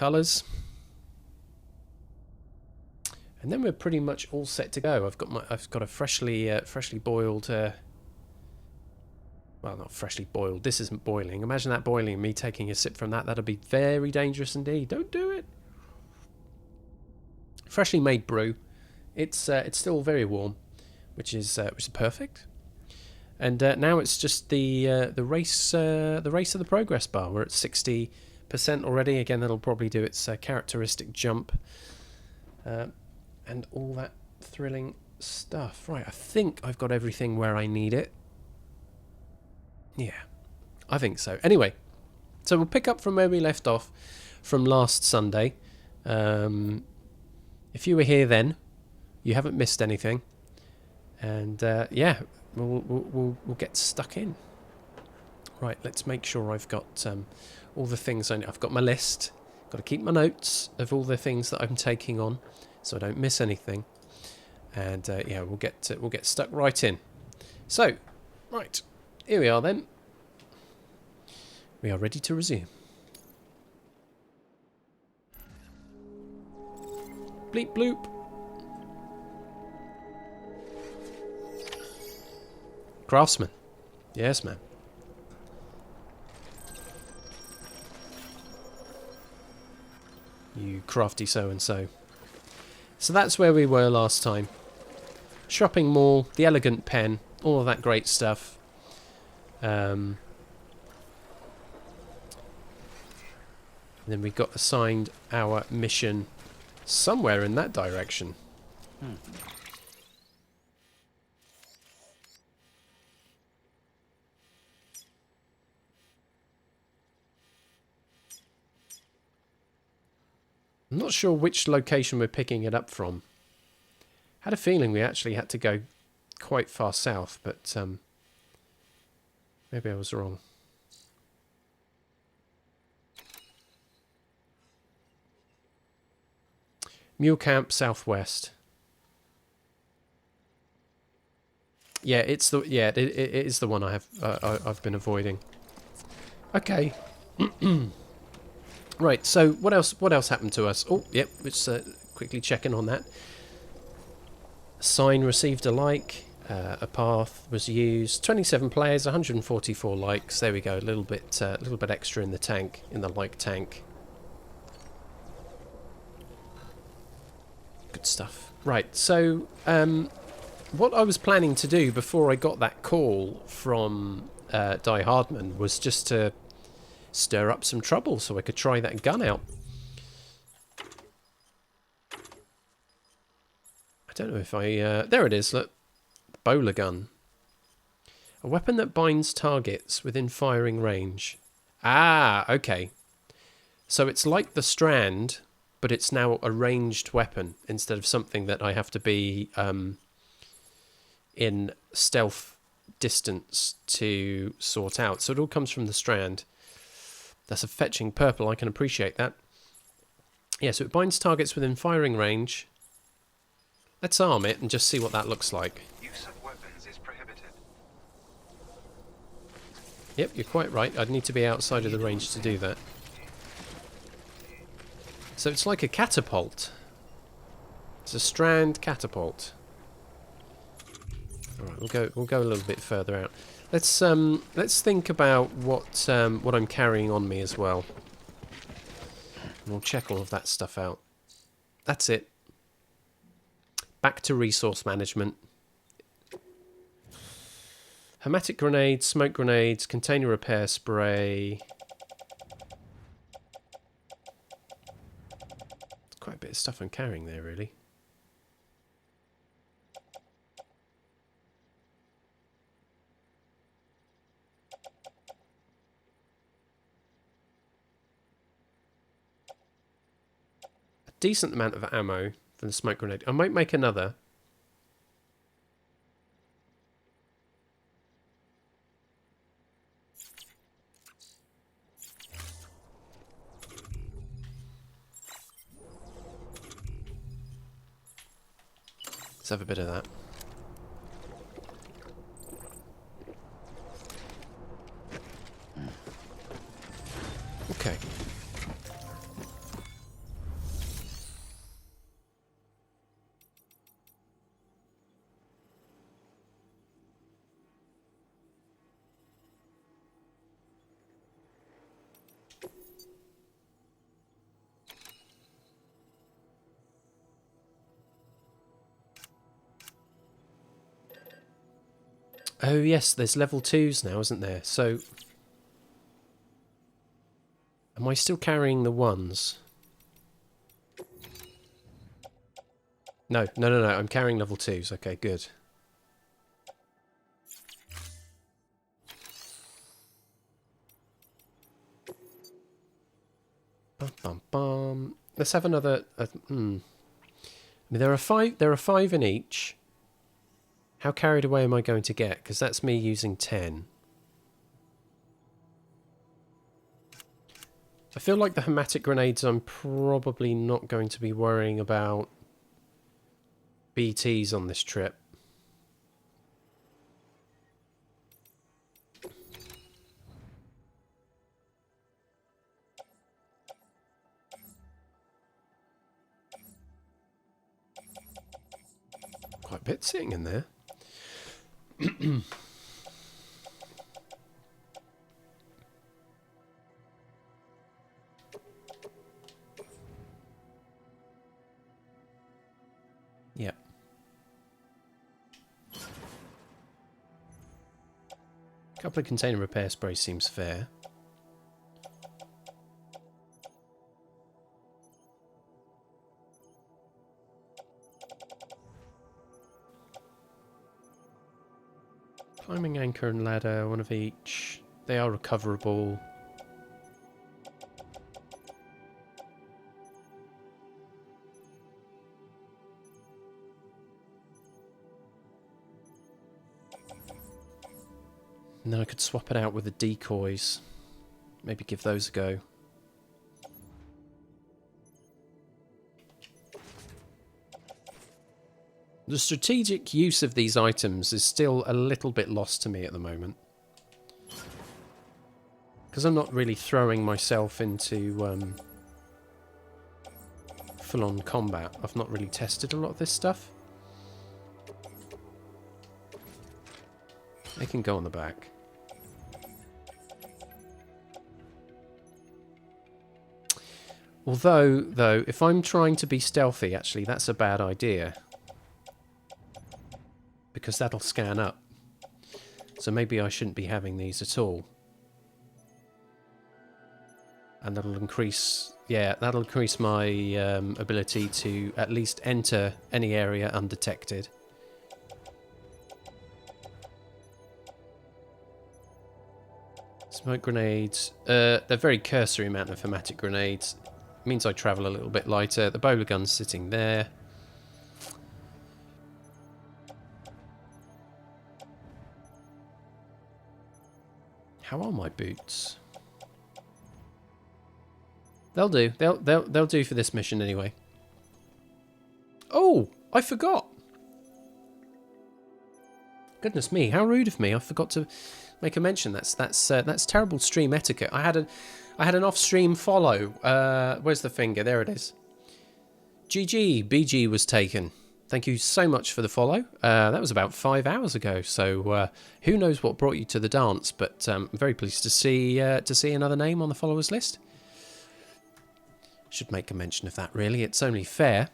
colours. And then we're pretty much all set to go. I've got a freshly boiled. Well, not freshly boiled. This isn't boiling. Imagine that boiling and me taking a sip from that. That'd be very dangerous indeed. Don't do it. Freshly made brew. It's still very warm, which is perfect. And now it's just the race of the progress bar. We're at 60% already. Again, that'll probably do its characteristic jump. And all that thrilling stuff. Right, I think I've got everything where I need it. Yeah, I think so. Anyway, so we'll pick up from where we left off from last Sunday. If you were here then, you haven't missed anything. And yeah, we'll get stuck in. Right, let's make sure I've got all the things I need. I've got my list. Got to keep my notes of all the things that I'm taking on, so I don't miss anything. And yeah, we'll get stuck right in. So, right, here we are then. We are ready to resume. Bleep bloop. Craftsman. Yes, man. You crafty so-and-so. So that's where we were last time. Shopping mall, the elegant pen, all of that great stuff. Then we got assigned our mission somewhere in that direction. I'm not sure which location we're picking it up from. Had a feeling we actually had to go quite far south, but maybe I was wrong. Mule Camp Southwest. Yeah, it is the one I've been avoiding. Okay. Right, so what else happened to us? Oh, yep, let's quickly check in on that. Sign received a like, a path was used. 27 players, 144 likes. There we go, a little bit extra in the tank, in the like tank. Good stuff. Right, so what I was planning to do before I got that call from Die Hardman was just to stir up some trouble so I could try that gun out. I don't know if I... there it is, look. Bowler gun. A weapon that binds targets within firing range. Ah, okay. So it's like the Strand, but it's now a ranged weapon instead of something that I have to be in stealth distance to sort out. So it all comes from the Strand. That's a fetching purple, I can appreciate that. Yeah, so it binds targets within firing range. Let's arm it and just see what that looks like. Use of weapons is prohibited. Yep, you're quite right. I'd need to be outside of the range to do that. So it's like a catapult. It's a Strand catapult. All right, we'll go a little bit further out. Let's think about what I'm carrying on me as well. And we'll check all of that stuff out. That's it. Back to resource management. Hermetic grenades, smoke grenades, container repair spray. Quite a bit of stuff I'm carrying there, really. A decent amount of ammo for the smoke grenade. I might make another. Let's have a bit of that. Okay. Oh yes, there's level 2s now, isn't there? So, am I still carrying the 1s? No, I'm carrying level 2s. Okay, good. Bum, bum, bum. Let's have another... I mean, there are five in each. How carried away am I going to get? Because that's me using 10. I feel like the hematic grenades, I'm probably not going to be worrying about BTs on this trip. Quite a bit sitting in there. Yep. A couple of container repair sprays seems fair. Climbing anchor and ladder, one of each. They are recoverable. And then I could swap it out with the decoys. Maybe give those a go. The strategic use of these items is still a little bit lost to me at the moment. Because I'm not really throwing myself into full-on combat. I've not really tested a lot of this stuff. They can go on the back. Although, though, if I'm trying to be stealthy, actually, that's a bad idea. Because that'll scan up. So maybe I shouldn't be having these at all. And that'll increase... Yeah, that'll increase my ability to at least enter any area undetected. Smoke grenades. They're very cursory amount of hematic grenades. Means I travel a little bit lighter. The bowler gun's sitting there. How are my boots? They'll do. They'll do for this mission anyway. Oh, I forgot. Goodness me, how rude of me! I forgot to make a mention. That's terrible stream etiquette. I had an off-stream follow. Where's the finger? There it is. GG, BG was taken. Thank you so much for the follow. That was about 5 hours ago, so who knows what brought you to the dance, but I'm very pleased to see another name on the followers list. Should make a mention of that, really. It's only fair.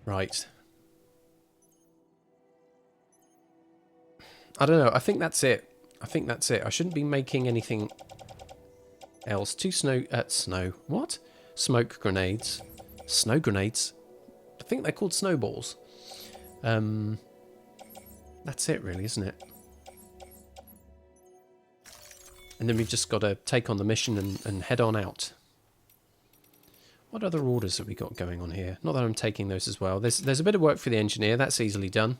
Right. I don't know. I think that's it. I shouldn't be making anything else. 2 snow... What? Smoke grenades. Snow grenades? I think they're called snowballs. That's it, really, isn't it? And then we've just got to take on the mission and head on out. What other orders have we got going on here? Not that I'm taking those as well. There's a bit of work for the engineer. That's easily done.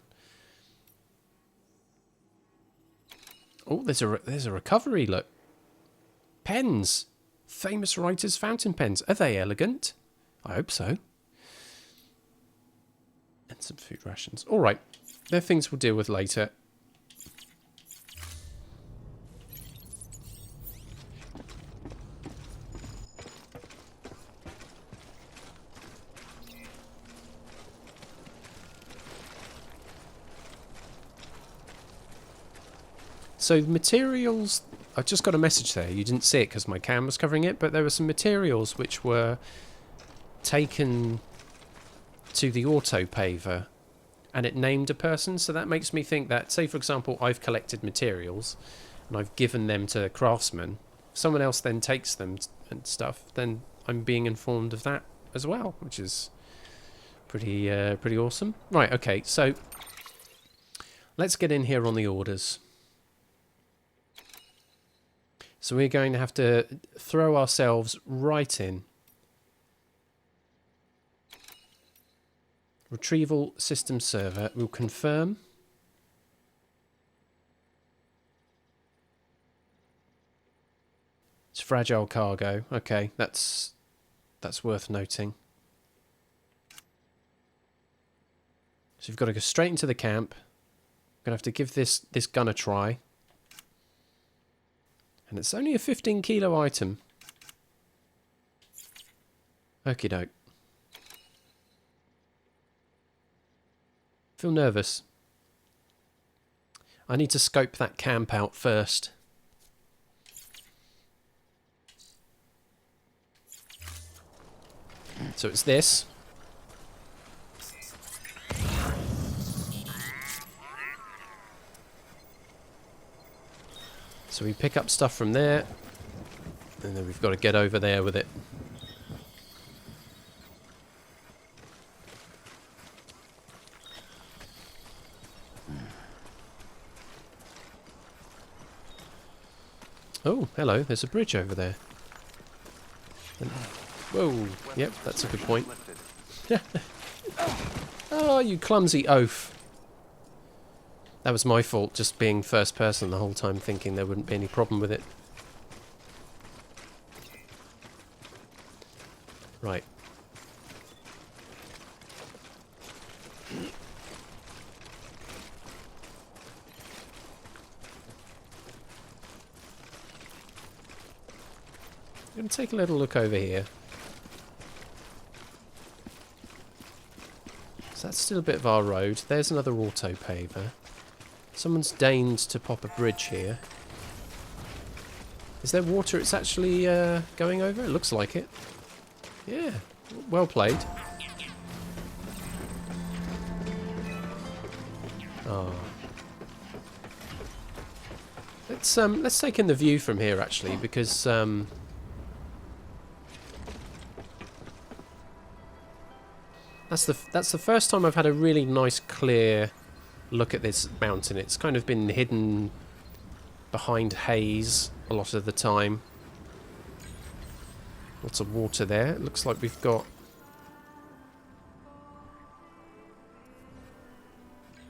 Oh, there's a recovery, look. Pens. Famous writers' fountain pens. Are they elegant? I hope so. And some food rations. All right. They're things we'll deal with later. So materials, I just got a message there. You didn't see it because my cam was covering it, but there were some materials which were taken to the auto paver and it named a person. So that makes me think that, say for example, I've collected materials and I've given them to a craftsman. Someone else then takes them and stuff. Then I'm being informed of that as well, which is pretty awesome. Right, okay, so let's get in here on the orders. So we're going to have to throw ourselves right in. Retrieval system server. We'll confirm. It's fragile cargo. Okay, that's worth noting. So you've got to go straight into the camp. We're going to have to give this gun a try. And it's only a 15 kilo item. Okie doke. Feel nervous. I need to scope that camp out first. So it's this. So we pick up stuff from there, and then we've got to get over there with it. Oh, hello, there's a bridge over there. And, whoa, yep, that's a good point. Oh, you clumsy oaf. That was my fault, just being first person the whole time, thinking there wouldn't be any problem with it. Right. I'm going to take a little look over here. So that's still a bit of our road. There's another auto paver. Someone's deigned to pop a bridge here. Is there water it's actually going over? It looks like it. Yeah, well played. Oh. Let's take in the view from here actually, because that's the first time I've had a really nice clear look at this mountain. It's kind of been hidden behind haze a lot of the time. Lots of water there. It looks like we've got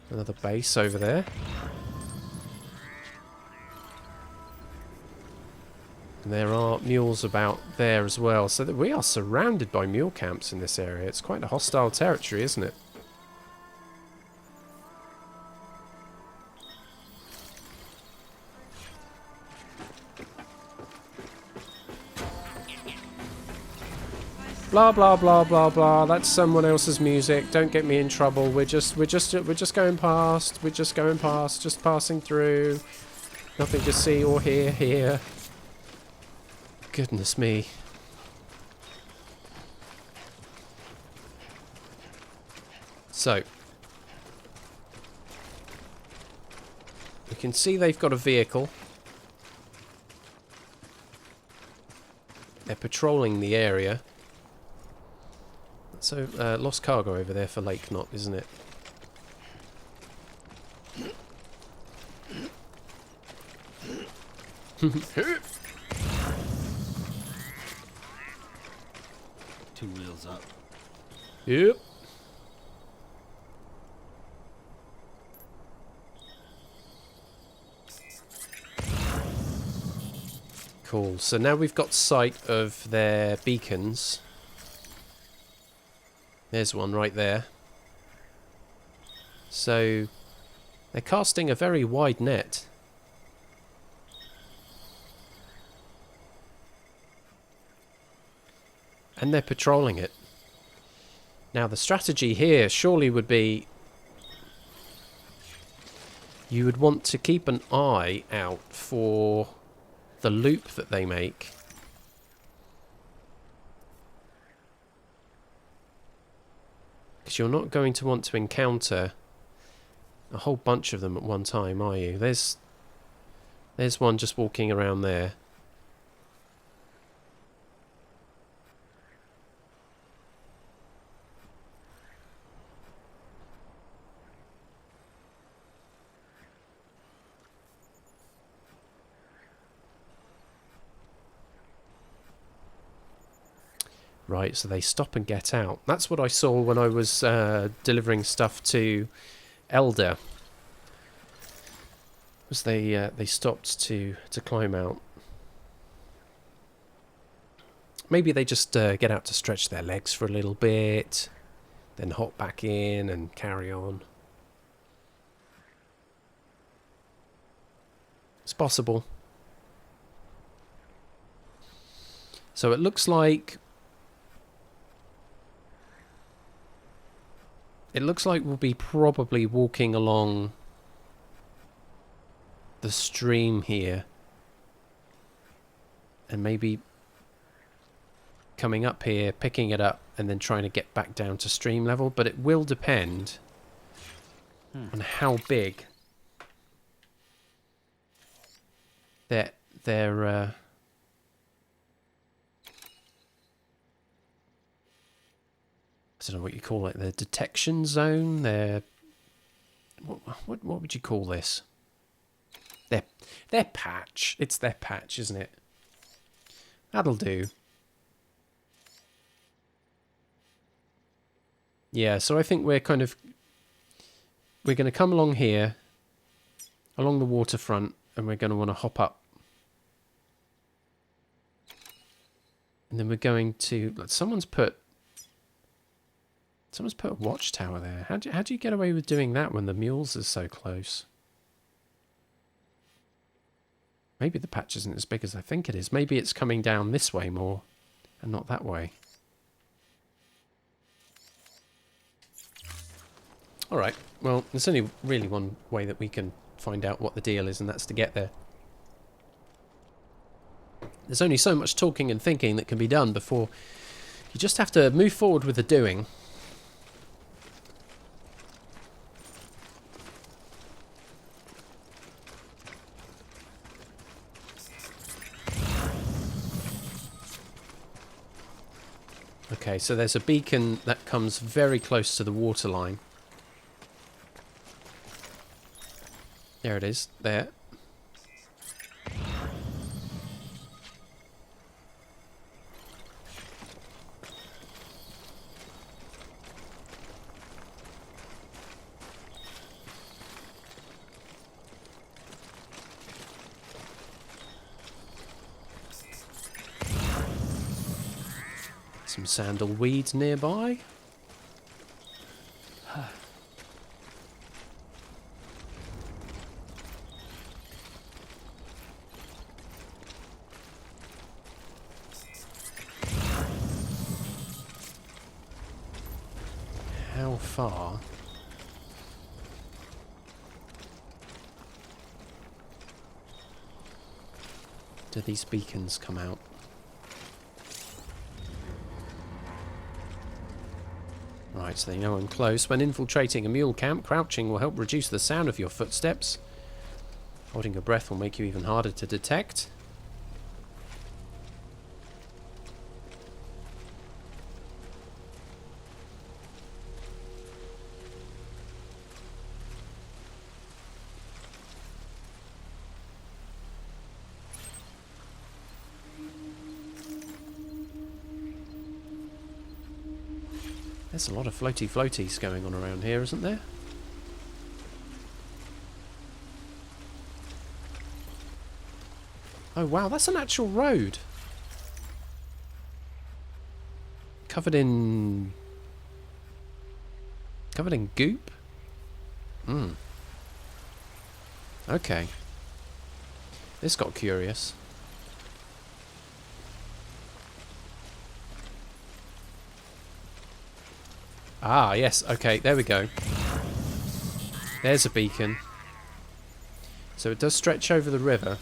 another base over there. And there are mules about there as well. So that we are surrounded by mule camps in this area. It's quite a hostile territory, isn't it? Blah blah blah blah blah. That's someone else's music. Don't get me in trouble. We're just going past. We're just going past. Just passing through. Nothing to see or hear here. Goodness me. So you can see they've got a vehicle. They're patrolling the area. So, lost cargo over there for Lake Knot, isn't it? Two wheels up. Yep. Cool. So now we've got sight of their beacons. There's one right there. So they're casting a very wide net. And they're patrolling it. Now the strategy here surely would be you would want to keep an eye out for the loop that they make. Because you're not going to want to encounter a whole bunch of them at one time, are you? There's one just walking around there. Right, so they stop and get out. That's what I saw when I was delivering stuff to Elder. Was they stopped to climb out. Maybe they just get out to stretch their legs for a little bit, then hop back in and carry on. It's possible. So it looks like we'll be probably walking along the stream here, and maybe coming up here, picking it up, and then trying to get back down to stream level. But it will depend on how big their I don't know what you call it, their detection zone, their what would you call this? Their patch. It's their patch, isn't it? That'll do. Yeah, so I think we're going to come along here, along the waterfront, and we're going to want to hop up. And then we're going to... Someone's put a watchtower there. How do you get away with doing that when the mules are so close? Maybe the patch isn't as big as I think it is. Maybe it's coming down this way more and not that way. Alright, well, there's only really one way that we can find out what the deal is, and that's to get there. There's only so much talking and thinking that can be done before you just have to move forward with the doing. Okay, so there's a beacon that comes very close to the waterline. There it is, there. Some sandalweed nearby. How far? Do these beacons come out? Right, so they know I'm close. When infiltrating a mule camp, crouching will help reduce the sound of your footsteps. Holding your breath will make you even harder to detect. There's a lot of floaties going on around here, isn't there? Oh wow, that's an actual road. Covered in goop? Okay. This got curious. Ah, yes, okay, there we go. There's a beacon. So it does stretch over the river.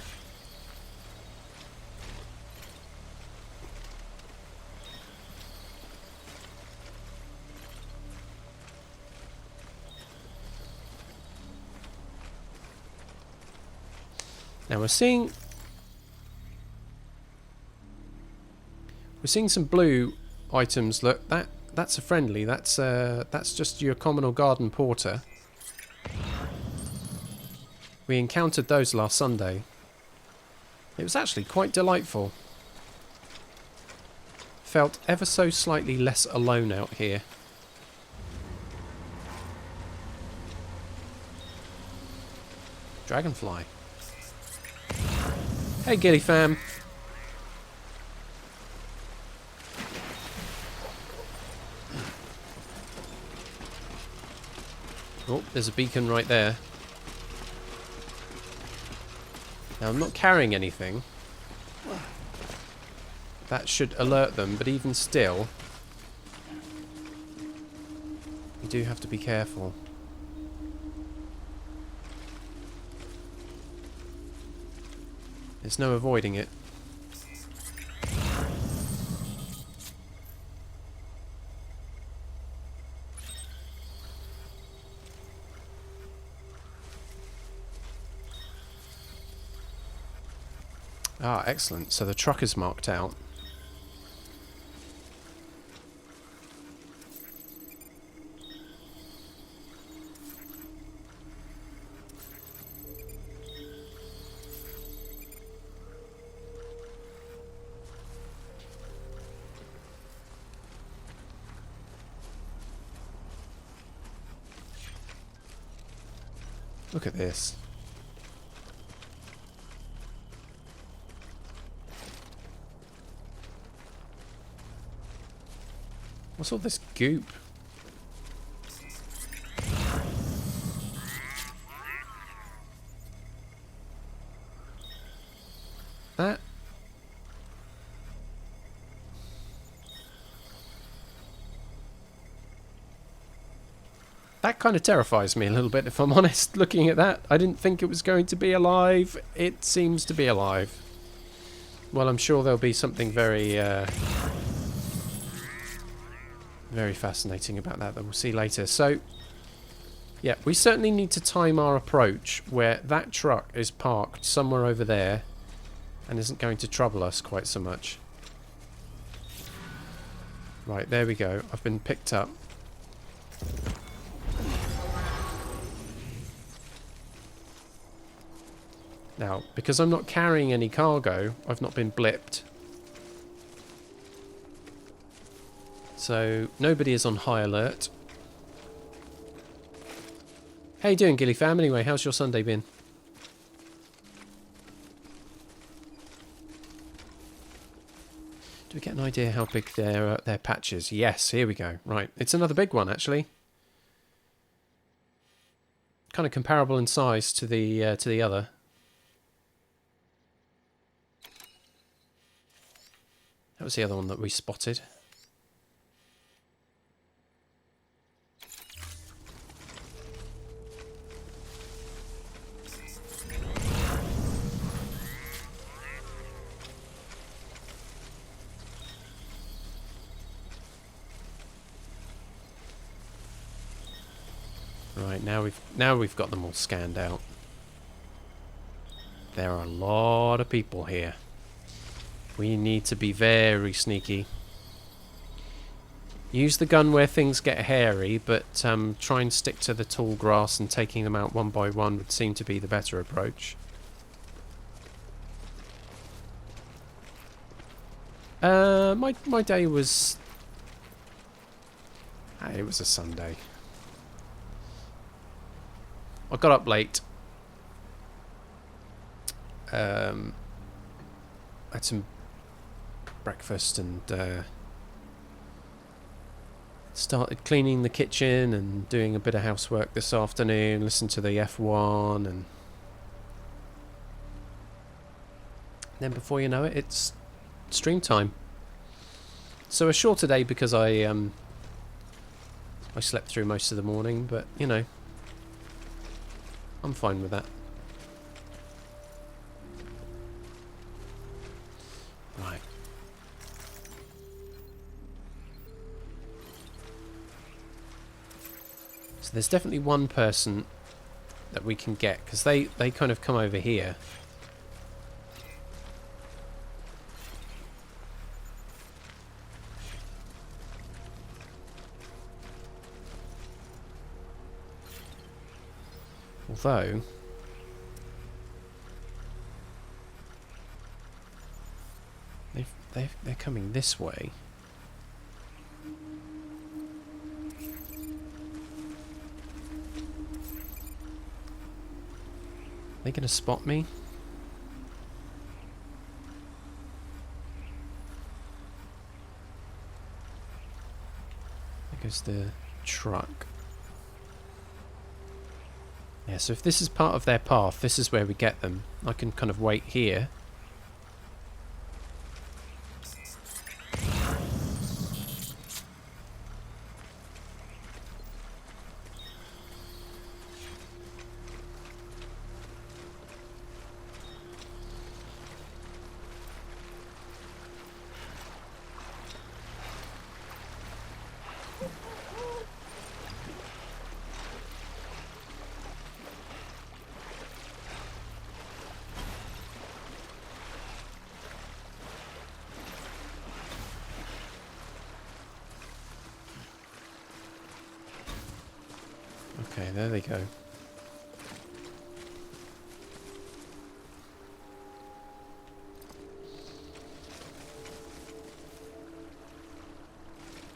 Now we're seeing some blue items. Look, that's a friendly. That's just your common or garden porter. We encountered those last Sunday. It was actually quite delightful. Felt ever so slightly less alone out here. Dragonfly. Hey, Gilly fam. Oh, there's a beacon right there. Now, I'm not carrying anything. That should alert them, but even still, you do have to be careful. There's no avoiding it. Ah, excellent. So the truck is marked out. Look at this. What's all this goop? That kind of terrifies me a little bit, if I'm honest, looking at that. I didn't think it was going to be alive. It seems to be alive. Well, I'm sure there'll be something very fascinating about that we'll see later. So, yeah, we certainly need to time our approach where that truck is parked somewhere over there and isn't going to trouble us quite so much. Right, there we go. I've been picked up. Now, because I'm not carrying any cargo, I've not been blipped. So, nobody is on high alert. How you doing, Gilly fam? Anyway, how's your Sunday been? Do we get an idea how big their patch is? Yes, here we go. Right, it's another big one, actually. Kind of comparable in size to the other. That was the other one that we spotted. Right, now we've got them all scanned out. There are a lot of people here. We need to be very sneaky. Use the gun where things get hairy, but try and stick to the tall grass, and taking them out one by one would seem to be the better approach. My day was... it was a Sunday. I got up late. Had some breakfast and started cleaning the kitchen and doing a bit of housework this afternoon. Listened to the F1, and then before you know it, it's stream time. So a shorter day because I slept through most of the morning, but you know, I'm fine with that. Right. So there's definitely one person that we can get, because they kind of come over here. Although... they're coming this way. They gonna spot me? There goes the truck. Yeah, so if this is part of their path, this is where we get them. I can kind of wait here. Okay, there they go.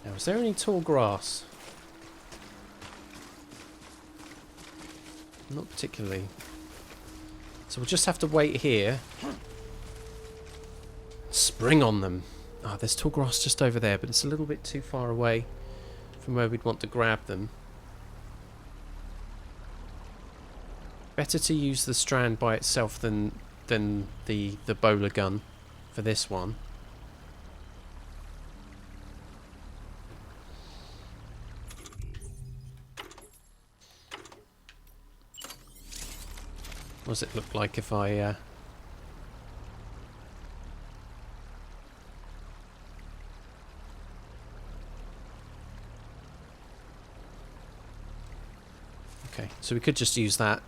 Now, is there any tall grass? Not particularly. So we'll just have to wait here. Spring on them. Ah, there's tall grass just over there, but it's a little bit too far away from where we'd want to grab them. Better to use the strand by itself than the bowler gun for this one. What does it look like if I... Okay, so we could just use that.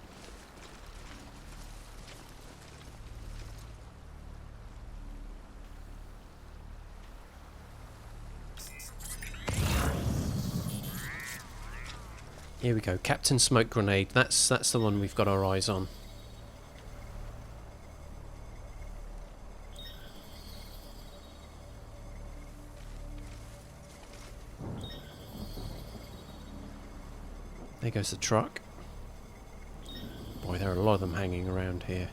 Here we go, Captain Smoke Grenade. That's the one we've got our eyes on. There goes the truck. Boy, there are a lot of them hanging around here.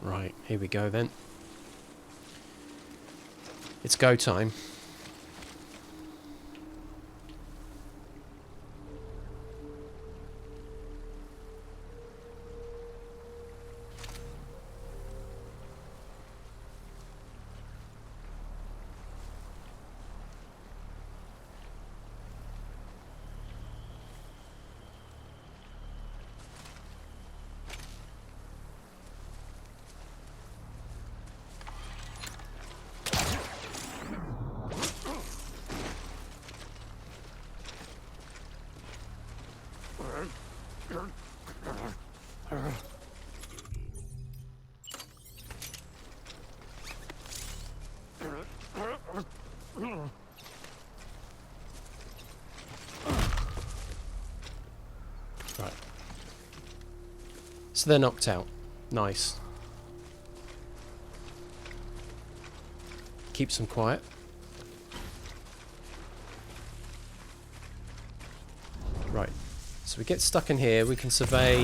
Right, here we go then. It's go time. Right. So they're knocked out. Nice. Keeps them quiet. Right. So we get stuck in here. We can survey...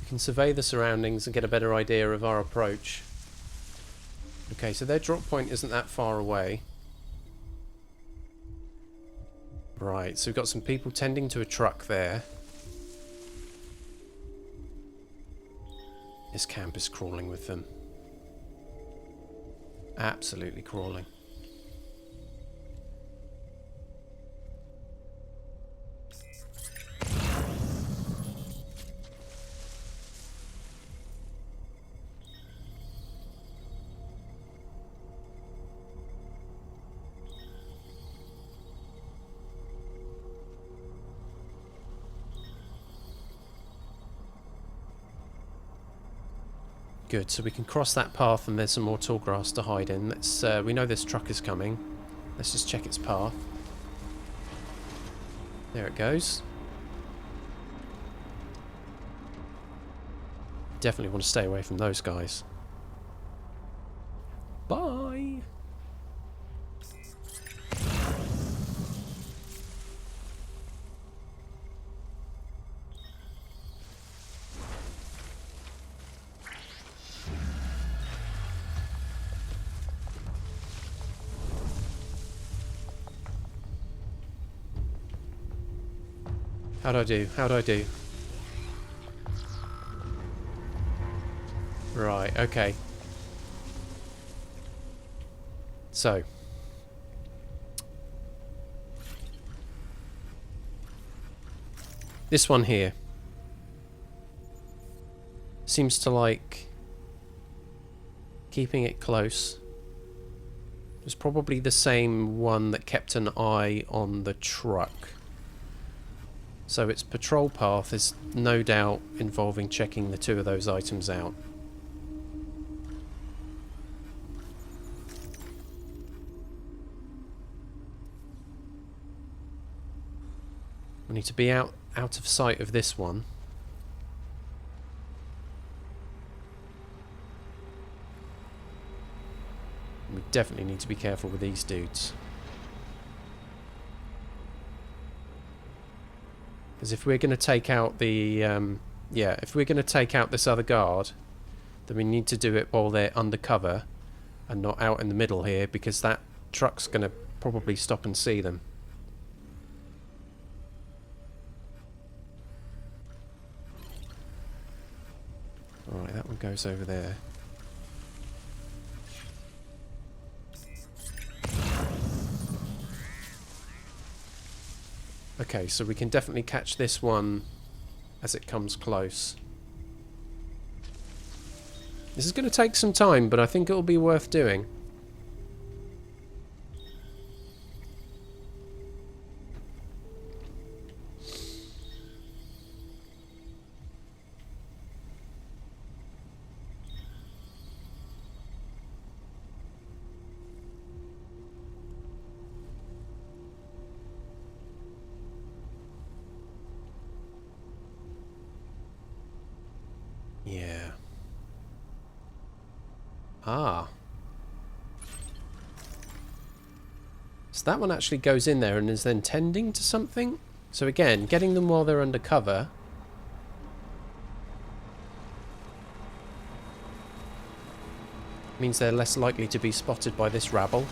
We can survey the surroundings and get a better idea of our approach. Okay, so their drop point isn't that far away. Right, so we've got some people tending to a truck there. This camp is crawling with them. Absolutely crawling. Good, so we can cross that path and there's some more tall grass to hide in. Let's, we know this truck is coming. Let's just check its path. There it goes. Definitely want to stay away from those guys. Bye! How'd I do? How'd I do? Right, okay. So. This one here. Seems to like keeping it close. It's probably the same one that kept an eye on the truck. So its patrol path is no doubt involving checking the two of those items out. We need to be out of sight of this one. We definitely need to be careful with these dudes. Because if we're going to take out the, if we're going to take out this other guard, then we need to do it while they're undercover and not out in the middle here, because that truck's going to probably stop and see them. Alright, that one goes over there. Okay, so we can definitely catch this one as it comes close. This is going to take some time, but I think it'll be worth doing. Yeah. Ah. So that one actually goes in there and is then tending to something. So again, getting them while they're undercover. Means they're less likely to be spotted by this rabble.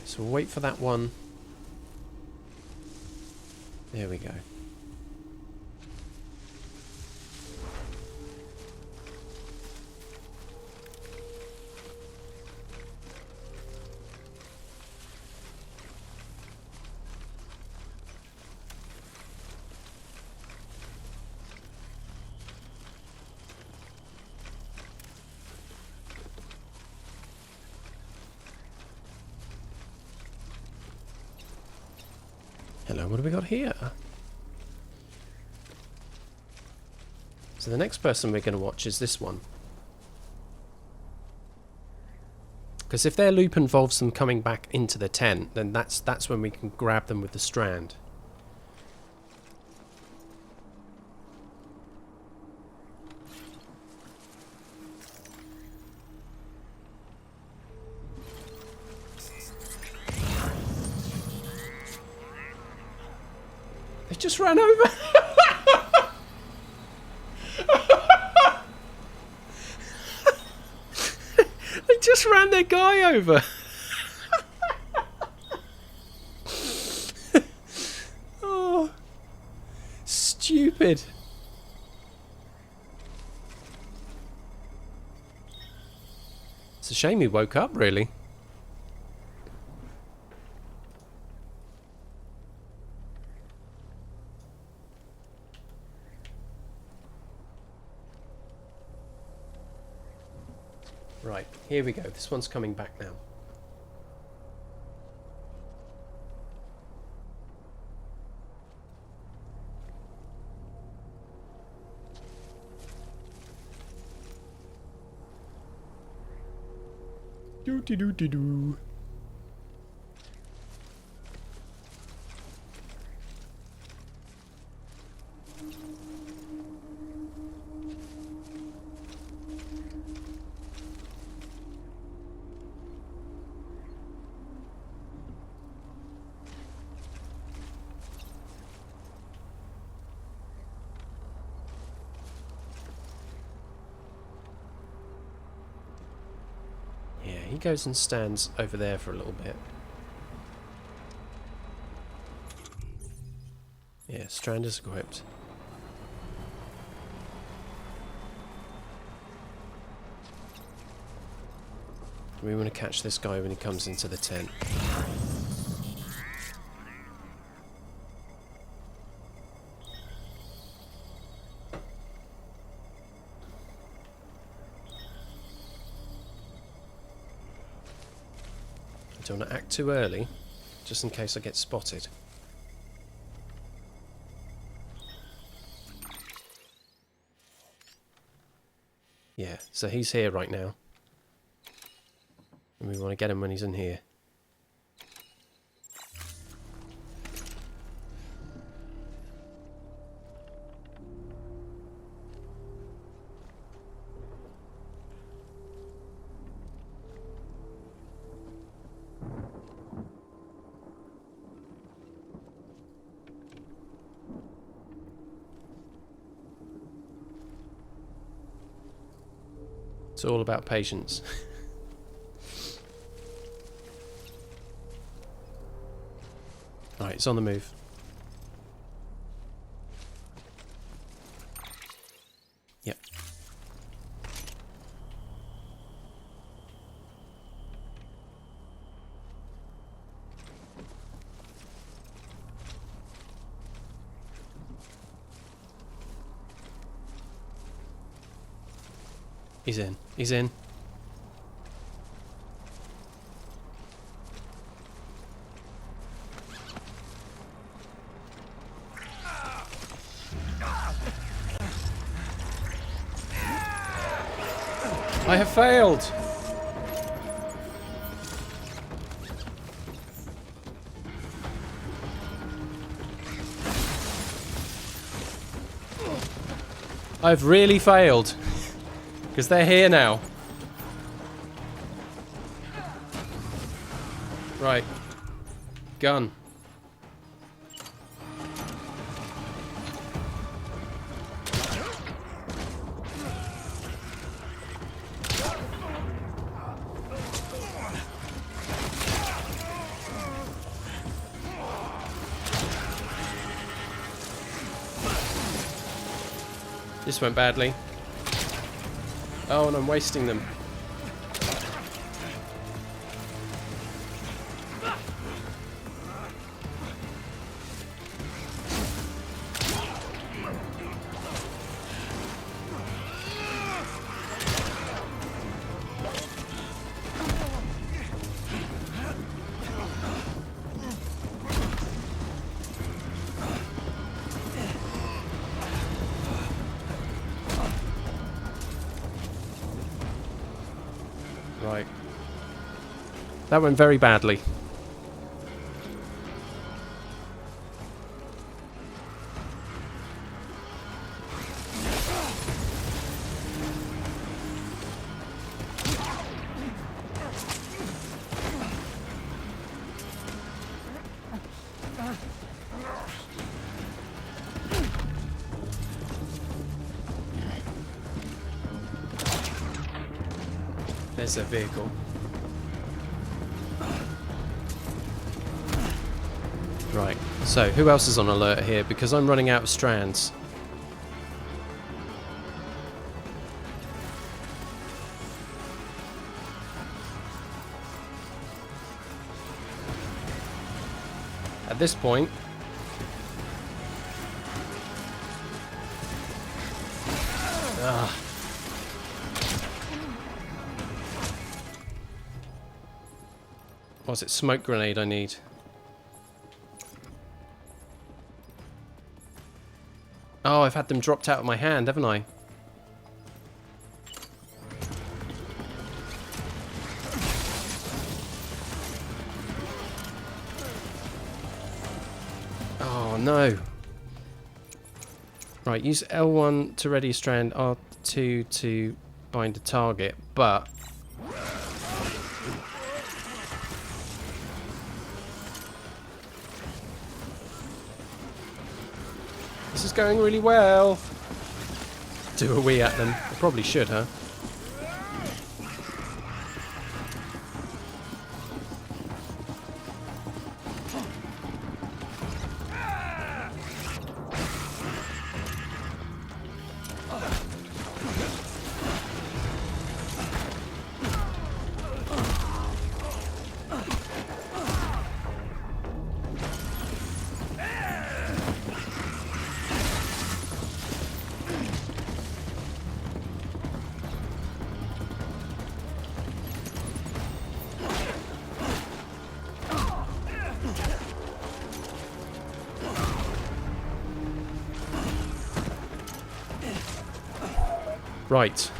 So we'll wait for that one. There we go. Hello, what have we got here? So the next person we're going to watch is this one. Because if their loop involves them coming back into the tent, then that's when we can grab them with the strand. They just ran over. They just ran their guy over. Oh, stupid. It's a shame he woke up, really. Right, here we go. This one's coming back now. Doo-dee-doo-dee-doo. Yeah, he goes and stands over there for a little bit. Yeah, Strand is equipped. We want to catch this guy when he comes into the tent. I don't want to act too early, just in case I get spotted. Yeah, so he's here right now. And we want to get him when he's in here. It's all about patience. Right, it's on the move. Yep. He's in. He's in. I have failed! I've really failed. Because they're here now. Right. Gun. This went badly. Oh, and I'm wasting them. Right. That went very badly. There's their vehicle. Right, so who else is on alert here? Because I'm running out of strands. At this point... What's it? Smoke grenade I need. Oh, I've had them dropped out of my hand, haven't I? Oh no. Right, use L1 to ready a strand, R2 to bind a target, but... This is going really well. Do a wee at them. I probably should, huh? Right.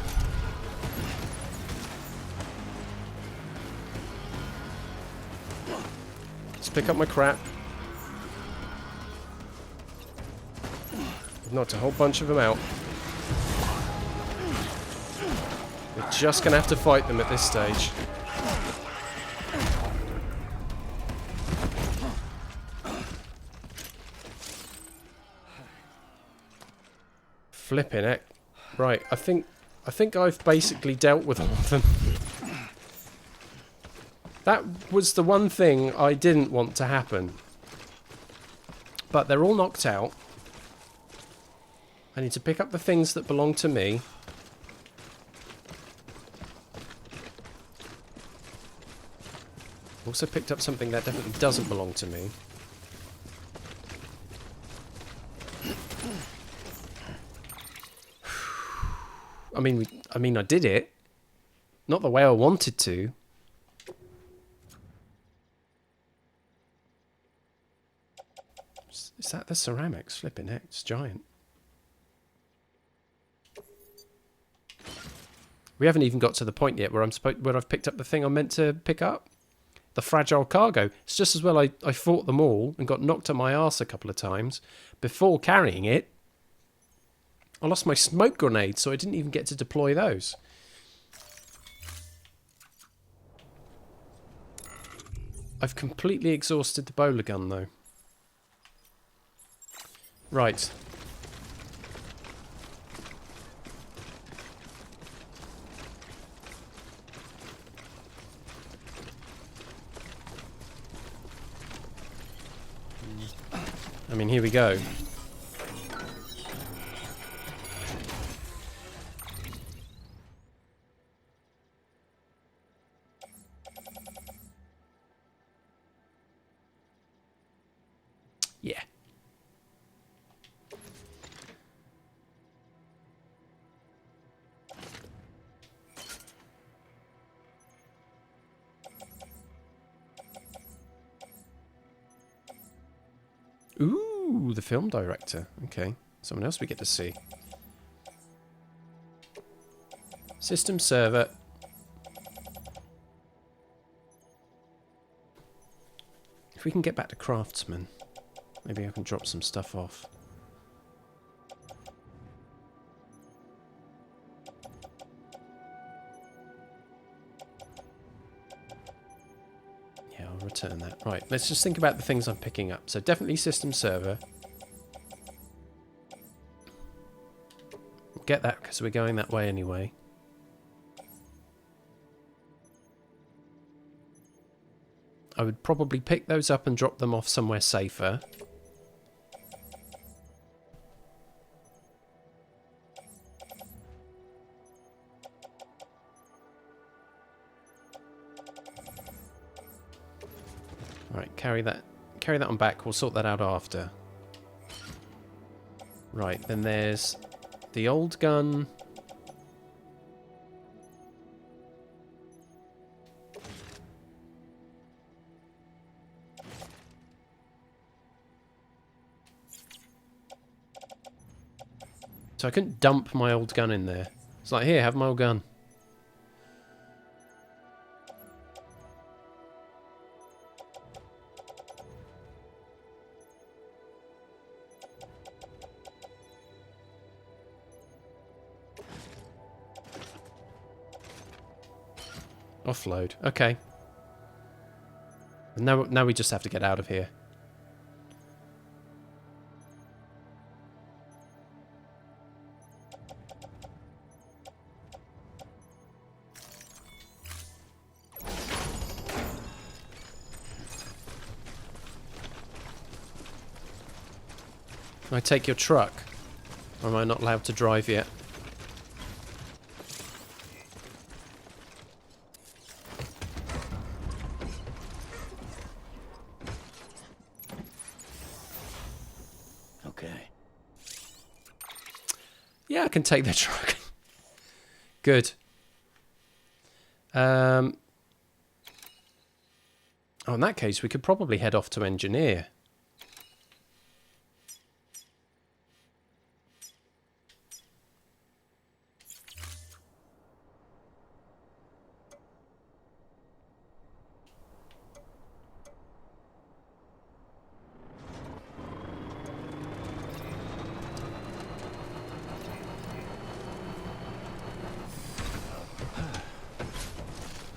Let's pick up my crap. I've knocked a whole bunch of them out. We're just going to have to fight them at this stage. Flipping it. Right, I think I've basically dealt with all of them. That was the one thing I didn't want to happen. But they're all knocked out. I need to pick up the things that belong to me. Also picked up something that definitely doesn't belong to me. I mean, I did it. Not the way I wanted to. Is that the ceramics? Flipping heck, it's giant. We haven't even got to the point yet where I've picked up the thing I'm meant to pick up. The fragile cargo. It's just as well I fought them all and got knocked on my arse a couple of times before carrying it. I lost my smoke grenades, so I didn't even get to deploy those. I've completely exhausted the bowler gun, though. Right. I mean, here we go. Yeah. Ooh, the film director. Okay. Someone else we get to see. System server. If we can get back to Craftsman, maybe I can drop some stuff off. Yeah, I'll return that. Right, let's just think about the things I'm picking up. So definitely system server. We'll get that because we're going that way anyway. I would probably pick those up and drop them off somewhere safer. Right, carry that on back. We'll sort that out after. Right, then there's the old gun. So I couldn't dump my old gun in there. It's like, here, have my old gun. Offload. Okay. And now we just have to get out of here. Can I take your truck? Or am I not allowed to drive yet? Okay. Yeah, I can take the truck. Good. Oh, in that case, we could probably head off to engineer.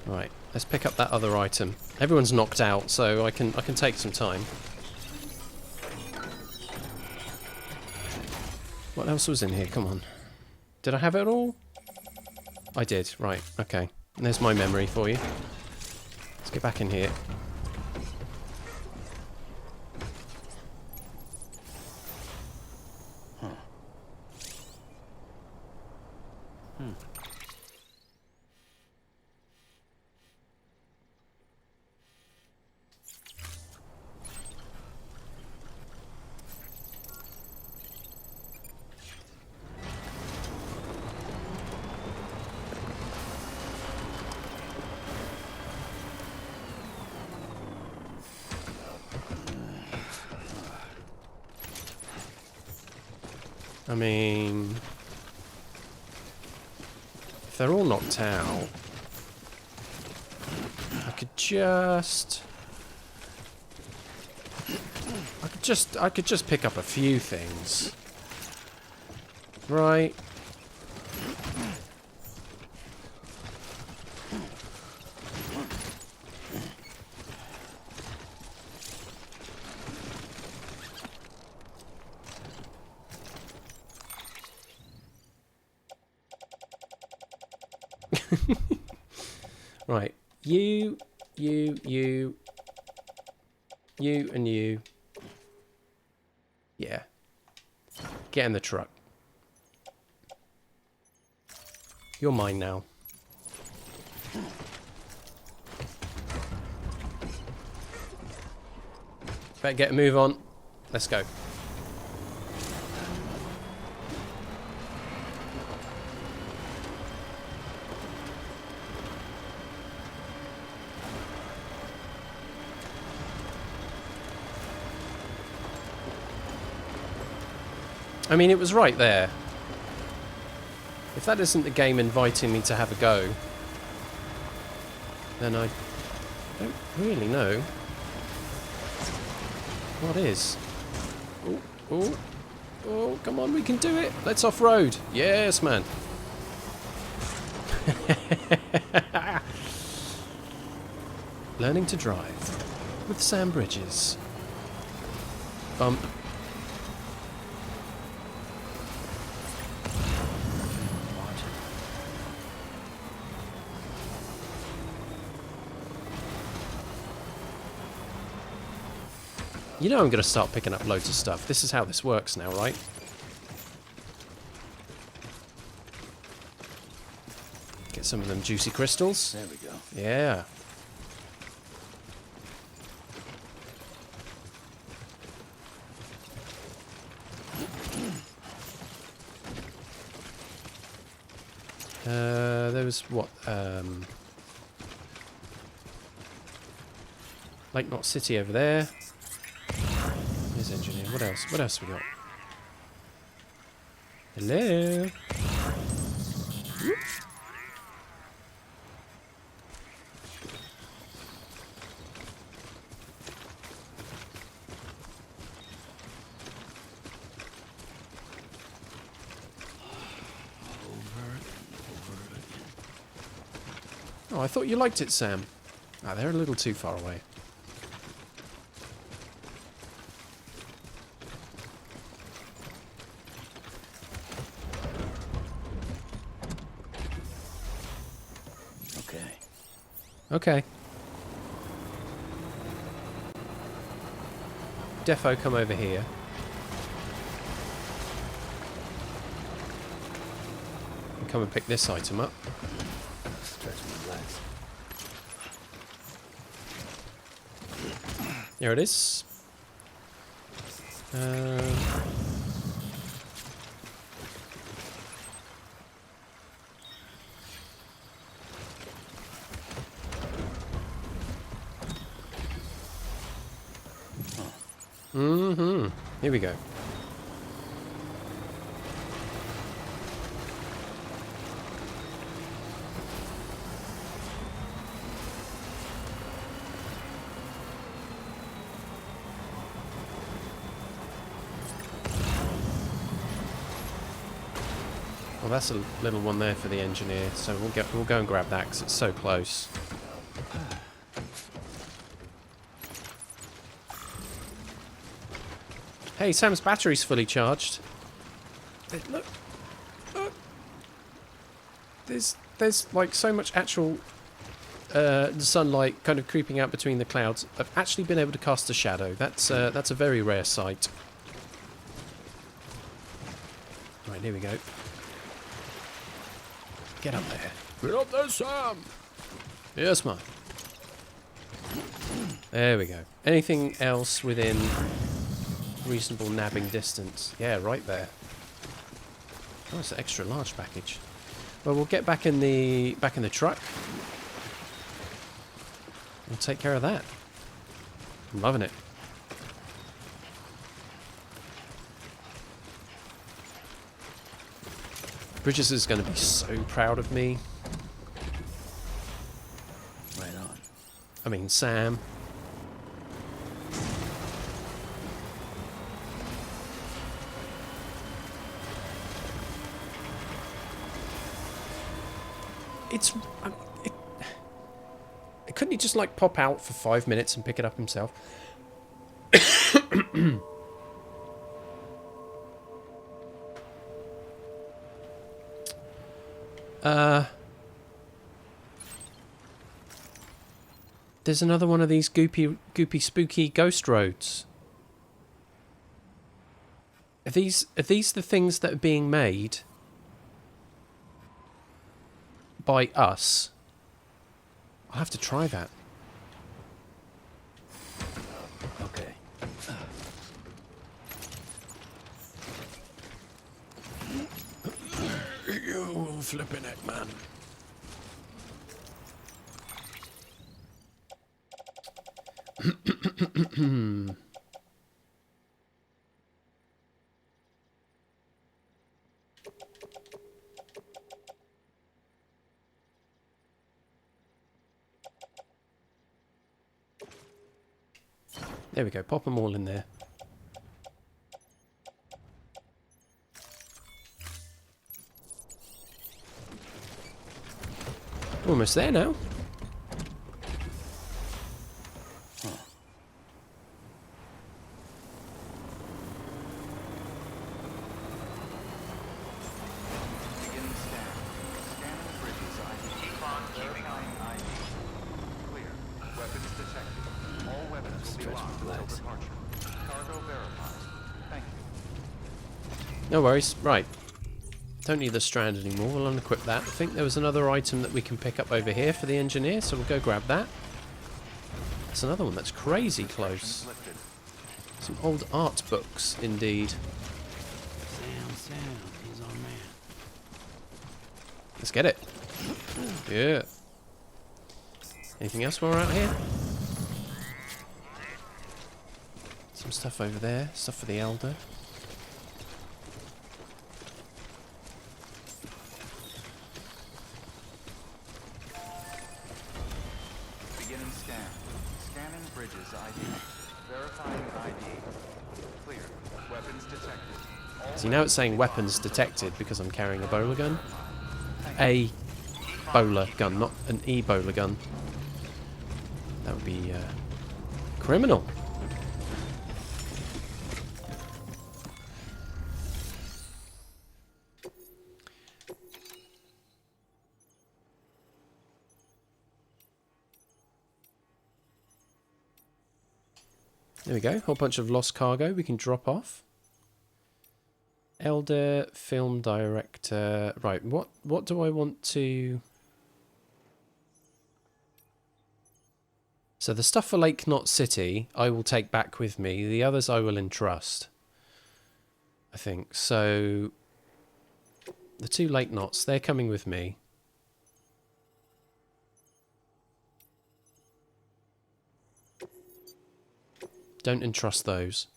Right, let's pick up that other item. Everyone's knocked out, so I can take some time. What else was in here? Come on. Did I have it all? I did. Right, okay. And there's my memory for you. Let's get back in here. I mean, if they're all knocked out, I could just pick up a few things, right? Right, you, and you. Yeah. Get in the truck. You're mine now. Better get a move on. Let's go. I mean, it was right there. If that isn't the game inviting me to have a go, then I don't really know what is. Oh, oh, oh, come on, we can do it. Let's off-road. Yes, man. Learning to drive with Sam Bridges. Bump. You know I'm going to start picking up loads of stuff. This is how this works now, right? Get some of them juicy crystals. There we go. Yeah. There was what? Lake Knot City over there. Here's engineer. What else? What else we got? Hello. Oh, I thought you liked it, Sam. Ah, they're a little too far away. Okay. Okay. Defo, come over here. And come and pick this item up. Stretch my legs. There it is. Here we go. Well, that's a little one there for the engineer, so we'll go and grab that because it's so close. Hey, Sam's battery's fully charged. Look. There's like so much actual sunlight kind of creeping out between the clouds. I've actually been able to cast a shadow. That's a very rare sight. Right, here we go. Get up there. Get up there, Sam! Yes, man. There we go. Anything else within reasonable nabbing distance? Yeah, right there. Oh, it's an extra large package. Well, we'll get back in the truck. We'll take care of that. I'm loving it. Bridges is going to be so proud of me. Right on. I mean, Sam. Couldn't he just like pop out for 5 minutes and pick it up himself? There's another one of these goopy, spooky ghost roads. Are these the things that are being made by us? I'll have to try that. Okay. You flipping it, man. There we go, pop them all in there. Almost there now. No worries. Right. Don't need the strand anymore. We'll unequip that. I think there was another item that we can pick up over here for the engineer, so we'll go grab that. That's another one that's crazy close. Some old art books, indeed. Sam, he's our man. Let's get it. Yeah. Anything else while we're out here? Some stuff over there. Stuff for the elder. See, now it's saying weapons detected because I'm carrying a bowler gun. bowler gun, not an Ebola gun. That would be criminal. There we go. Whole bunch of lost cargo we can drop off. Elder, film director. Right, what do I want to... So the stuff for Lake Knot City I will take back with me. The others I will entrust, I think. So the 2 Lake Knots, they're coming with me. Don't entrust those.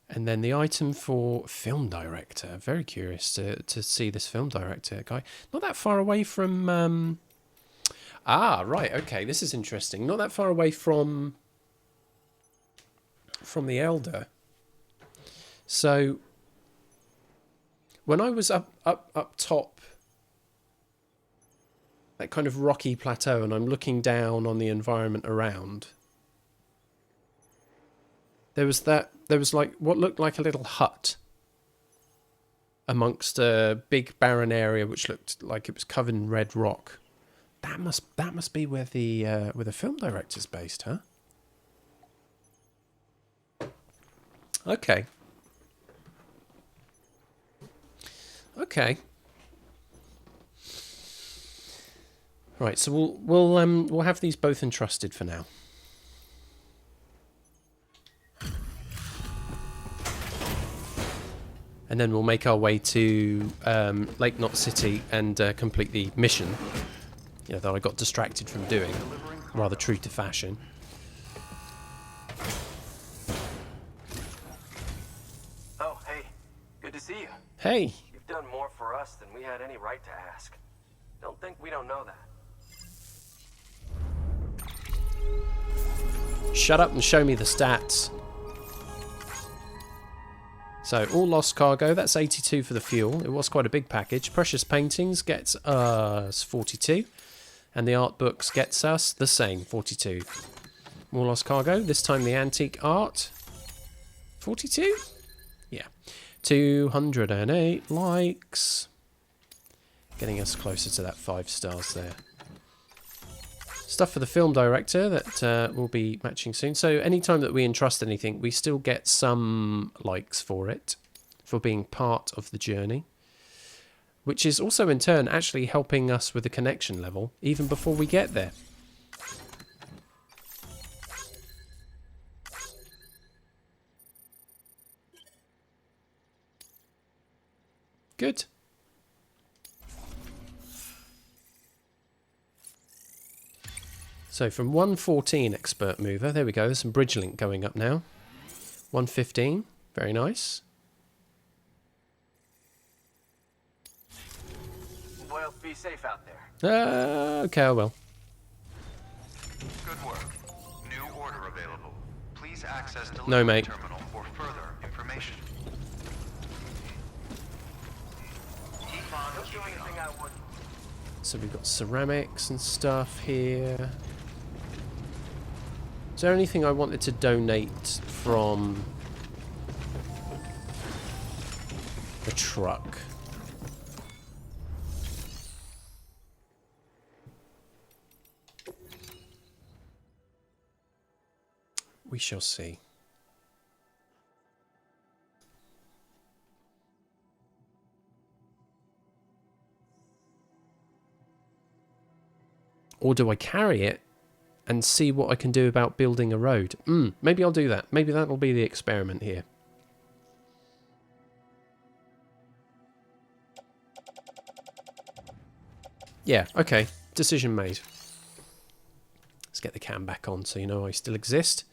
And then the item for film director. Very curious to see this film director guy. Not that far away from... Ah, right, okay, this is interesting. Not that far away from the Elder. So, when I was up top, that kind of rocky plateau, and I'm looking down on the environment around, there was like what looked like a little hut amongst a big barren area which looked like it was covered in red rock. That must be where the film director's based, huh? Okay. Okay. Right, so we'll have these both entrusted for now. And then we'll make our way to Lake Knot City and complete the mission. You know, that I got distracted from doing. Rather true to fashion. Oh, hey. Good to see you. Hey! You've done more for us than we had any right to ask. Don't think we don't know that. Shut up and show me the stats. So, all lost cargo, that's 82 for the fuel. It was quite a big package. Precious paintings gets us 42. And the art books gets us the same, 42. More lost cargo, this time the antique art. 42? Yeah. 208 likes. Getting us closer to that 5 stars there. Stuff for the film director that will be matching soon. So anytime that we entrust anything, we still get some likes for it, for being part of the journey. Which is also in turn actually helping us with the connection level, even before we get there. Good. So from 114 expert mover, there we go, there's some bridge link going up now. 115, very nice. Well, be safe out there. Okay, I will. Good work. New order available. Please access the No, mate. terminal for further information. Keep on Don't do keeping anything up. I wouldn't. So we've got ceramics and stuff here. Is there anything I wanted to donate from the truck? We shall see. Or do I carry it and see what I can do about building a road? Maybe I'll do that. Maybe that'll be the experiment here. Yeah, okay. Decision made. Let's get the cam back on so you know I still exist.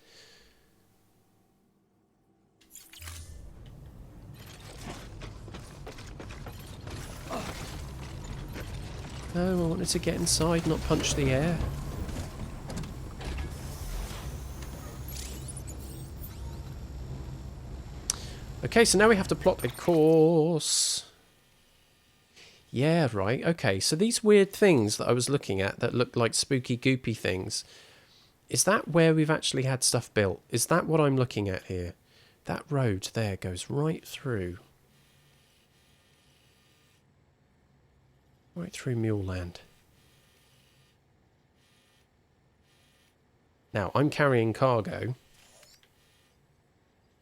No, I wanted to get inside, not punch the air. Okay, so now we have to plot a course. Yeah, right. Okay, so these weird things that I was looking at that looked like spooky goopy things, is that where we've actually had stuff built? Is that what I'm looking at here? That road there goes right through. Right through Mule Land. Now, I'm carrying cargo.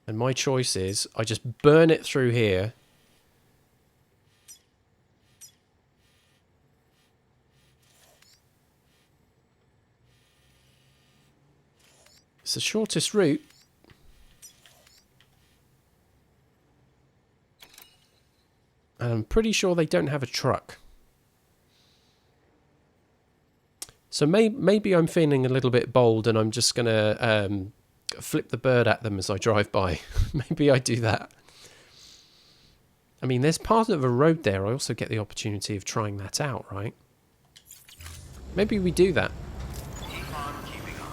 And my choice is, I just burn it through here. It's the shortest route. And I'm pretty sure they don't have a truck. So maybe I'm feeling a little bit bold and I'm just going to flip the bird at them as I drive by. Maybe I do that. I mean, there's part of a road there. I also get the opportunity of trying that out, right? Maybe we do that. Keep on keeping on.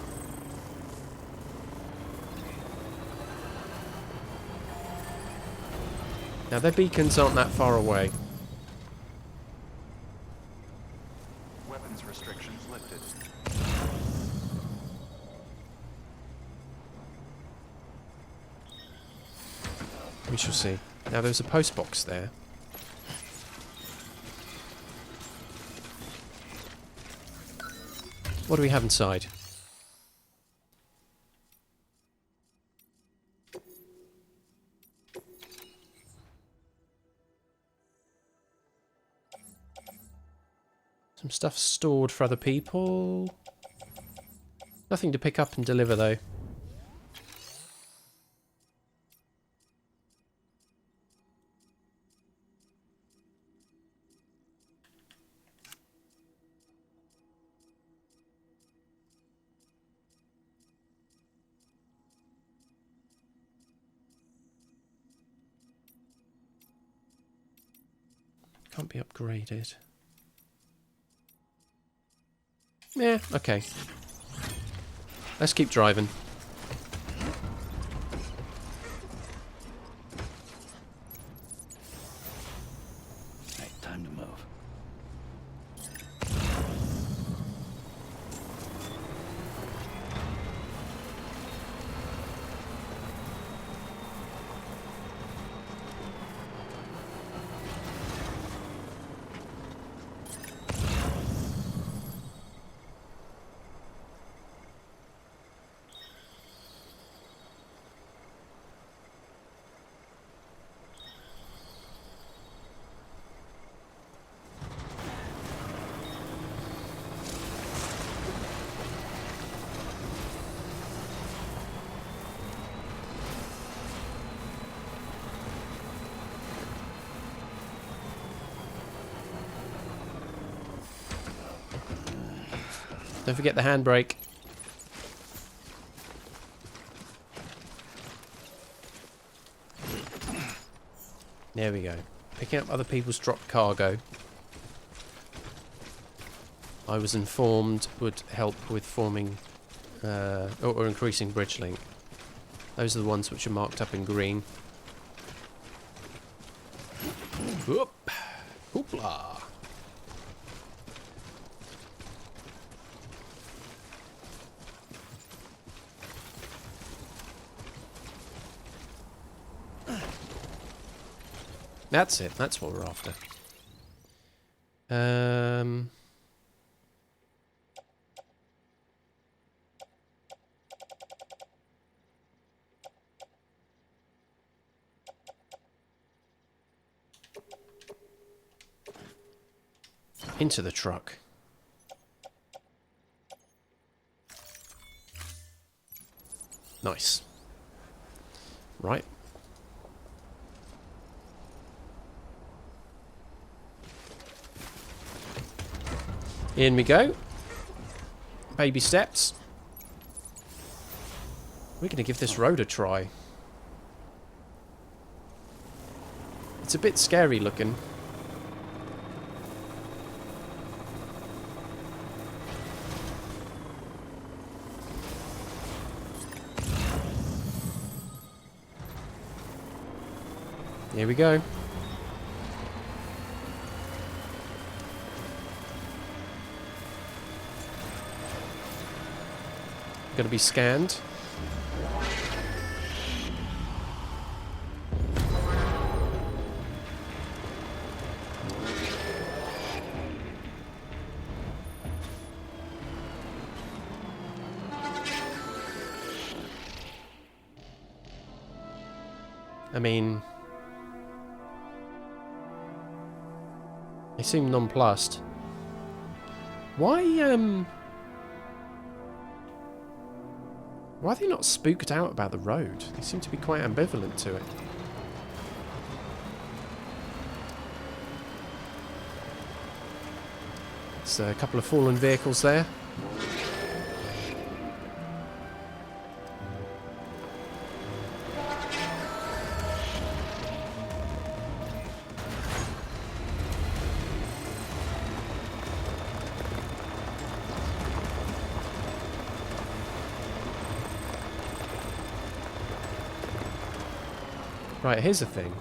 Now, their beacons aren't that far away. Weapons restrictions lifted. We shall see. Now, there's a post box there. What do we have inside? Some stuff stored for other people. Nothing to pick up and deliver, though. Can't be upgraded. Yeah, okay. Let's keep driving. Right, time to move. Don't forget the handbrake. There we go. Picking up other people's dropped cargo. I was informed would help with forming or increasing bridge link. Those are the ones which are marked up in green. Whoop. Hoopla. That's it. That's what we're after. Into the truck. Nice. Right. In we go. Baby steps. We're going to give this road a try. It's a bit scary looking. Here we go. going to be scanned. I mean, they seem nonplussed. Why are they not spooked out about the road? They seem to be quite ambivalent to it. There's a couple of fallen vehicles there. Right, here's the thing.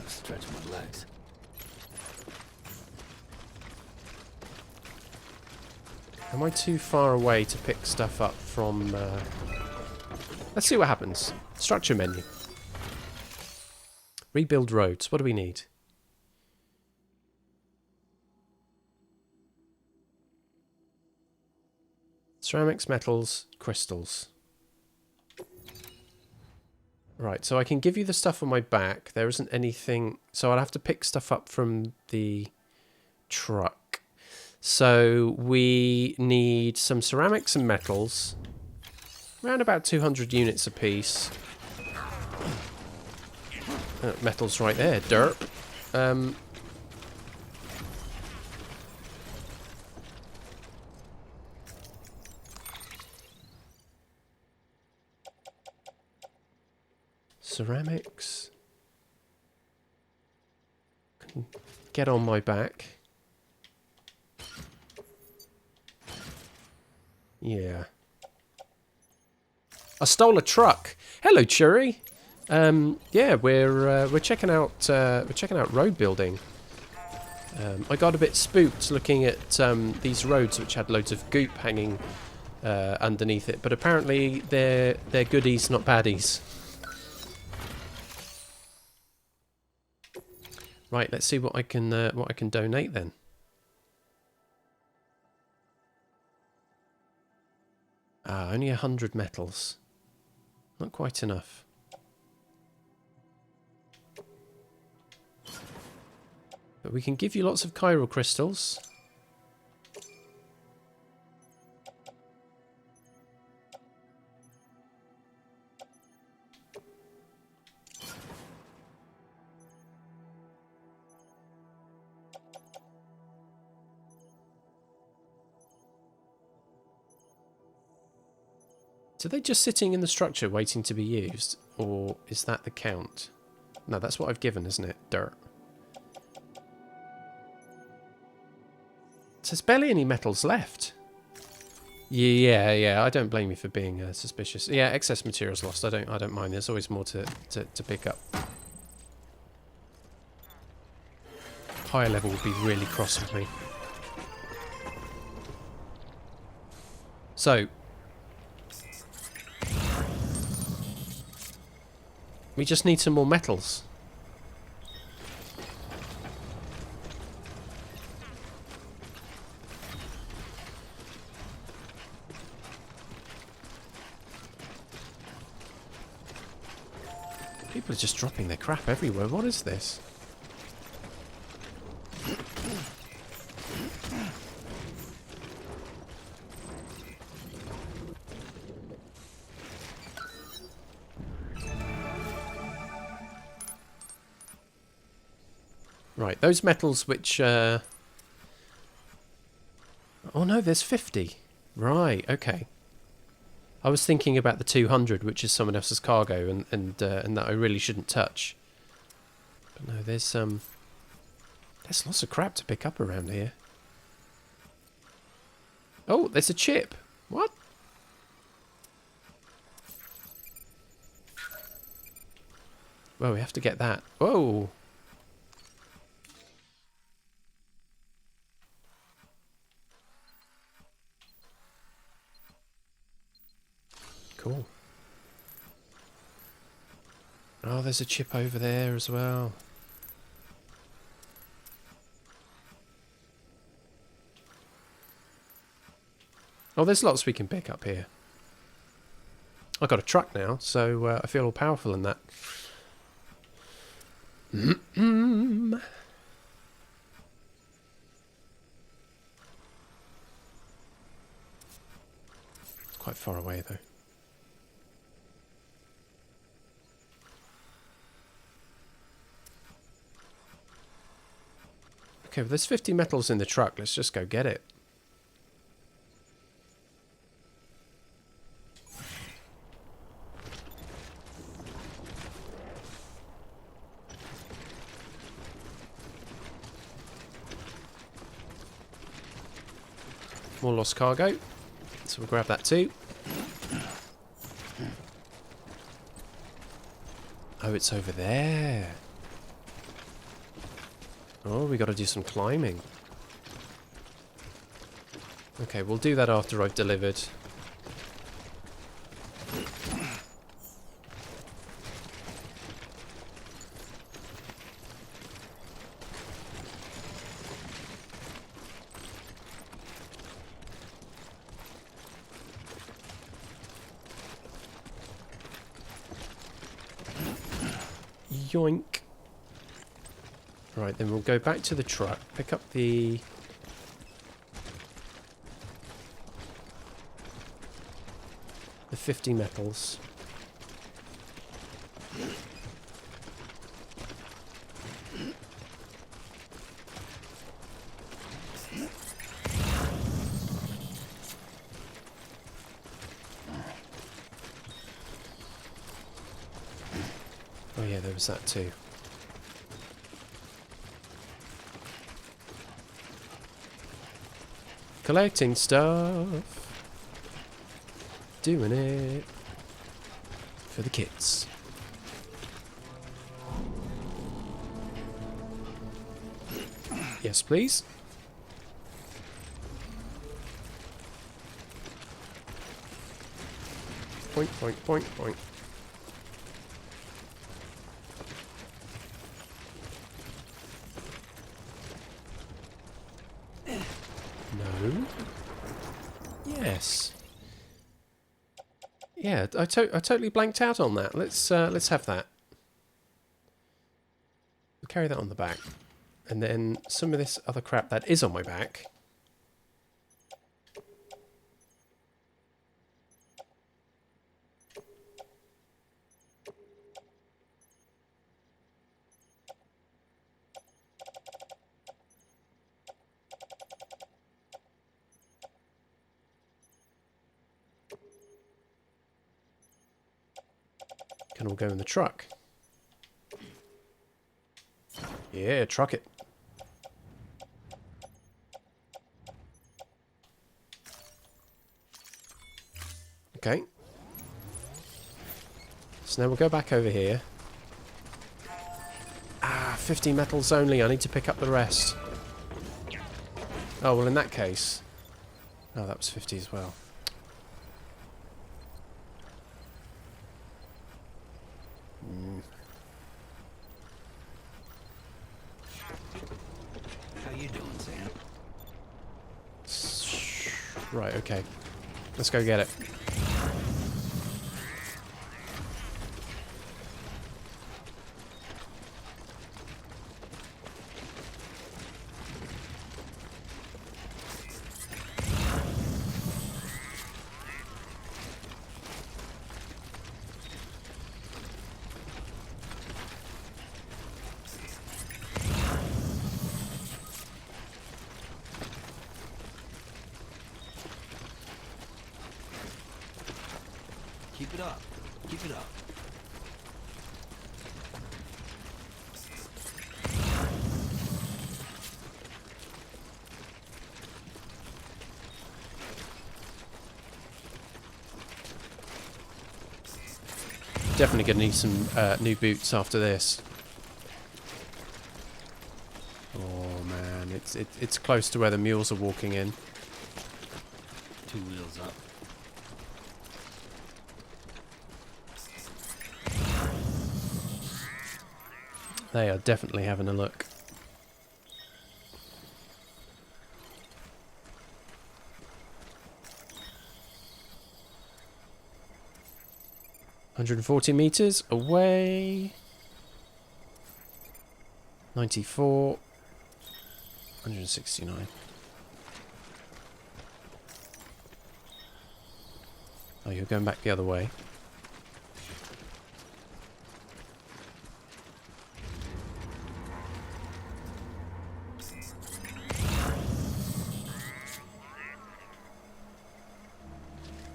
Stretch my legs. Am I too far away to pick stuff up from... Let's see what happens. Structure menu. Rebuild roads. What do we need? Ceramics, metals, crystals. Right, so I can give you the stuff on my back. There isn't anything... So I'll have to pick stuff up from the truck. So we need some ceramics and metals. Around about 200 units apiece. Metals right there. Dirt. Ceramics. Can get on my back. Yeah. I stole a truck. Hello, Churi. Yeah, we're checking out road building. I got a bit spooked looking at these roads which had loads of goop hanging underneath it, but apparently they're goodies, not baddies. Right, let's see what I can donate then. Ah, only 100 metals. Not quite enough. But we can give you lots of chiral crystals. So they're just sitting in the structure waiting to be used? Or is that the count? No, that's what I've given, isn't it? Dirt. So there's barely any metals left. Yeah, I don't blame you for being suspicious. Yeah, excess materials lost. I don't mind. There's always more to pick up. Higher level would be really cross with me. So we just need some more metals. People are just dropping their crap everywhere. What is this? Right, those metals which... Oh no, there's 50. Right, okay. I was thinking about the 200, which is someone else's cargo, and that I really shouldn't touch. But no, there's lots of crap to pick up around here. Oh, there's a chip. What? Well, we have to get that. Whoa. Cool. Oh, there's a chip over there as well. Oh, there's lots we can pick up here. I've got a truck now, so I feel all powerful in that. It's quite far away, though. Okay, well, there's 50 metals in the truck. Let's just go get it. More lost cargo. So we'll grab that too. Oh, it's over there. Oh, we got to do some climbing. Okay, we'll do that after I've delivered. Yoink. Right, then we'll go back to the truck, pick up the... the 50 metals. Oh yeah, there was that too. Collecting stuff. Doing it. For the kids. Yes, please. Point, point, point, point. No. Yes. Yeah, I totally blanked out on that. Let's have that. We'll carry that on the back. And then some of this other crap that is on my back. Can all go in the truck. Yeah, truck it. Okay. So now we'll go back over here. Ah, 50 metals only. I need to pick up the rest. Oh, well, in that case... Oh, that was 50 as well. How you doing, Sam? Right, okay. Let's go get it. Keep it up. Keep it up. Definitely gonna need some new boots after this. Oh man, it's close to where the mules are walking in. 2 wheels up. They are definitely having a look. $140 meters away. 94. 169. Oh, you're going back the other way.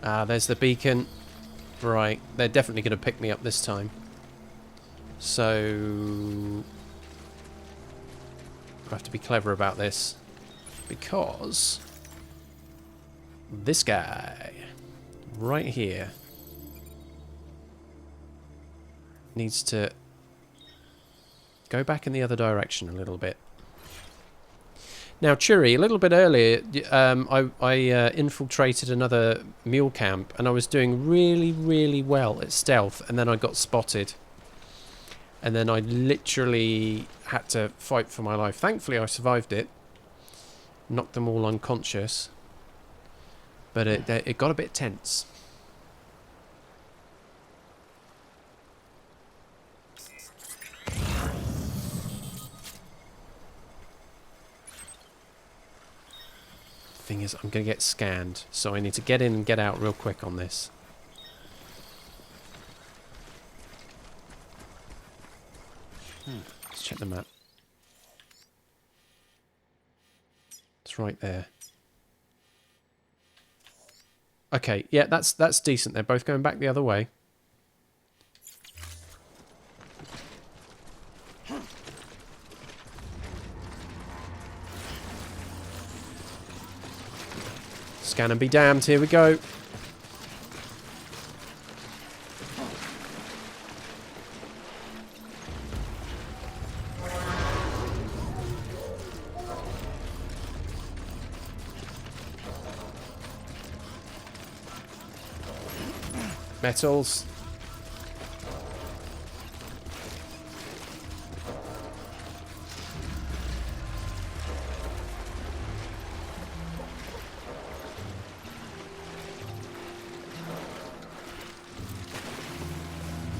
Ah, there's the beacon. Right, they're definitely going to pick me up this time. So I have to be clever about this, because this guy right here needs to go back in the other direction a little bit. Now, Churi, a little bit earlier, I infiltrated another mule camp, and I was doing really, really well at stealth, and then I got spotted. And then I literally had to fight for my life. Thankfully, I survived it. Knocked them all unconscious. But it got a bit tense. Thing is, I'm going to get scanned, so I need to get in and get out real quick on this. Let's check the map. It's right there. Okay, yeah, that's decent. They're both going back the other way. Scan and be damned. Here we go. Metals.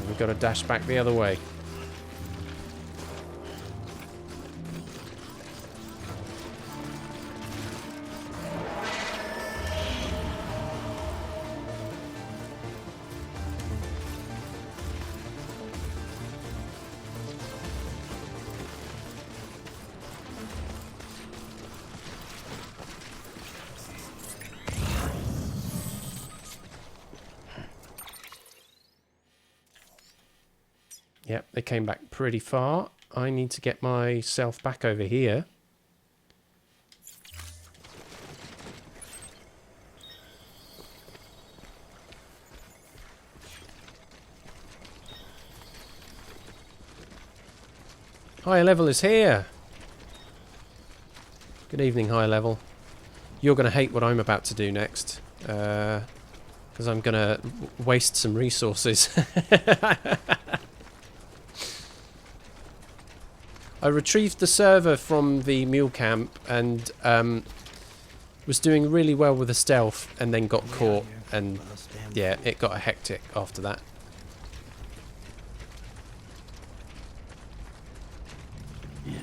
We've got to dash back the other way. Yep, they came back pretty far. I need to get myself back over here. Higher level is here. Good evening, higher level. You're going to hate what I'm about to do next. Because I'm going to waste some resources. I retrieved the server from the mule camp and was doing really well with the stealth, and then got caught, and yeah, it got hectic after that.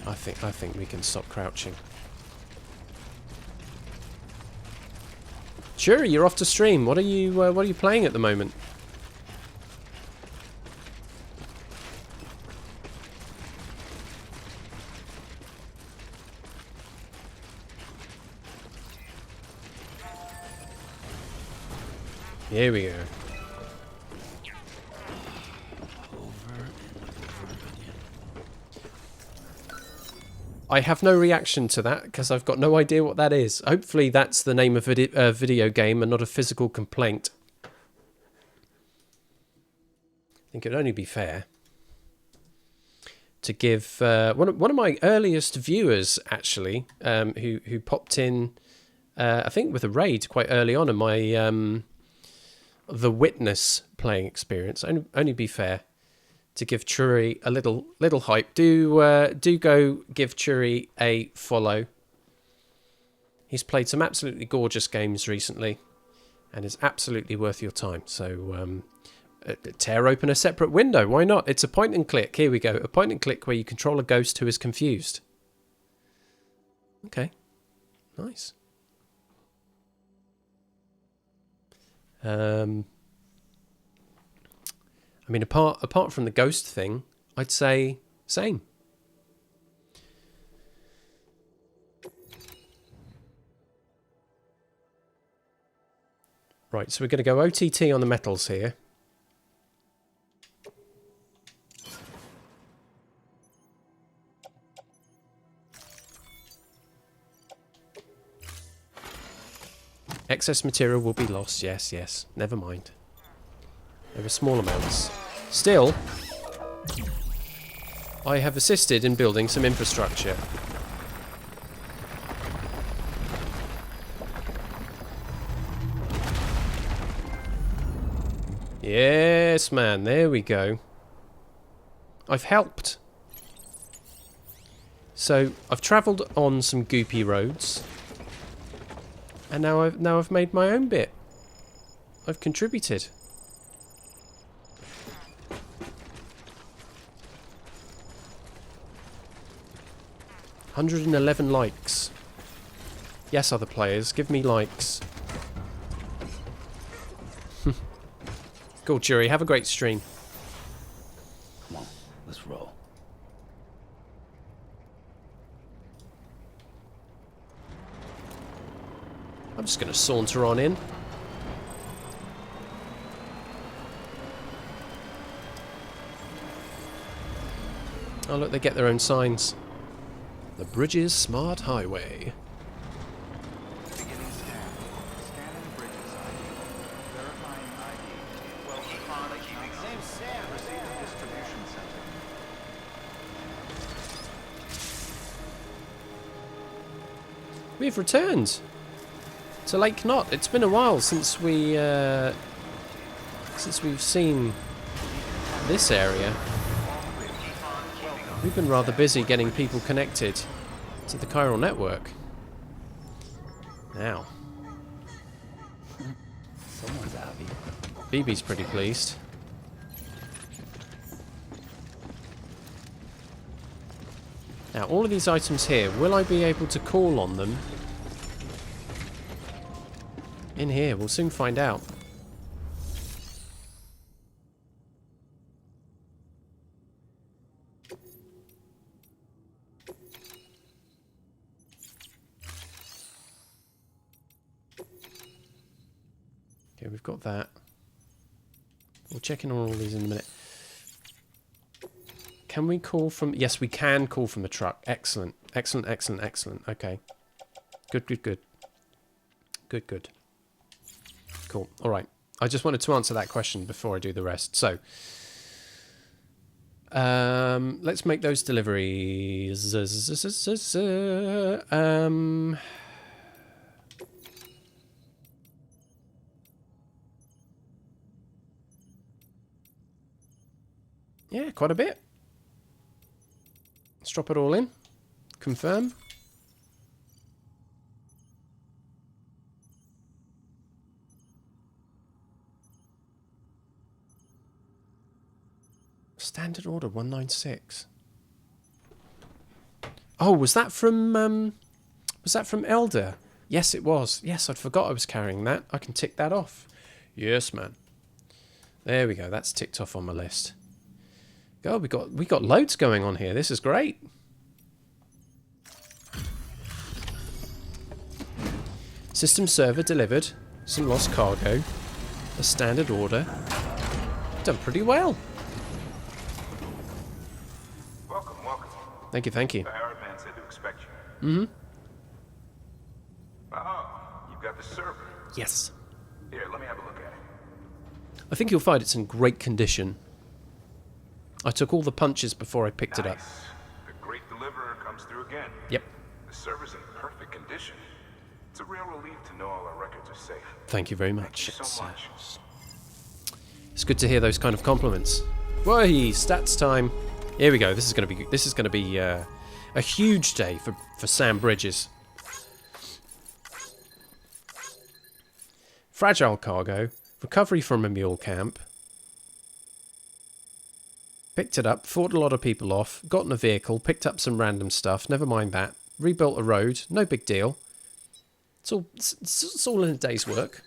I think we can stop crouching. Sure, you're off to stream. What are you playing at the moment? Here we go. I have no reaction to that because I've got no idea what that is. Hopefully that's the name of a video game and not a physical complaint. I think it'd only be fair to give one of my earliest viewers, actually, who popped in, I think with a raid quite early on in my The Witness playing experience. Only be fair to give Churi a little hype. Do go give Churi a follow. He's played some absolutely gorgeous games recently, and is absolutely worth your time. So tear open a separate window. Why not? It's a point and click. Here we go. A point and click where you control a ghost who is confused. Okay. Nice. I mean, apart from the ghost thing, I'd say same. Right, so we're going to go OTT on the metals here. Excess material will be lost. Yes, yes. Never mind. There are small amounts. Still, I have assisted in building some infrastructure. Yes, man. There we go. I've helped. So, I've travelled on some goopy roads. And now I've made my own bit. I've contributed. $111 likes. Yes, other players, give me likes. Cool, Jury. Have a great stream. Come on, let's roll. I'm just going to saunter on in. Oh, look, they get their own signs. The Bridges Smart Highway. Beginning scan. Scanning bridges ID. Verifying ID. Well, same Sam. Receiving distribution center. We've returned to Lake Knot. It's been a while since we've seen this area. We've been rather busy getting people connected to the chiral network. Now, Someone's happy. BB's pretty pleased. Now, all of these items here, will I be able to call on them in here? We'll soon find out. Okay, we've got that. We'll check in on all these in a minute. Can we call from... Yes, we can call from a truck. Excellent. Excellent, excellent, excellent. Okay. Good, good, good. Good, good. Cool. All right. I just wanted to answer that question before I do the rest. So, let's make those deliveries. Yeah, quite a bit. Let's drop it all in. Confirm. Standard order 196. Oh, was that from Elder? Yes, it was. Yes, I'd forgot I was carrying that. I can tick that off. Yes, man. There we go. That's ticked off on my list. God, we got loads going on here. This is great. System server delivered. Some lost cargo. A standard order. Done pretty well. Welcome, welcome. Thank you, thank you. The Arab man said to expect you. Mm-hmm. Oh, you've got the server. Yes. Here, let me have a look at it. I think you'll find it's in great condition. I took all the punches before I picked it up. Nice. The great deliverer comes through again. Yep. The server's in perfect condition. It's a real relief to know all our records are safe. Thank you very Thank much. you so much. It's good to hear those kind of compliments. Whoa, stats time. Here we go. This is gonna be a huge day for Sam Bridges. Fragile cargo. Recovery from a mule camp. Picked it up, fought a lot of people off, got in a vehicle, picked up some random stuff, never mind that. Rebuilt a road, no big deal. It's all in a day's work.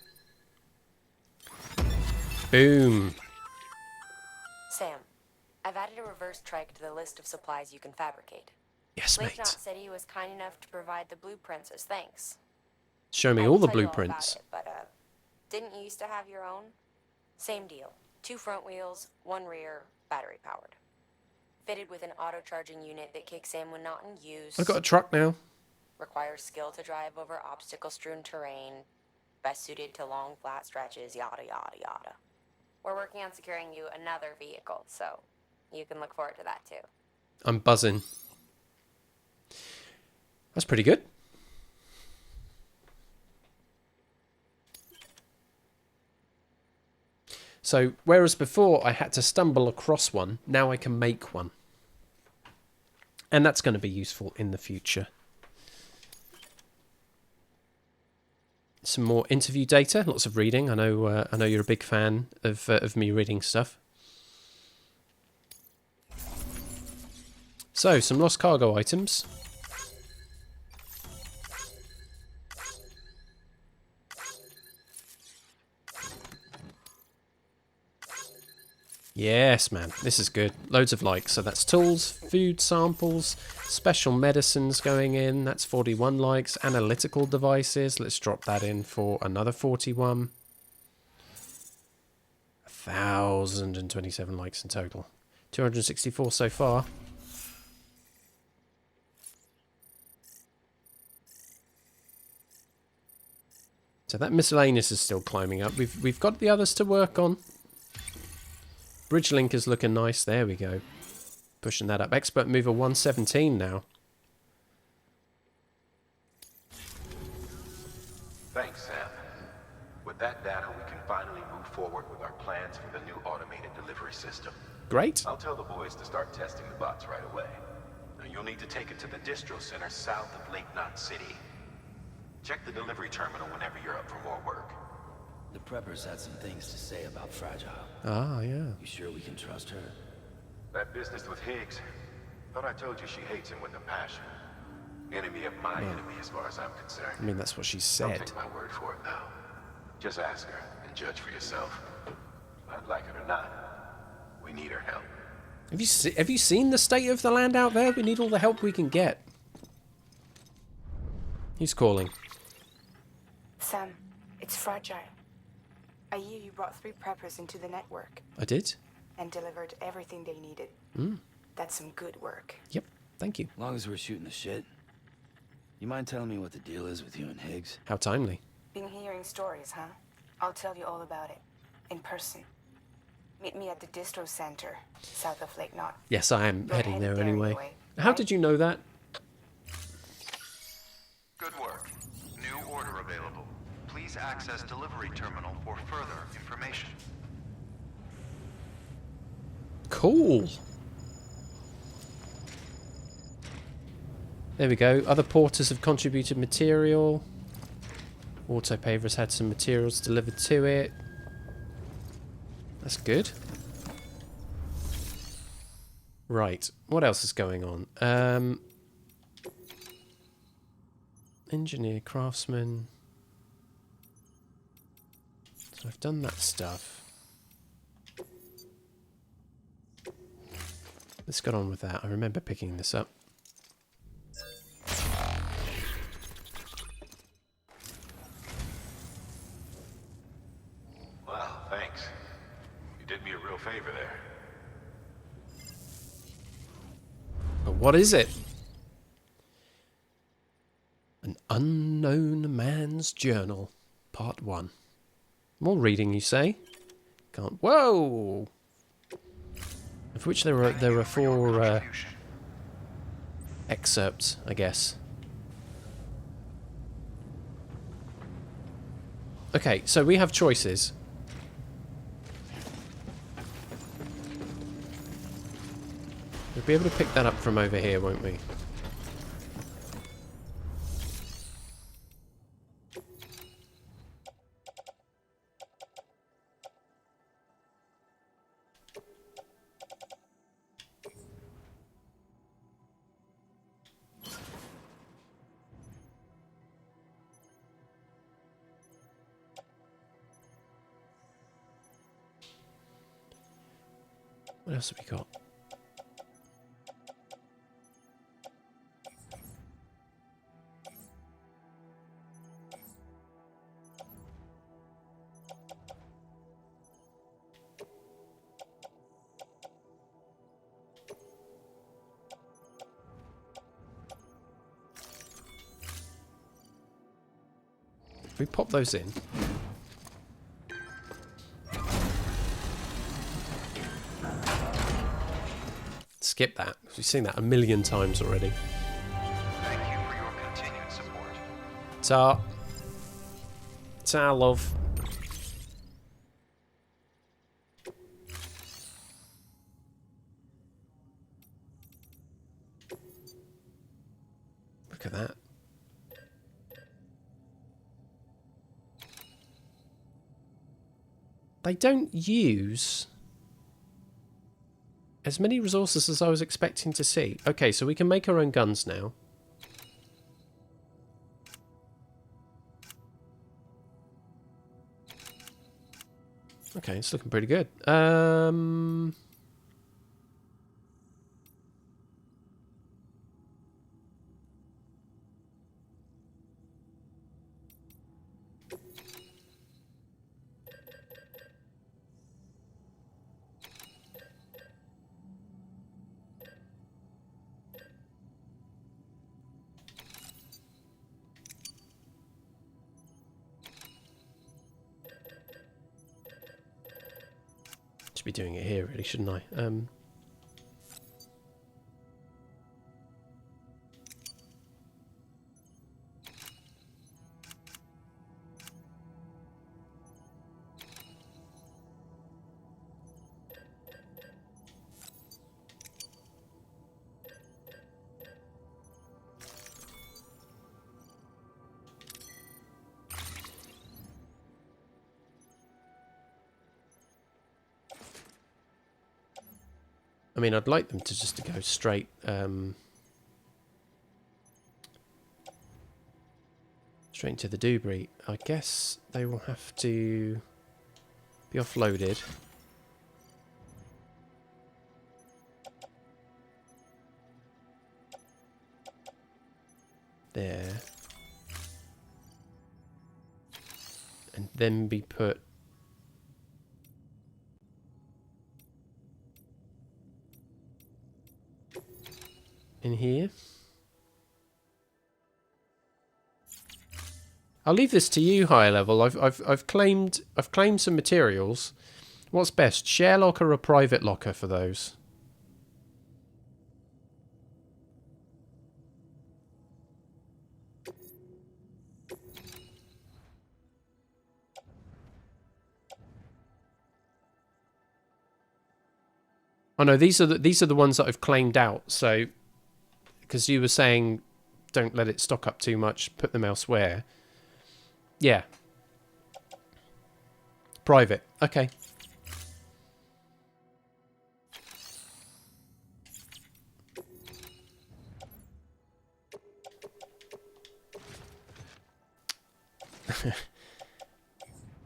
Boom. Sam, I've added a reverse trike to the list of supplies you can fabricate. Yes, Blake mate. said he was kind enough to provide the blueprints as thanks. Show me I all will the tell you all about blueprints. it, but didn't you used to have your own? Same deal. 2 front wheels, 1 rear, battery powered. Fitted with an auto-charging unit that kicks in when not in use. I've got a truck now. Requires skill to drive over obstacle-strewn terrain. Best suited to long, flat stretches, yada, yada, yada. We're working on securing you another vehicle, so you can look forward to that too. I'm buzzing. That's pretty good. So, whereas before I had to stumble across one, now I can make one. And that's going to be useful in the future. Some more interview data, lots of reading. I know you're a big fan of me reading stuff. So, some lost cargo items. Yes, man, this is good. Loads of likes. So that's tools, food samples, special medicines going in. That's 41 likes. Analytical devices. Let's drop that in for another 41. 1,027 likes in total. 264 so far. So that miscellaneous is still climbing up. We've got the others to work on. Bridge link is looking nice. There we go. Pushing that up. Expert mover 117 now. Thanks, Sam. With that data, we can finally move forward with our plans for the new automated delivery system. Great. I'll tell the boys to start testing the bots right away. Now, you'll need to take it to the distro center south of Lake Knot City. Check the delivery terminal whenever you're up for more work. The preppers had some things to say about Fragile. Ah, yeah. You sure we can trust her? That business with Higgs, thought I told you she hates him with a passion. Enemy of my enemy as far as I'm concerned. I mean, that's what she Don't said. take my word for it, though. Just ask her and judge for yourself. I'd like it or not. We need her help. Have you seen the state of the land out there? We need all the help we can get. Who's calling? Sam, it's Fragile. I hear you brought 3 preppers into the network I did? and delivered everything they needed. That's some good work. Yep. Thank you. As long as we're shooting the shit. You mind telling me what the deal is with you and Higgs? How timely. Been hearing stories, huh? I'll tell you all about it. In person. Meet me at the distro center, south of Lake Knot. Yes, I am You're heading there headed anyway. How right? did you know that? Good work. New order available. Please access delivery terminal for further information. Cool. There we go. Other porters have contributed material. Autopaver has had some materials delivered to it. That's good. Right. What else is going on? Engineer, craftsman. So I've done that stuff. Let's get on with that. I remember picking this up. Wow, thanks. You did me a real favor there. But what is it? An Unknown Man's Journal, Part 1. More reading, you say? Can't. Whoa! Of which there are 4 excerpts, I guess. Okay, so we have choices. be able to pick that up from over here, won't we? What else have we got? We pop those in. Skip that. We've seen that a million times already. Thank you for your continued support. Ta. Ta, love. Look at that. They don't use as many resources as I was expecting to see. Okay, so we can make our own guns now. Okay, it's looking pretty good. Should be doing it here, really, shouldn't I? I mean, I'd like them to just go straight. Straight into the debris. I guess they will have to be offloaded. There. And then be put in here. I'll leave this to you, higher level. I've claimed some materials. What's best, share locker or private locker for those? Oh no, these are the ones that I've claimed out. So, because you were saying, don't let it stock up too much, put them elsewhere. Yeah. Private. Okay.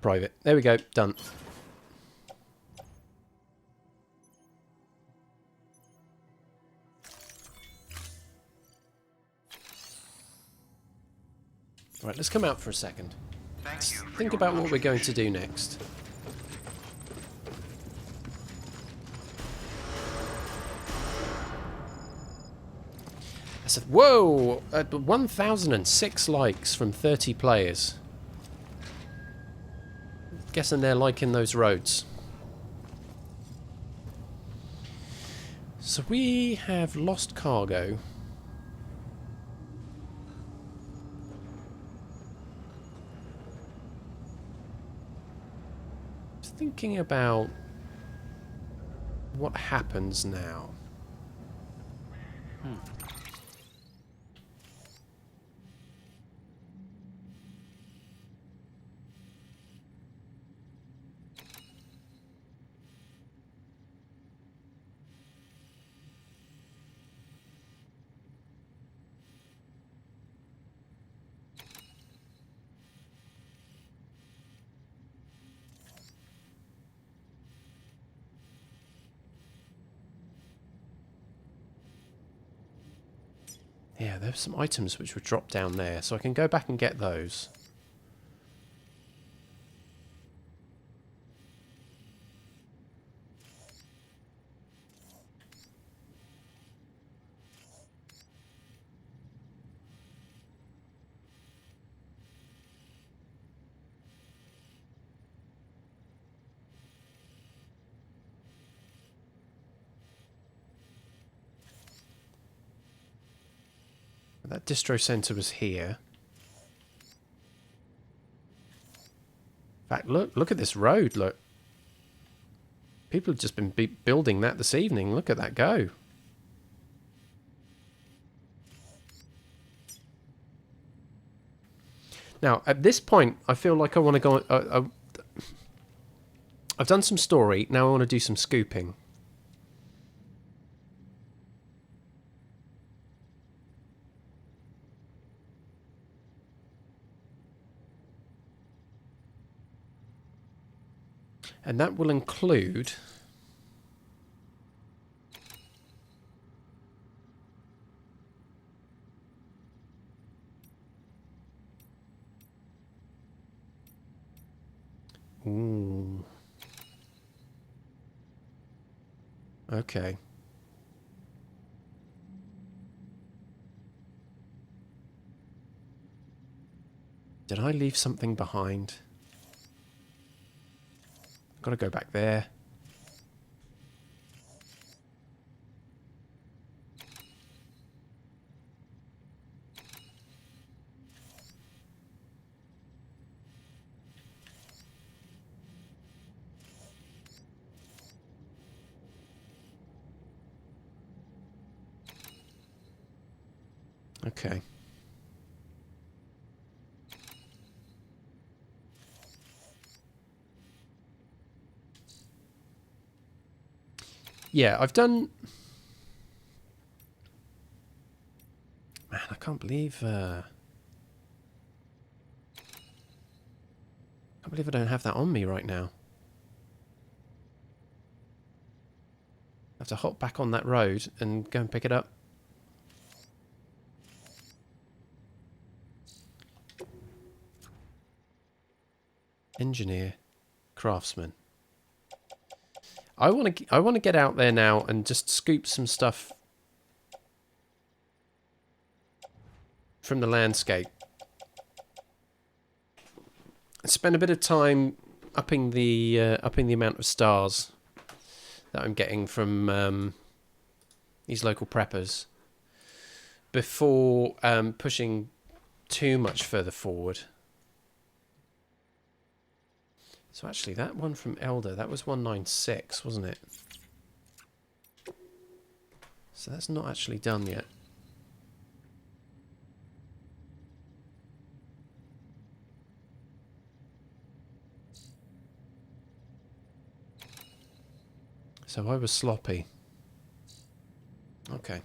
Private. There we go. Done. Right, let's come out for a second. Think about what we're going to do next. I said, whoa! 1,006 likes from 30 players. Guessing they're liking those roads. So we have lost cargo. Thinking about what happens now. Yeah, there's some items which were dropped down there, so I can go back and get those. That distro center was here. In fact, look at this road, look. People have just been building that this evening. Look at that go. Now, at this point, I feel like I want to go... I've done some story, now I want to do some scooping. And that will include... Ooh. Okay. Did I leave something behind? Got to go back there. Okay. Yeah, I've done... Man, I can't believe... I can't believe I don't have that on me right now. I have to hop back on that road and go and pick it up. Engineer, craftsman. I want to get out there now and just scoop some stuff from the landscape. Spend a bit of time upping the amount of stars that I'm getting from these local preppers before pushing too much further forward. So actually, that one from Elder, that was 196, wasn't it? So that's not actually done yet. So I was sloppy. Okay.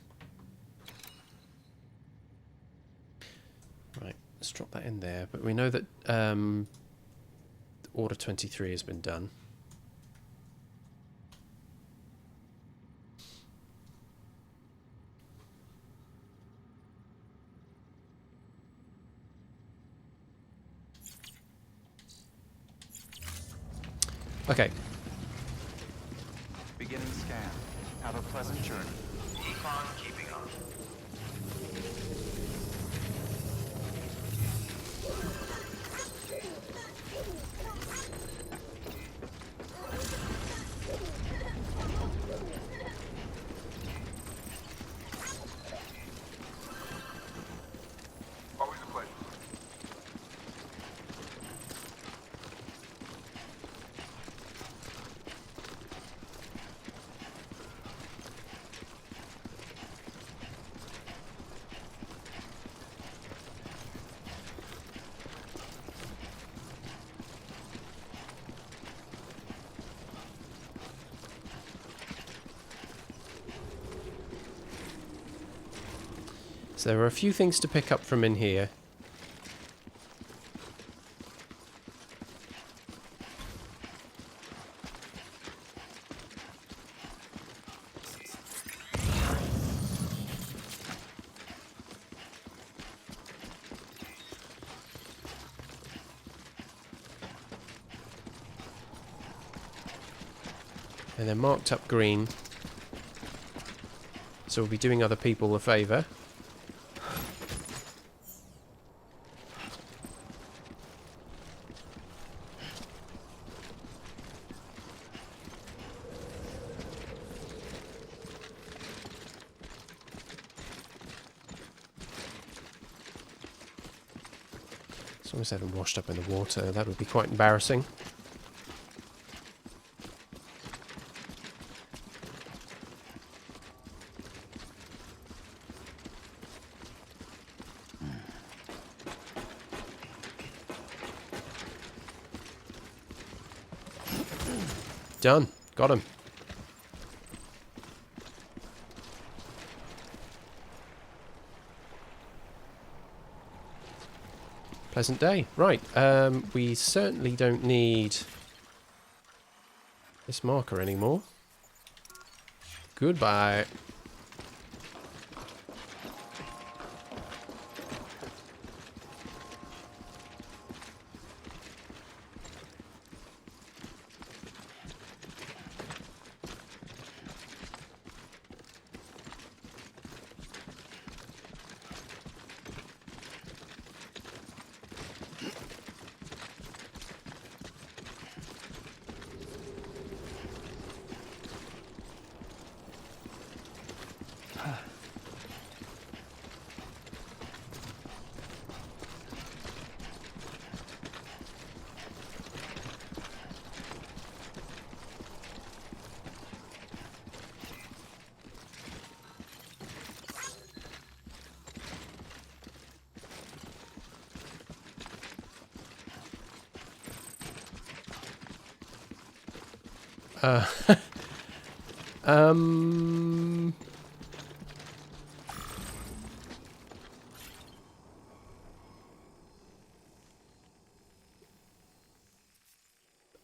Right, let's drop that in there. But we know that... Order 23 has been done. Okay. Beginning scan. Have a pleasant journey. Keep on keeping on. Always a pleasure. So there are a few things to pick up from in here. And they're marked up green. So we'll be doing other people a favour. As long as they haven't washed up in the water, that would be quite embarrassing. Done. Got him. Pleasant day. Right. We certainly don't need this marker anymore. Goodbye.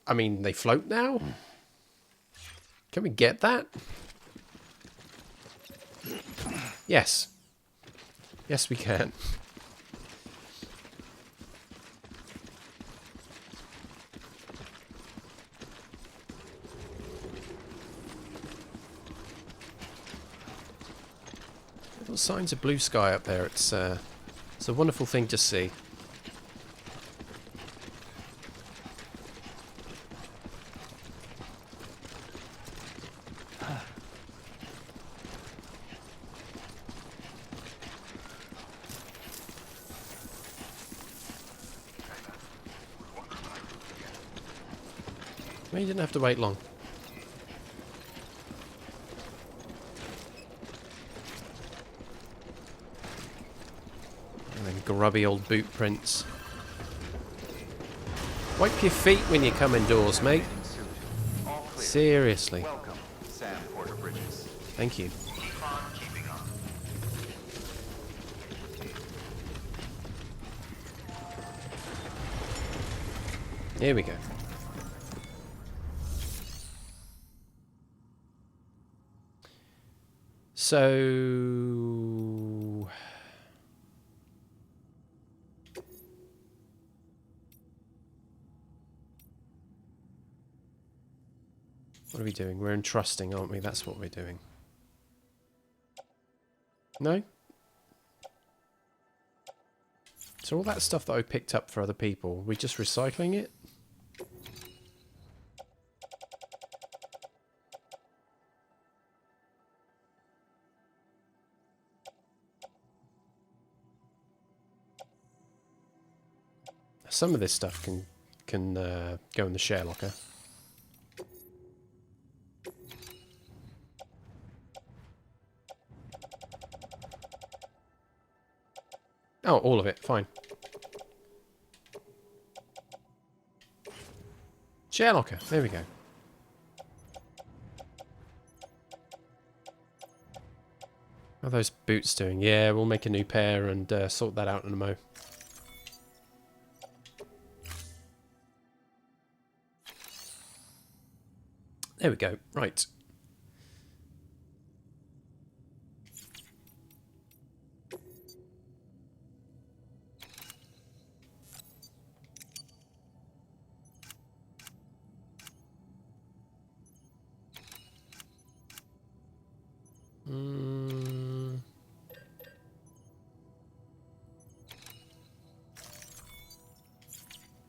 I mean, they float now? Can we get that? Yes. Yes, we can. Little signs of blue sky up there. It's a wonderful thing to see. Well, you didn't have to wait long. And then grubby old boot prints. Wipe your feet when you come indoors, mate. Seriously. Welcome, Sam Porter Bridges. Thank you. Keep on keeping on. Here we go. So... what are we doing? We're entrusting, aren't we? That's what we're doing. No? So all that stuff that I picked up for other people, we're just recycling it? Some of this stuff can go in the share locker. Oh, all of it. Fine. Share locker. There we go. How are those boots doing? Yeah, we'll make a new pair and sort that out in a mo. There we go. Right.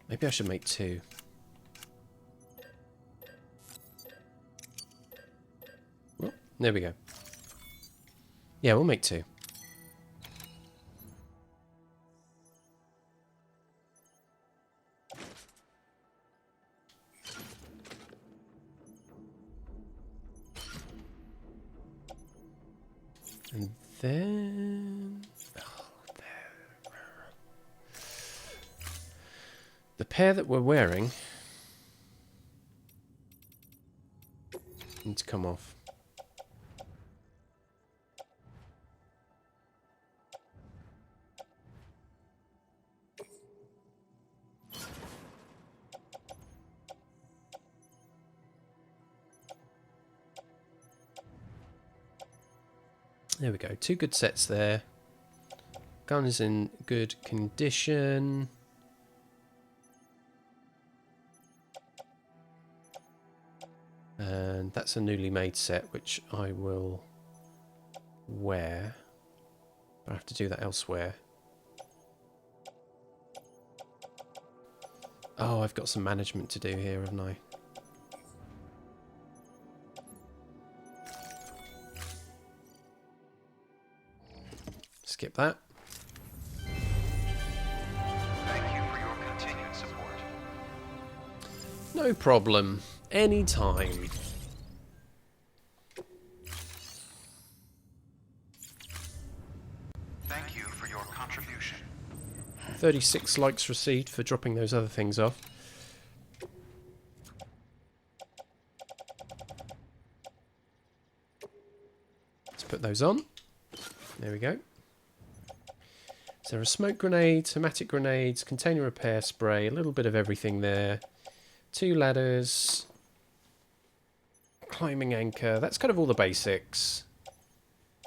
Maybe I should make 2. Oh, there we go. Yeah, we'll make 2. And then... the pair that we're wearing need to come off. There we go. 2 good sets there. Gun is in good condition. And that's a newly made set, which I will wear. I have to do that elsewhere. Oh, I've got some management to do here, haven't I? Skip that. Thank you for your continued support. No problem. Anytime. Thank you for your contribution. 36 likes received for dropping those other things off. Let's put those on. There we go. So there are smoke grenades, hematic grenades, container repair spray, a little bit of everything there. 2 ladders. Climbing anchor. That's kind of all the basics.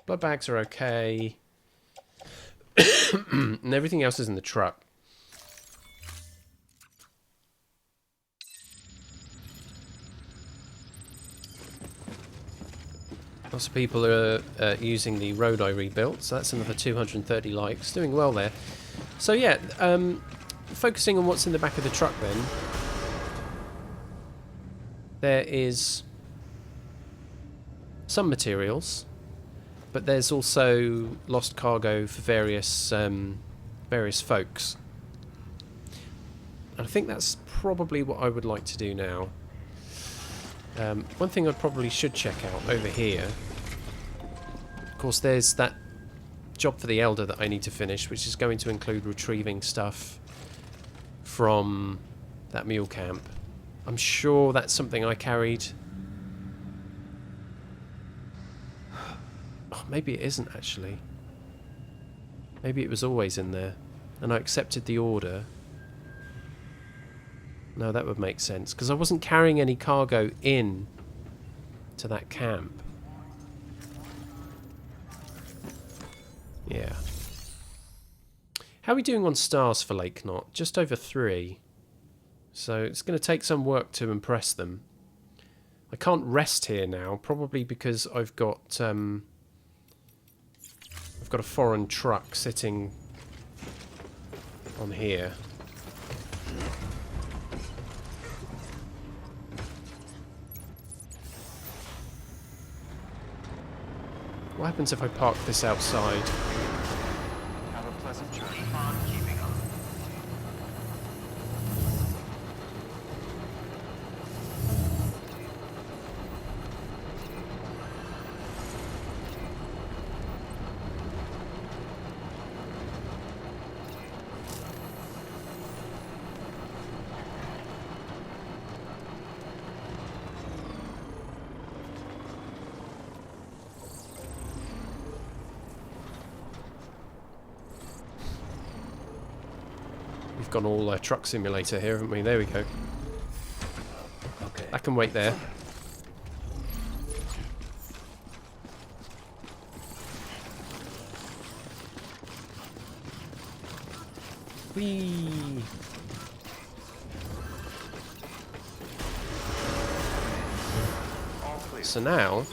Blood bags are okay. And everything else is in the truck. Lots of people are using the road I rebuilt, so that's another 230 likes. Doing well there. So yeah, focusing on what's in the back of the truck then. There is some materials, but there's also lost cargo for various folks. And I think that's probably what I would like to do now. One thing I probably should check out over here. Of course, there's that job for the Elder that I need to finish, which is going to include retrieving stuff from that mule camp. I'm sure that's something I carried. Oh, maybe it isn't actually. Maybe it was always in there, and I accepted the order. No, that would make sense, because I wasn't carrying any cargo in to that camp. Yeah. How are we doing on stars for Lake Knot? Just over 3. So it's going to take some work to impress them. I can't rest here now, probably because I've got a foreign truck sitting on here. What happens if I park this outside? Have a pleasant journey. Keep on keeping on. we've gone all truck simulator here, haven't we? There we go. Okay. I can wait there. Whee! So now,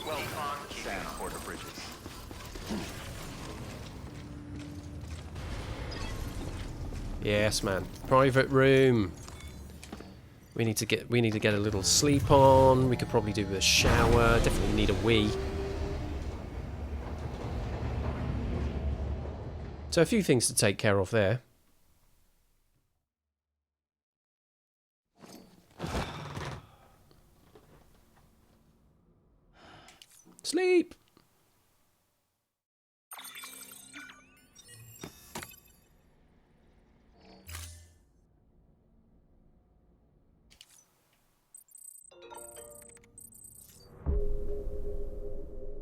yes, man. Private room. We need to get a little sleep on. We could probably do with a shower. Definitely need a wee. So a few things to take care of there. Sleep.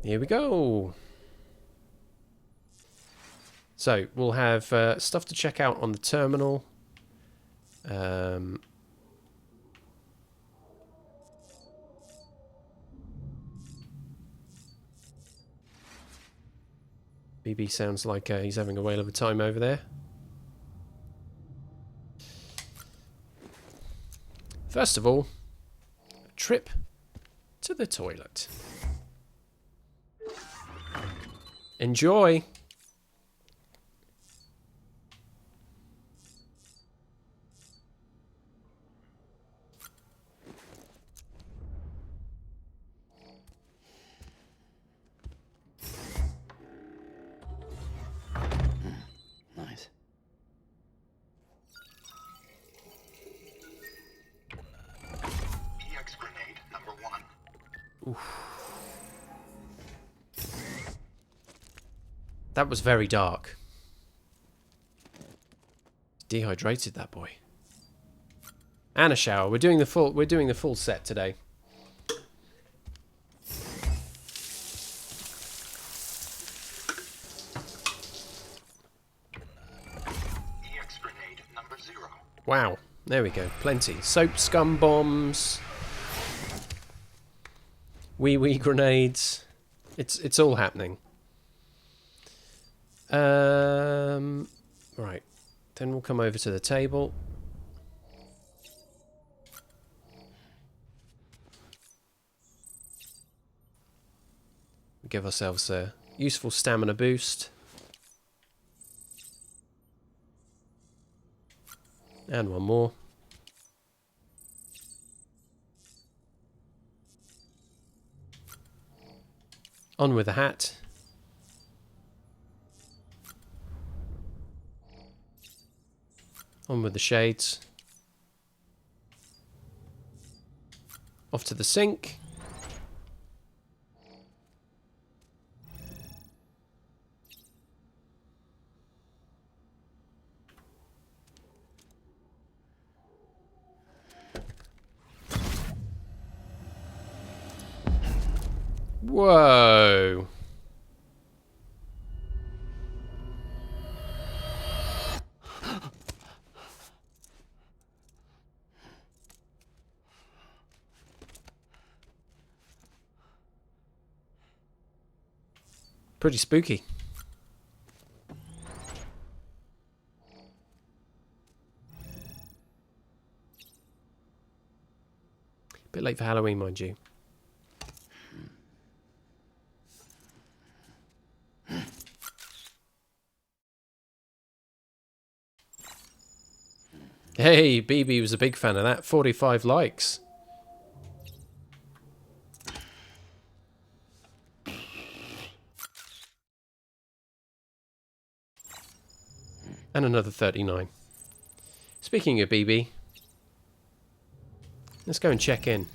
Here we go. So we'll have stuff to check out on the terminal. BB sounds like he's having a whale of a time over there. First of all, a trip to the toilet. Enjoy. Nice. EX grenade number 1. Oof. That was very dark. Dehydrated that boy. And a shower. We're doing the full set today. EX grenade number 0. Wow. There we go. Plenty. Soap scum bombs. Wee grenades. It's all happening. Right. Then we'll come over to the table. Give ourselves a useful stamina boost. And one more. On with the hat. On with the shades. Off to the sink. Whoa. Pretty spooky. Bit late for Halloween, mind you. Hey, BB was a big fan of that. 45 likes. And another 39. Speaking of BB, let's go and check in.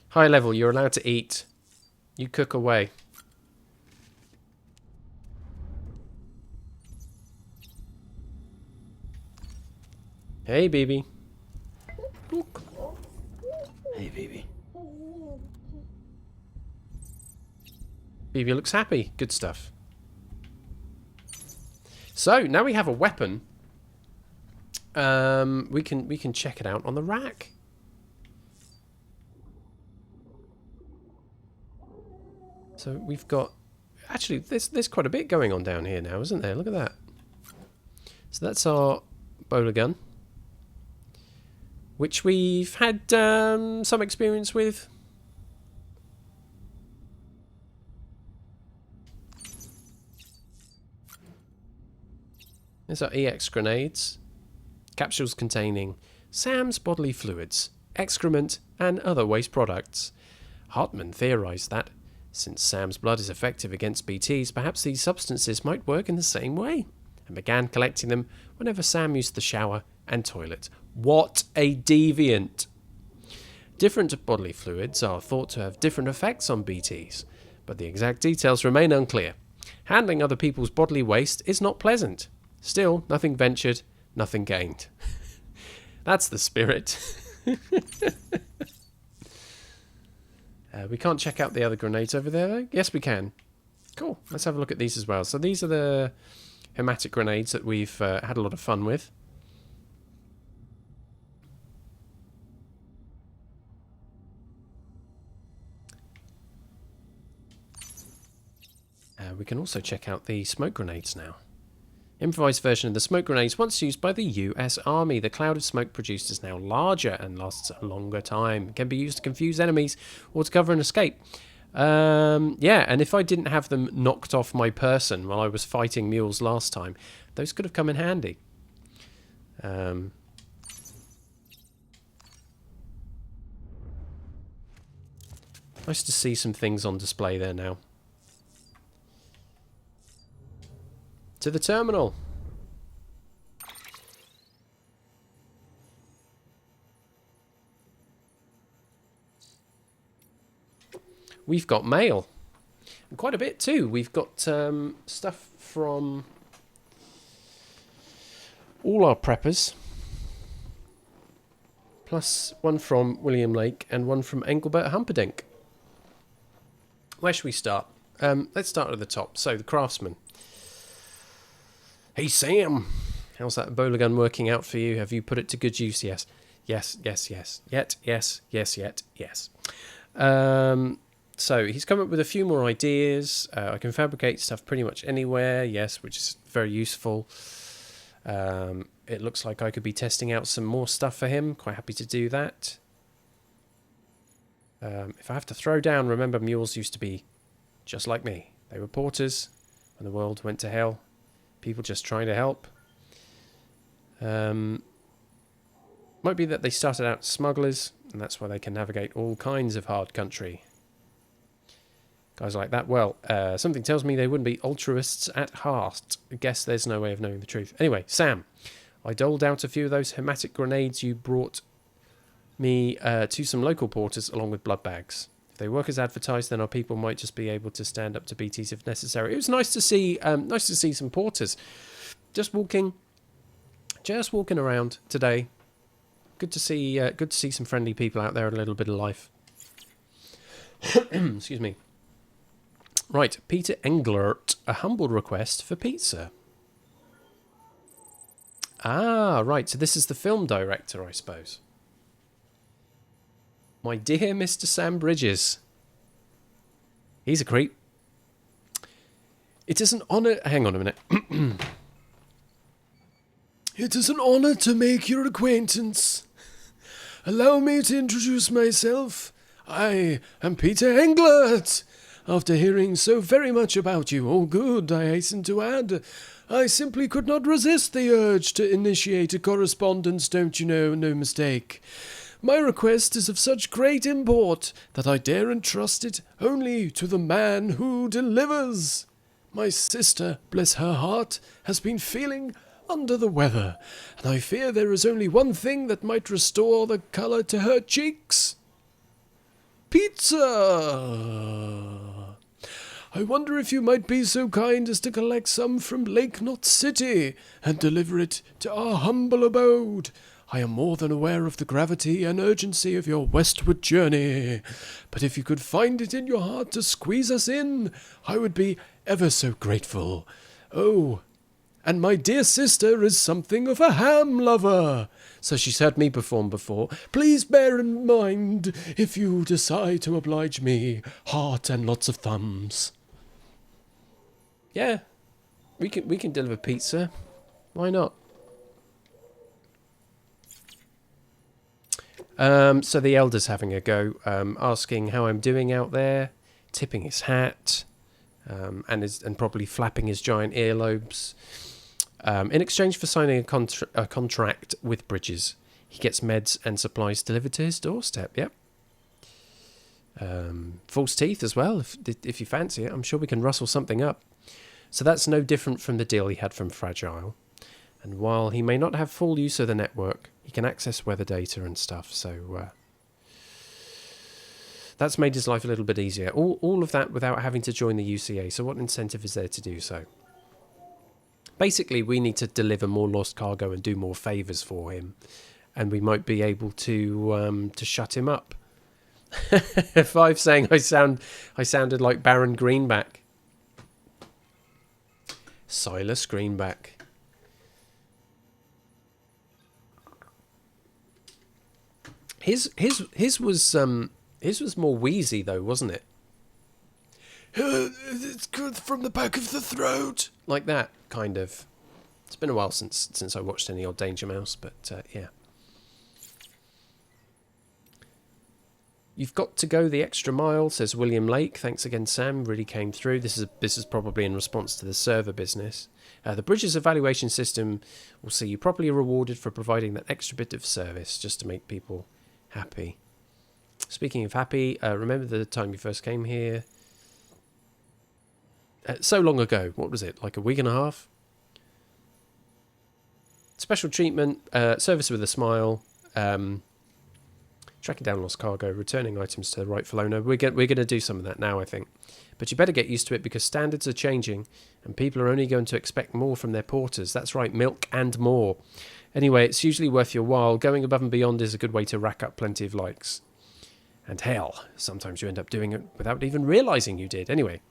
High level, you're allowed to eat. You cook away. Hey, BB. Hey, baby. BB looks happy. Good stuff. So now we have a weapon. We can check it out on the rack. So we've got, actually there's quite a bit going on down here now, isn't there? Look at that. So that's our bowler gun, which we've had some experience with. There's our EX grenades. Capsules containing Sam's bodily fluids, excrement, and other waste products. Hartman theorized that, since Sam's blood is effective against BTs, perhaps these substances might work in the same way, and began collecting them whenever Sam used the shower and toilet. What a deviant! Different bodily fluids are thought to have different effects on BTs, but the exact details remain unclear. Handling other people's bodily waste is not pleasant. Still, nothing ventured, nothing gained. That's the spirit. We can't check out the other grenades over there, though. Yes, we can. Cool. Let's have a look at these as well. So these are the hematic grenades that we've had a lot of fun with. We can also check out the smoke grenades now. Improvised version of the smoke grenades once used by the US Army. The cloud of smoke produced is now larger and lasts a longer time. It can be used to confuse enemies or to cover an escape. Yeah, and if I didn't have them knocked off my person while I was fighting mules last time, those could have come in handy. Nice to see some things on display there now. To the terminal. We've got mail. And quite a bit too. We've got stuff from all our preppers. Plus one from William Lake and one from Engelbert Humperdinck. Where should we start? Let's start at the top. So, the craftsman. Hey Sam, how's that bowler gun working out for you? Have you put it to good use? Yes. Yes, yes, yes. Yet, yes, yes, yet, yes. So he's come up with a few more ideas. I can fabricate stuff pretty much anywhere, yes, which is very useful. It looks like I could be testing out some more stuff for him. Quite happy to do that. If I have to throw down, remember mules used to be just like me. They were porters when the world went to hell. People just trying to help. Might be that they started out smugglers, and that's why they can navigate all kinds of hard country. Guys like that, well, something tells me they wouldn't be altruists at heart. I guess there's no way of knowing the truth. Anyway, Sam, I doled out a few of those hematic grenades you brought me to some local porters along with blood bags. If they work as advertised, then our people might just be able to stand up to BTs if necessary. It was nice to see some porters just walking around today. Good to see some friendly people out there, a little bit of life. Excuse me. Right, Peter Englert, a humble request for pizza. Ah, right. So this is the film director, I suppose. My dear Mr. Sam Bridges. He's a creep. It is an honour... Hang on a minute. It is an honour to make your acquaintance. Allow me to introduce myself. I am Peter Englert. After hearing so very much about you, all good, I hasten to add, I simply could not resist the urge to initiate a correspondence, don't you know, no mistake. My request is of such great import that I dare entrust it only to the man who delivers. My sister, bless her heart, has been feeling under the weather, and I fear there is only one thing that might restore the colour to her cheeks. Pizza! I wonder if you might be so kind as to collect some from Lake Knot City and deliver it to our humble abode. I am more than aware of the gravity and urgency of your westward journey, but if you could find it in your heart to squeeze us in, I would be ever so grateful. Oh, And my dear sister is something of a ham lover. So she's heard me perform before. Please bear in mind, if you decide to oblige me, heart and lots of thumbs. Yeah, we can deliver pizza. Why not? So the elder's having a go, asking how I'm doing out there, tipping his hat, and probably flapping his giant earlobes. In exchange for signing a contract with Bridges, he gets meds and supplies delivered to his doorstep. Yep. False teeth as well, if you fancy it. I'm sure we can rustle something up. So that's no different from the deal he had from Fragile. And while he may not have full use of the network, he can access weather data and stuff. So that's made his life a little bit easier. All of that without having to join the UCA. So what incentive is there to do so? Basically, we need to deliver more lost cargo and do more favours for him, and we might be able to shut him up. Five saying I sounded like Baron Greenback. Silas Greenback. His was more wheezy though, wasn't it? It's good from the back of the throat, like that kind of. It's been a while since I watched any old Danger Mouse, but yeah. You've got to go the extra mile, says William Lake. Thanks again, Sam. Really came through. This is probably in response to the server business. The Bridges evaluation system will see you properly rewarded for providing that extra bit of service, just to make people happy. Speaking of happy, remember the time you first came here? So long ago. What was it? Like a week and a half? Special treatment, service with a smile, tracking down lost cargo, returning items to the rightful owner. We're going to do some of that now, I think. But you better get used to it because standards are changing and people are only going to expect more from their porters. That's right, milk and more. Anyway, it's usually worth your while. Going above and beyond is a good way to rack up plenty of likes. And hell, sometimes you end up doing it without even realising you did. Anyway,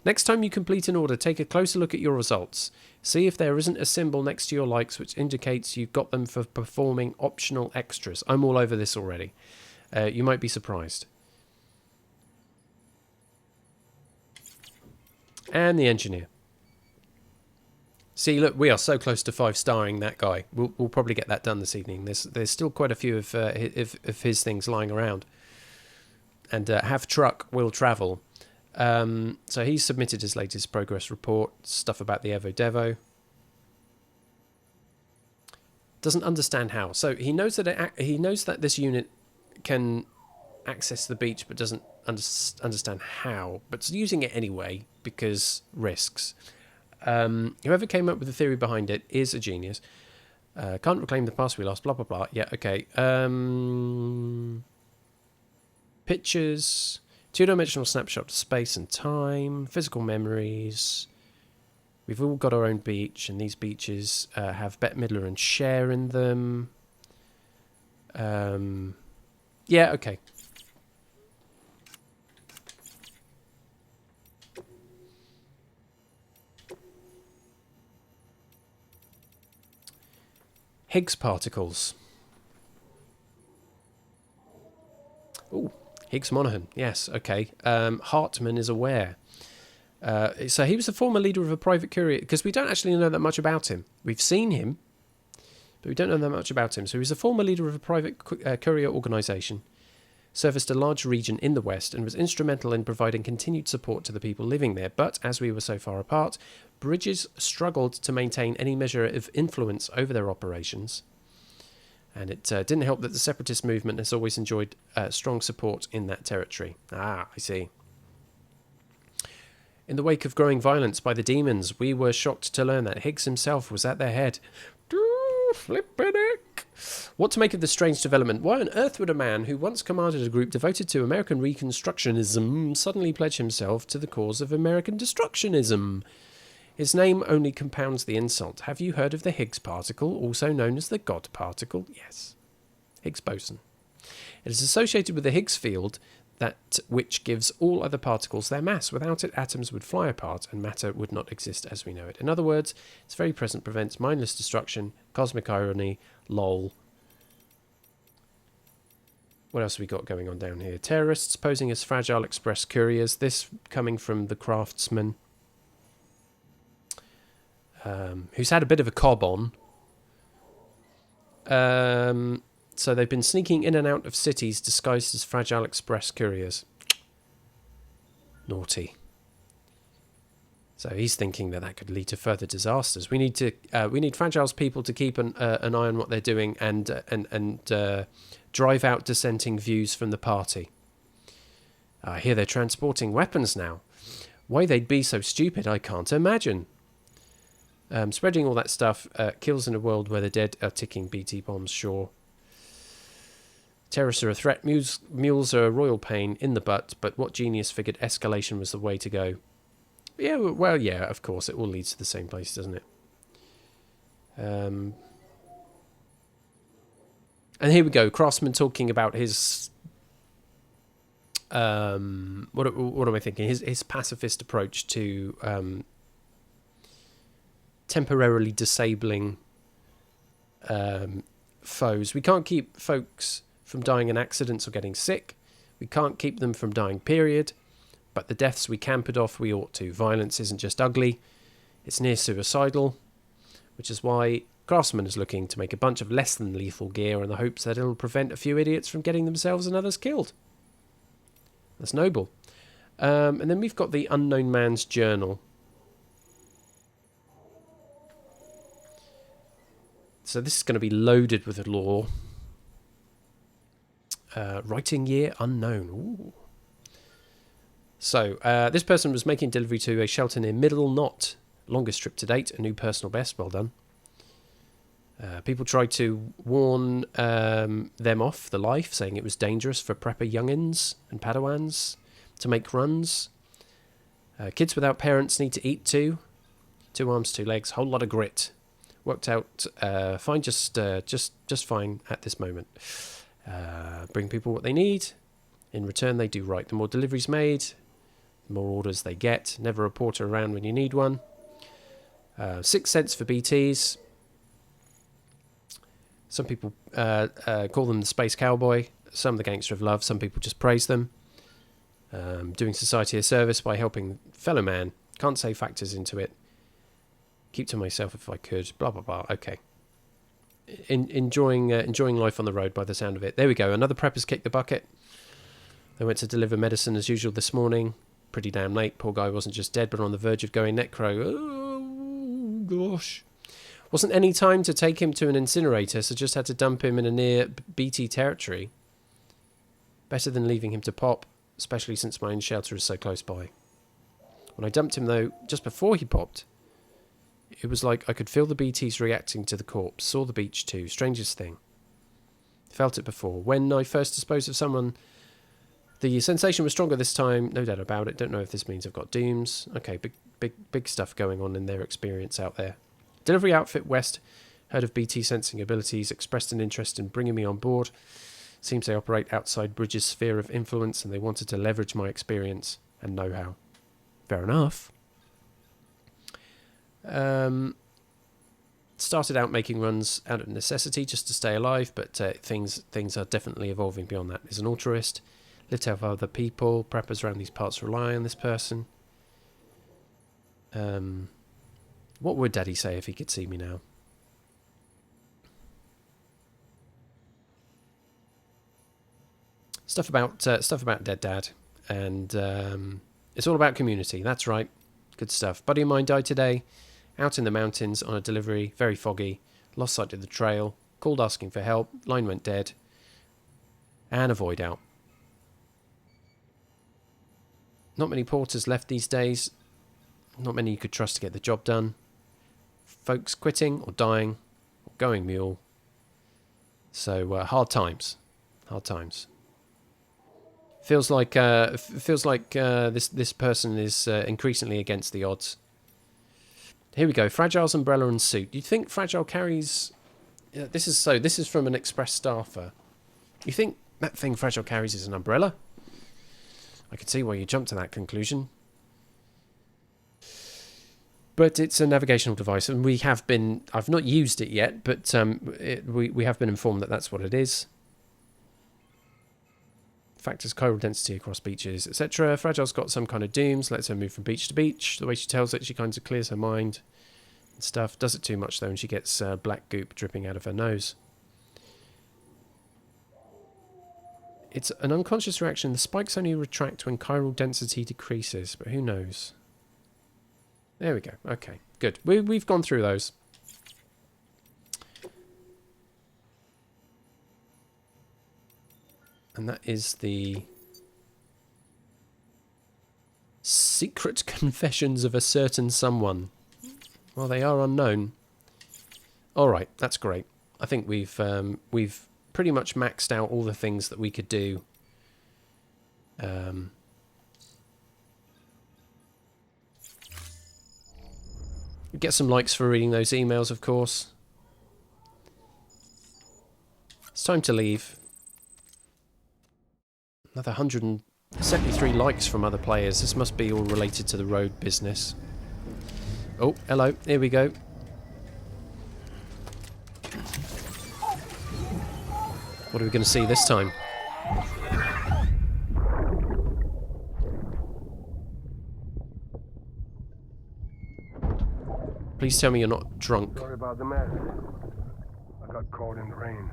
next time you complete an order, take a closer look at your results. See if there isn't a symbol next to your likes which indicates you got them for performing optional extras. I'm all over this already. You might be surprised. And the engineer. See, look, we are so close to 5-starring that guy. We'll probably get that done this evening. There's still quite a few of his things lying around. And have truck will travel. So he's submitted his latest progress report, stuff about the Evo Devo. Doesn't understand how. So he knows that this unit can access the beach, but doesn't understand how. But using it anyway because risks. Whoever came up with the theory behind it is a genius. Can't reclaim the past we lost. Blah blah blah. Yeah. Okay. Pictures. Two-dimensional snapshot of space and time, physical memories. We've all got our own beach, and these beaches have Bette Midler and Cher in them. Yeah, okay. Higgs particles. Ooh. Higgs Monaghan, yes, okay. Hartman is aware. So he was the former leader of a private courier, because we don't actually know that much about him. We've seen him, but we don't know that much about him. So he was a former leader of a private courier organisation, serviced a large region in the West, and was instrumental in providing continued support to the people living there. But as we were so far apart, Bridges struggled to maintain any measure of influence over their operations. And it didn't help that the separatist movement has always enjoyed strong support in that territory. Ah, I see. In the wake of growing violence by the demons, we were shocked to learn that Higgs himself was at their head. Flippin' What to make of this strange development? Why on earth would a man who once commanded a group devoted to American Reconstructionism suddenly pledge himself to the cause of American Destructionism? His name only compounds the insult. Have you heard of the Higgs particle, also known as the God particle? Yes. Higgs boson. It is associated with the Higgs field, that which gives all other particles their mass. Without it, atoms would fly apart and matter would not exist as we know it. In other words, its very presence prevents mindless destruction, cosmic irony, lol. What else have we got going on down here? Terrorists posing as fragile express couriers. This coming from the craftsman, who's had a bit of a cob on. So they've been sneaking in and out of cities disguised as fragile express couriers. Naughty. So he's thinking that could lead to further disasters. We need Fragile's people to keep an eye on what they're doing and drive out dissenting views from the party. I hear they're transporting weapons now. Why they'd be so stupid, I can't imagine. Spreading all that stuff kills in a world where the dead are ticking BT bombs, sure. Terrorists are a threat, mules are a royal pain in the butt, but what genius figured escalation was the way to go? Yeah, well, yeah, of course, it all leads to the same place, doesn't it? And here we go, Craftsman talking about his... what am I thinking? His pacifist approach to temporarily disabling foes. We can't keep folks from dying in accidents or getting sick. We can't keep them from dying, period. But the deaths we can put off, we ought to. Violence isn't just ugly, it's near suicidal, which is why Craftsman is looking to make a bunch of less than lethal gear in the hopes that it'll prevent a few idiots from getting themselves and others killed. That's noble. And then we've got the Unknown Man's Journal. So this is going to be loaded with lore. Writing year unknown. Ooh. So this person was making delivery to a shelter near Middle Knot. Longest trip to date. A new personal best. Well done. People tried to warn them off the life, saying it was dangerous for prepper youngins and Padawans to make runs. Kids without parents need to eat too. 2 arms, 2 legs, whole lot of grit. Worked out fine, just fine at this moment. Bring people what they need. In return, they do right. The more deliveries made, the more orders they get. Never a porter around when you need one. 6 cents for BTs. Some people call them the Space Cowboy. Some the Gangster of Love. Some people just praise them. Doing society a service by helping fellow man. Can't say factors into it. Keep to myself if I could. Blah, blah, blah. Okay. Enjoying life on the road by the sound of it. There we go. Another prepper's kicked the bucket. They went to deliver medicine as usual this morning. Pretty damn late. Poor guy wasn't just dead, but on the verge of going necro. Oh, gosh. Wasn't any time to take him to an incinerator, so just had to dump him in a near BT territory. Better than leaving him to pop, especially since my own shelter is so close by. When I dumped him, though, just before he popped, it was like I could feel the BTs reacting to the corpse. Saw the beach too. Strangest thing. Felt it before. When I first disposed of someone, the sensation was stronger this time. No doubt about it. Don't know if this means I've got dooms. Okay, big stuff going on in their experience out there. Delivery outfit West heard of BT sensing abilities, expressed an interest in bringing me on board. Seems they operate outside Bridges' sphere of influence and they wanted to leverage my experience and know-how. Fair enough. Started out making runs out of necessity just to stay alive, but things are definitely evolving beyond that. Is an altruist, lived to help other people. Preppers around these parts rely on this person. What would Daddy say if he could see me now? Stuff about Dead Dad, and it's all about community. That's right, good stuff. Buddy of mine died today. Out in the mountains on a delivery, very foggy, lost sight of the trail, called asking for help, line went dead, and a void out. Not many porters left these days, not many you could trust to get the job done. Folks quitting or dying, or going mule. So hard times. Feels like this person is increasingly against the odds. Here we go. Fragile's umbrella and suit. Do you think Fragile carries... This is from an express staffer. You think that thing Fragile carries is an umbrella? I could see why you jumped to that conclusion. But it's a navigational device, and we have been... I've not used it yet, but we have been informed that that's what it is. Factors chiral density across beaches, etc. Fragile's got some kind of dooms, lets her move from beach to beach. The way she tells it, she kind of clears her mind and stuff. Does it too much, though, and she gets black goop dripping out of her nose. It's an unconscious reaction. The spikes only retract when chiral density decreases, but who knows? There we go. Okay, good. We've gone through those. And that is the secret confessions of a certain someone. Well, they are unknown. All right, that's great. I think we've pretty much maxed out all the things that we could do. Get some likes for reading those emails, of course. It's time to leave. Another 173 likes from other players. This must be all related to the road business. Oh, hello. Here we go. What are we going to see this time? Please tell me you're not drunk. Sorry about the mess. I got caught in the rain.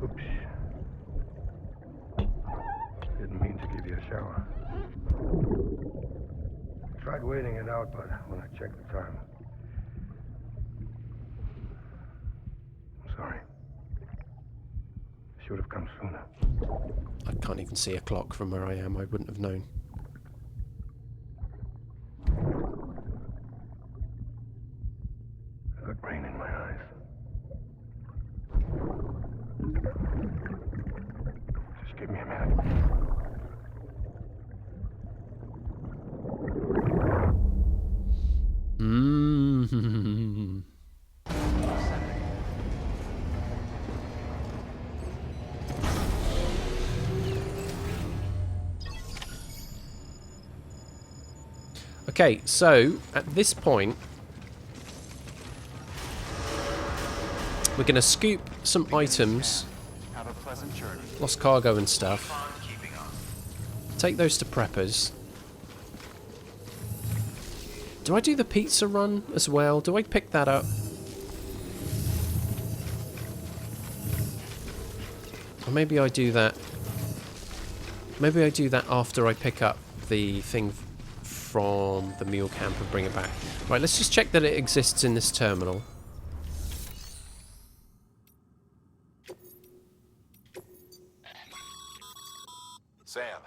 Oops. Didn't mean to give you a shower. Tried waiting it out, but when I checked the time... I'm sorry. Should have come sooner. I can't even see a clock from where I am. I wouldn't have known. I got rain in my eyes. Just give me a minute. Mm-hmm. Okay, so at this point, we're going to scoop some items, Have a pleasant journey. lost cargo and stuff, Fun keeping on. take those to preppers. Do I do the pizza run as well? Do I pick that up? Or maybe I do that. Maybe I do that after I pick up the thing from the mule camp and bring it back. Right, let's just check that it exists in this terminal. Sam,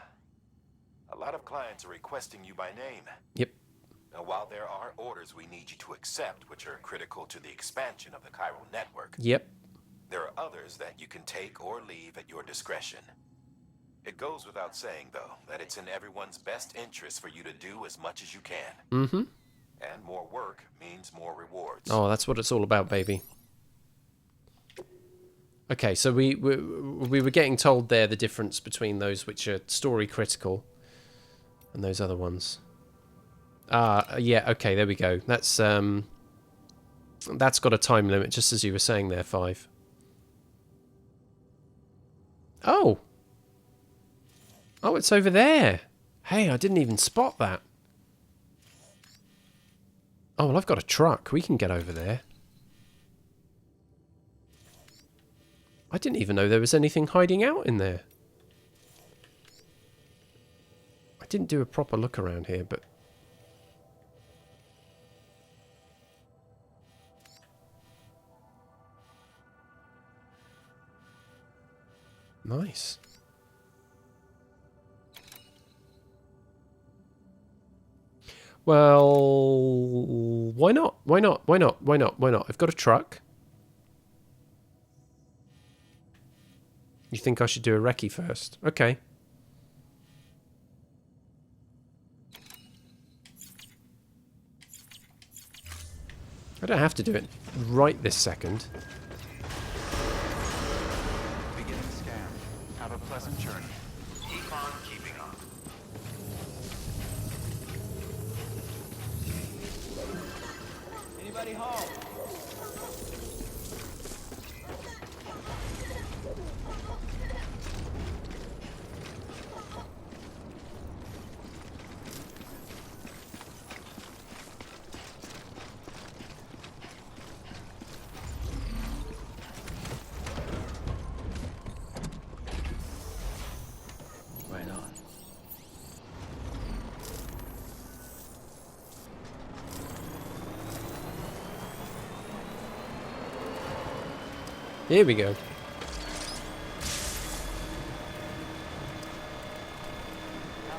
a lot of clients are requesting you by name. Yep. Now, while there are orders we need you to accept, which are critical to the expansion of the chiral network, Yep. there are others that you can take or leave at your discretion. It goes without saying, though, that it's in everyone's best interest for you to do as much as you can. Mm-hmm. And more work means more rewards. Oh, that's what it's all about, baby. Okay, so we were getting told there the difference between those which are story critical and those other ones. Yeah, okay, there we go. That's got a time limit, just as you were saying there, 5. Oh! Oh, it's over there. Hey, I didn't even spot that. Oh, well, I've got a truck. We can get over there. I didn't even know there was anything hiding out in there. I didn't do a proper look around here, but... Nice. Well, why not? Why not? Why not? Why not? Why not? I've got a truck. You think I should do a recce first? Okay. I don't have to do it right this second. Beginning scan. Have a pleasant journey. Keep on keeping on. Anybody home? Right on. Here we go. Have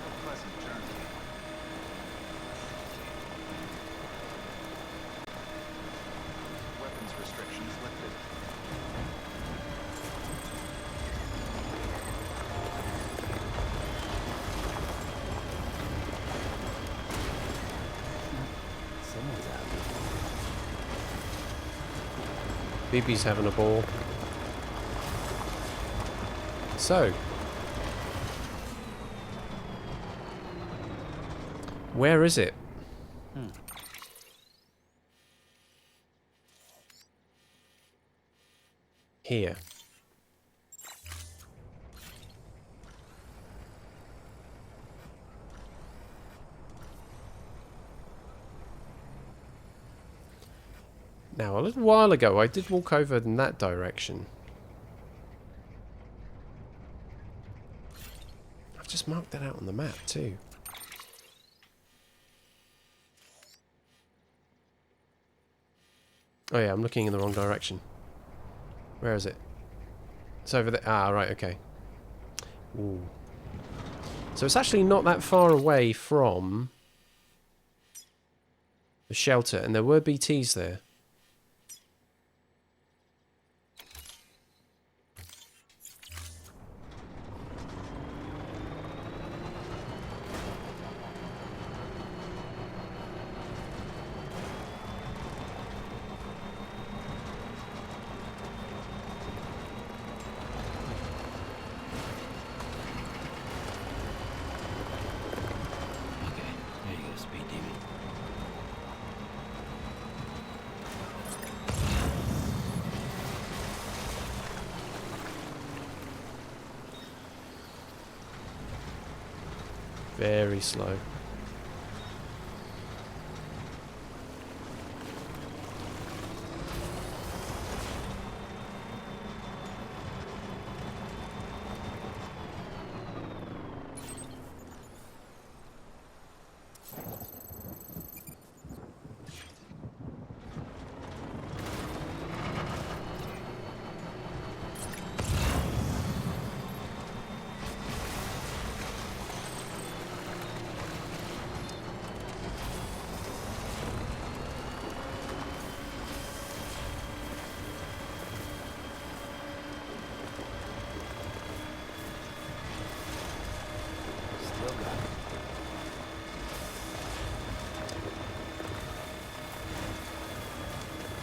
a pleasant journey. Weapons restrictions lifted. Someone's out. BB's having a ball. So, where is it? Here. Now, a little while ago, I did walk over in that direction. I've just marked that out on the map, too. Oh yeah, I'm looking in the wrong direction. Where is it? It's over there. Ah, right, okay. Ooh. So it's actually not that far away from the shelter, and there were BTs there. Okay, there you go, speed demon. Very slow. Still got it.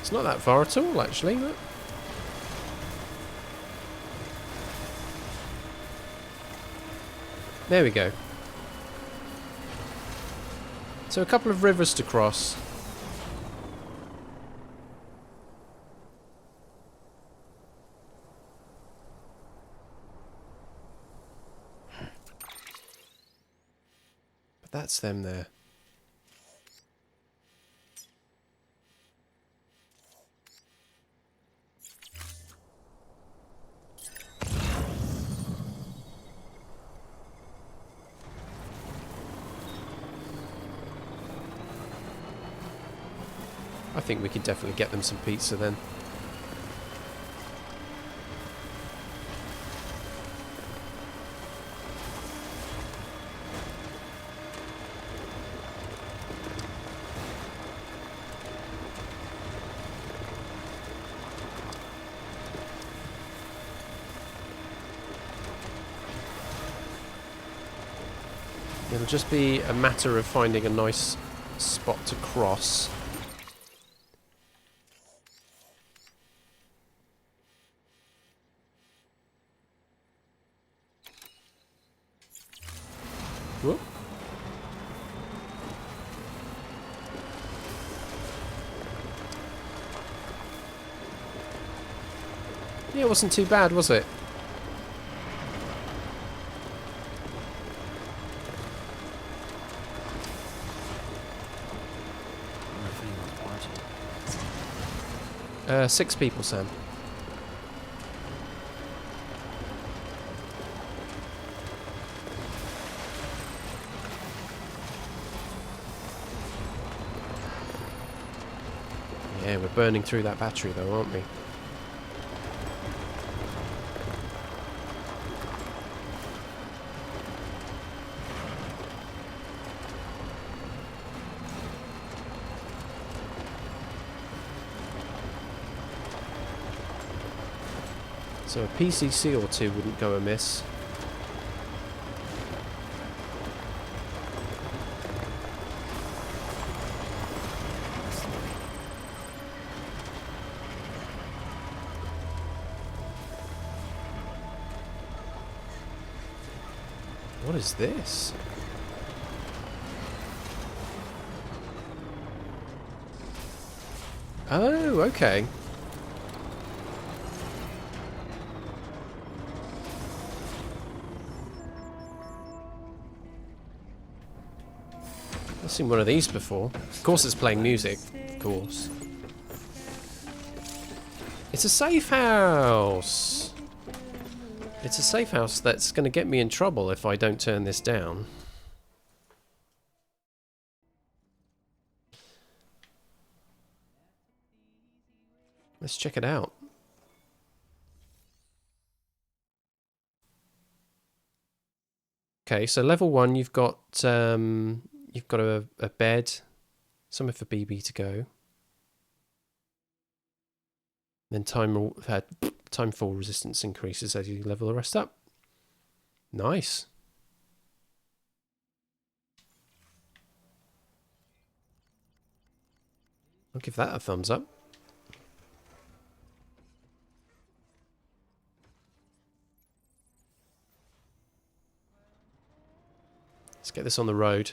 It's not that far at all, actually. Look. There we go. So a couple of rivers to cross. But that's them there. I think we could definitely get them some pizza then. It'll just be a matter of finding a nice spot to cross. Whoop. Yeah, it wasn't too bad, was it? If anyone's watching. 6 people, Sam. Yeah, we're burning through that battery though, aren't we? So a PCC or two wouldn't go amiss. What is this? Oh, okay. I've seen one of these before. Of course it's playing music. Of course. It's a safe house! It's a safe house that's going to get me in trouble if I don't turn this down. Let's check it out. Okay, so level 1, you've got a bed, somewhere for BB to go. Then time fall resistance increases as you level the rest up. Nice. I'll give that a thumbs up. Let's get this on the road.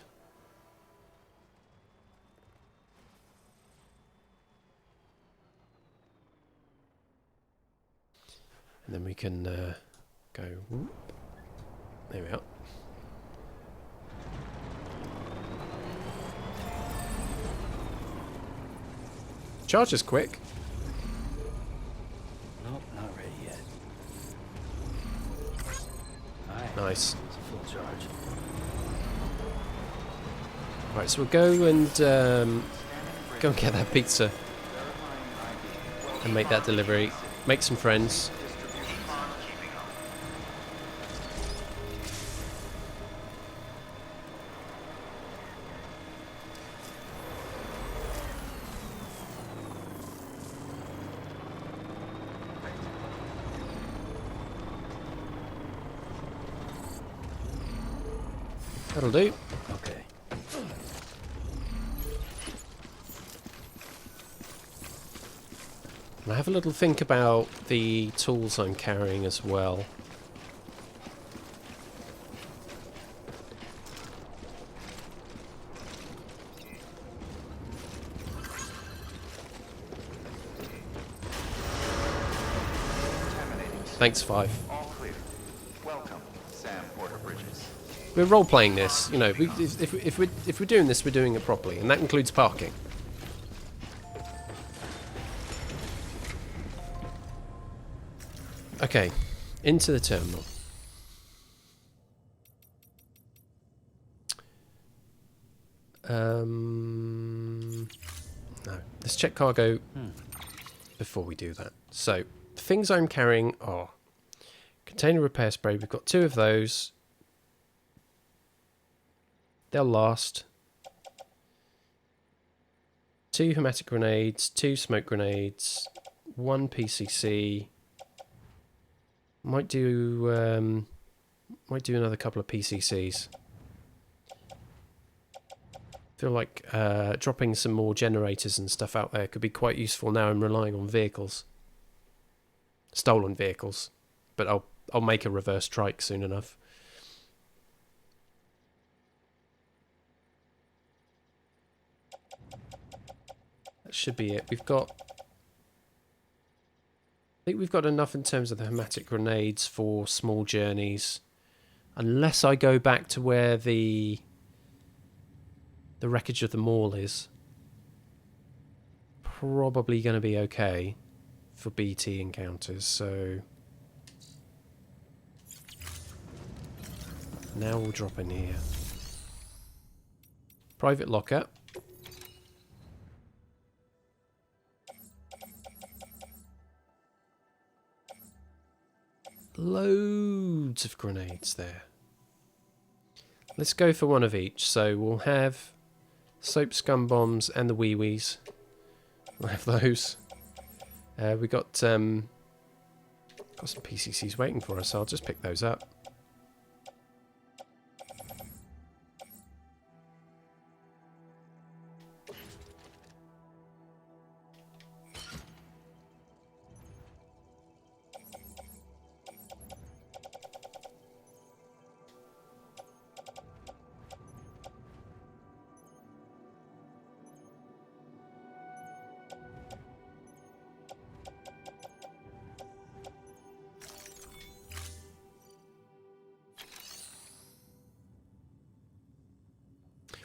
And then we can go... Whoop. There we are. Charge is quick. Nope, not ready yet. Alright. Nice. It's a full charge. Right, so we'll go and get that pizza and make that delivery. Make some friends. That'll do. Okay. And I have a little think about the tools I'm carrying as well. Thanks, Five. All clear. Welcome, Sam Porter Bridges. We're role playing this, you know. If we're doing this, we're doing it properly, and that includes parking. Okay, into the terminal. No, let's check cargo before we do that. So, the things I'm carrying are container repair spray. We've got 2 of those. They'll last. 2 hematic grenades, 2 smoke grenades, 1 PCC. Might do another couple of PCCs. Feel like dropping some more generators and stuff out there could be quite useful now. I'm relying on vehicles, stolen vehicles, but I'll make a reverse trike soon enough. should be it. We've got... I think we've got enough in terms of the hematic grenades for small journeys. Unless I go back to where the wreckage of the mall is. Probably going to be okay for BT encounters, so... Now we'll drop in here. Private locker. Loads of grenades there. Let's go for one of each. So we'll have soap scum bombs and the wee wees. We'll have those. We got some PCCs waiting for us, so I'll just pick those up.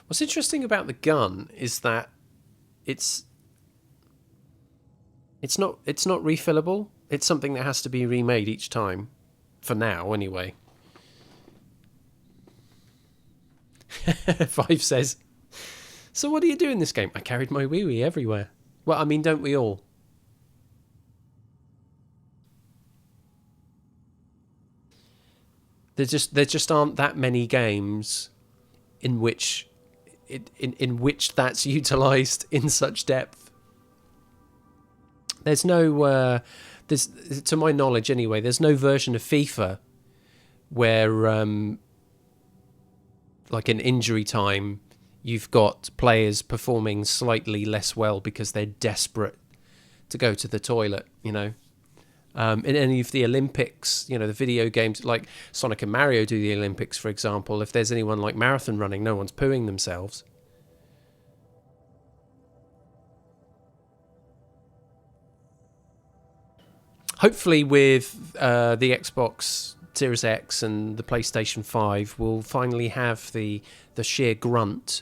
What's interesting about the gun is that it's not refillable. It's something that has to be remade each time, for now anyway. Five says, "So what do you do in this game?" I carried my wee wee everywhere. Well, I mean, don't we all? There just aren't that many games in which that's utilised in such depth. There's no, to my knowledge anyway, there's no version of FIFA where, like in injury time, you've got players performing slightly less well because they're desperate to go to the toilet, you know. In any of the Olympics, you know, the video games, like Sonic and Mario do the Olympics, for example, if there's anyone like marathon running, no one's pooing themselves. Hopefully with the Xbox Series X and the PlayStation 5, we'll finally have the sheer grunt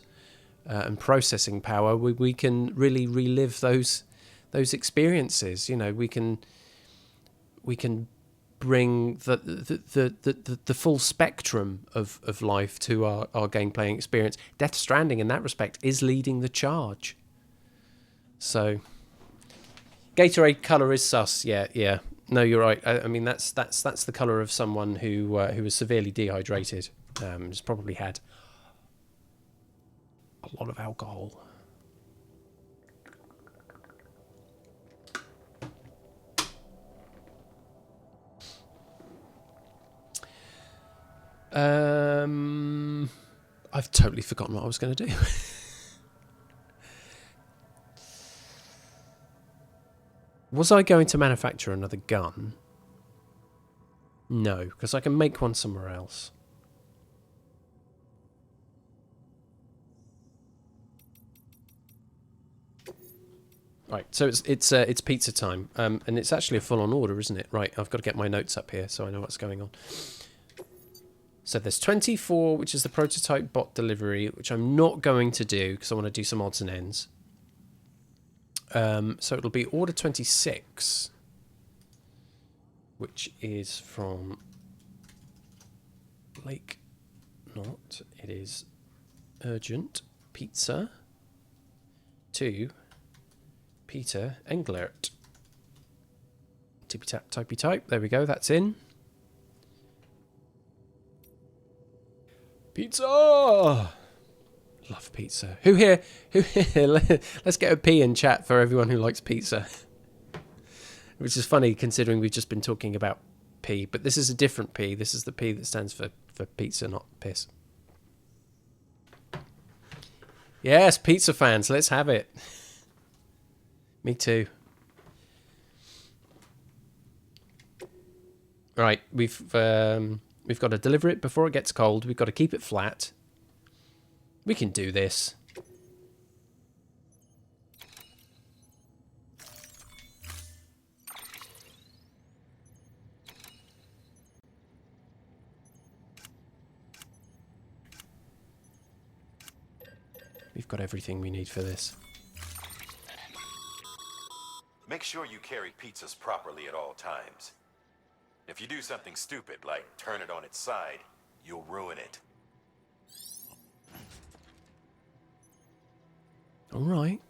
and processing power. We can really relive those experiences. You know, we can bring the full spectrum of life to our game playing experience. Death Stranding, in that respect, is leading the charge. So, Gatorade colour is sus. Yeah. No, you're right. I mean, that's the colour of someone who was severely dehydrated. Has probably had a lot of alcohol. I've totally forgotten what I was going to do. Was I going to manufacture another gun? No, because I can make one somewhere else. Right, so it's pizza time, and it's actually a full-on order, isn't it? Right, I've got to get my notes up here so I know what's going on. So there's 24, which is the prototype bot delivery, which I'm not going to do because I want to do some odds and ends. So it'll be order 26, which is from Lake Knot. It is urgent pizza to Peter Englert. Tippy tap, typey type. There we go. That's in. Pizza! Love pizza. Who here? Let's get a P in chat for everyone who likes pizza. Which is funny considering we've just been talking about P, but this is a different P. This is the P that stands for pizza, not piss. Yes, pizza fans, let's have it. Me too. Right, we've got to deliver it before it gets cold. We've got to keep it flat. We can do this. we've got everything we need for this. Make sure you carry pizzas properly at all times. If you do something stupid, like turn it on its side, you'll ruin it. All right.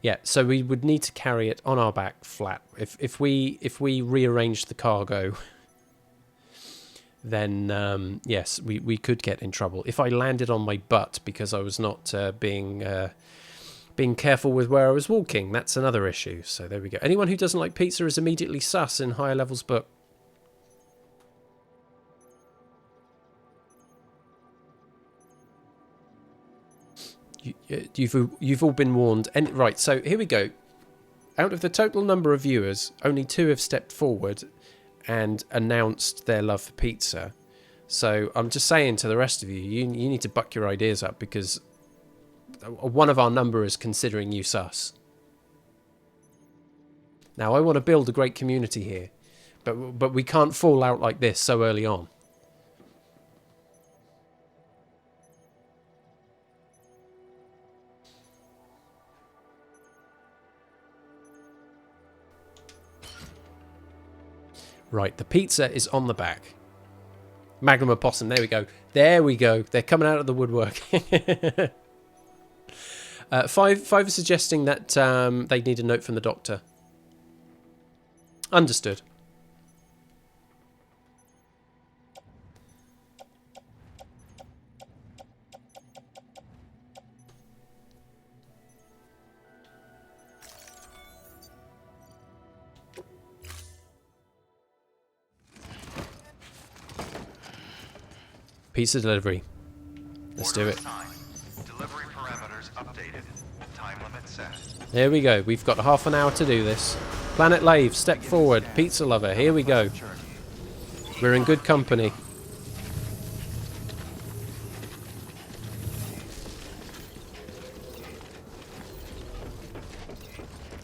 Yeah, so we would need to carry it on our back flat. If we rearrange the cargo, then yes, we could get in trouble. If I landed on my butt because I was not being careful with where I was walking, that's another issue. So there we go. Anyone who doesn't like pizza is immediately sus in higher levels book. You've all been warned. And right, so here we go. Out of the total number of viewers, only 2 have stepped forward and announced their love for pizza. So I'm just saying to the rest of you, you need to buck your ideas up, because one of our number is considering you sus. Now, I want to build a great community here, but we can't fall out like this so early on. Right, the pizza is on the back. Magnum opossum, there we go. There we go. They're coming out of the woodwork. Five are suggesting that they need a note from the doctor. Understood. Pizza delivery. Let's do it. Delivery parameters updated. Time limit set. There we go. We've got half an hour to do this. Planet Lave, step forward. Pizza lover, here we go. We're in good company.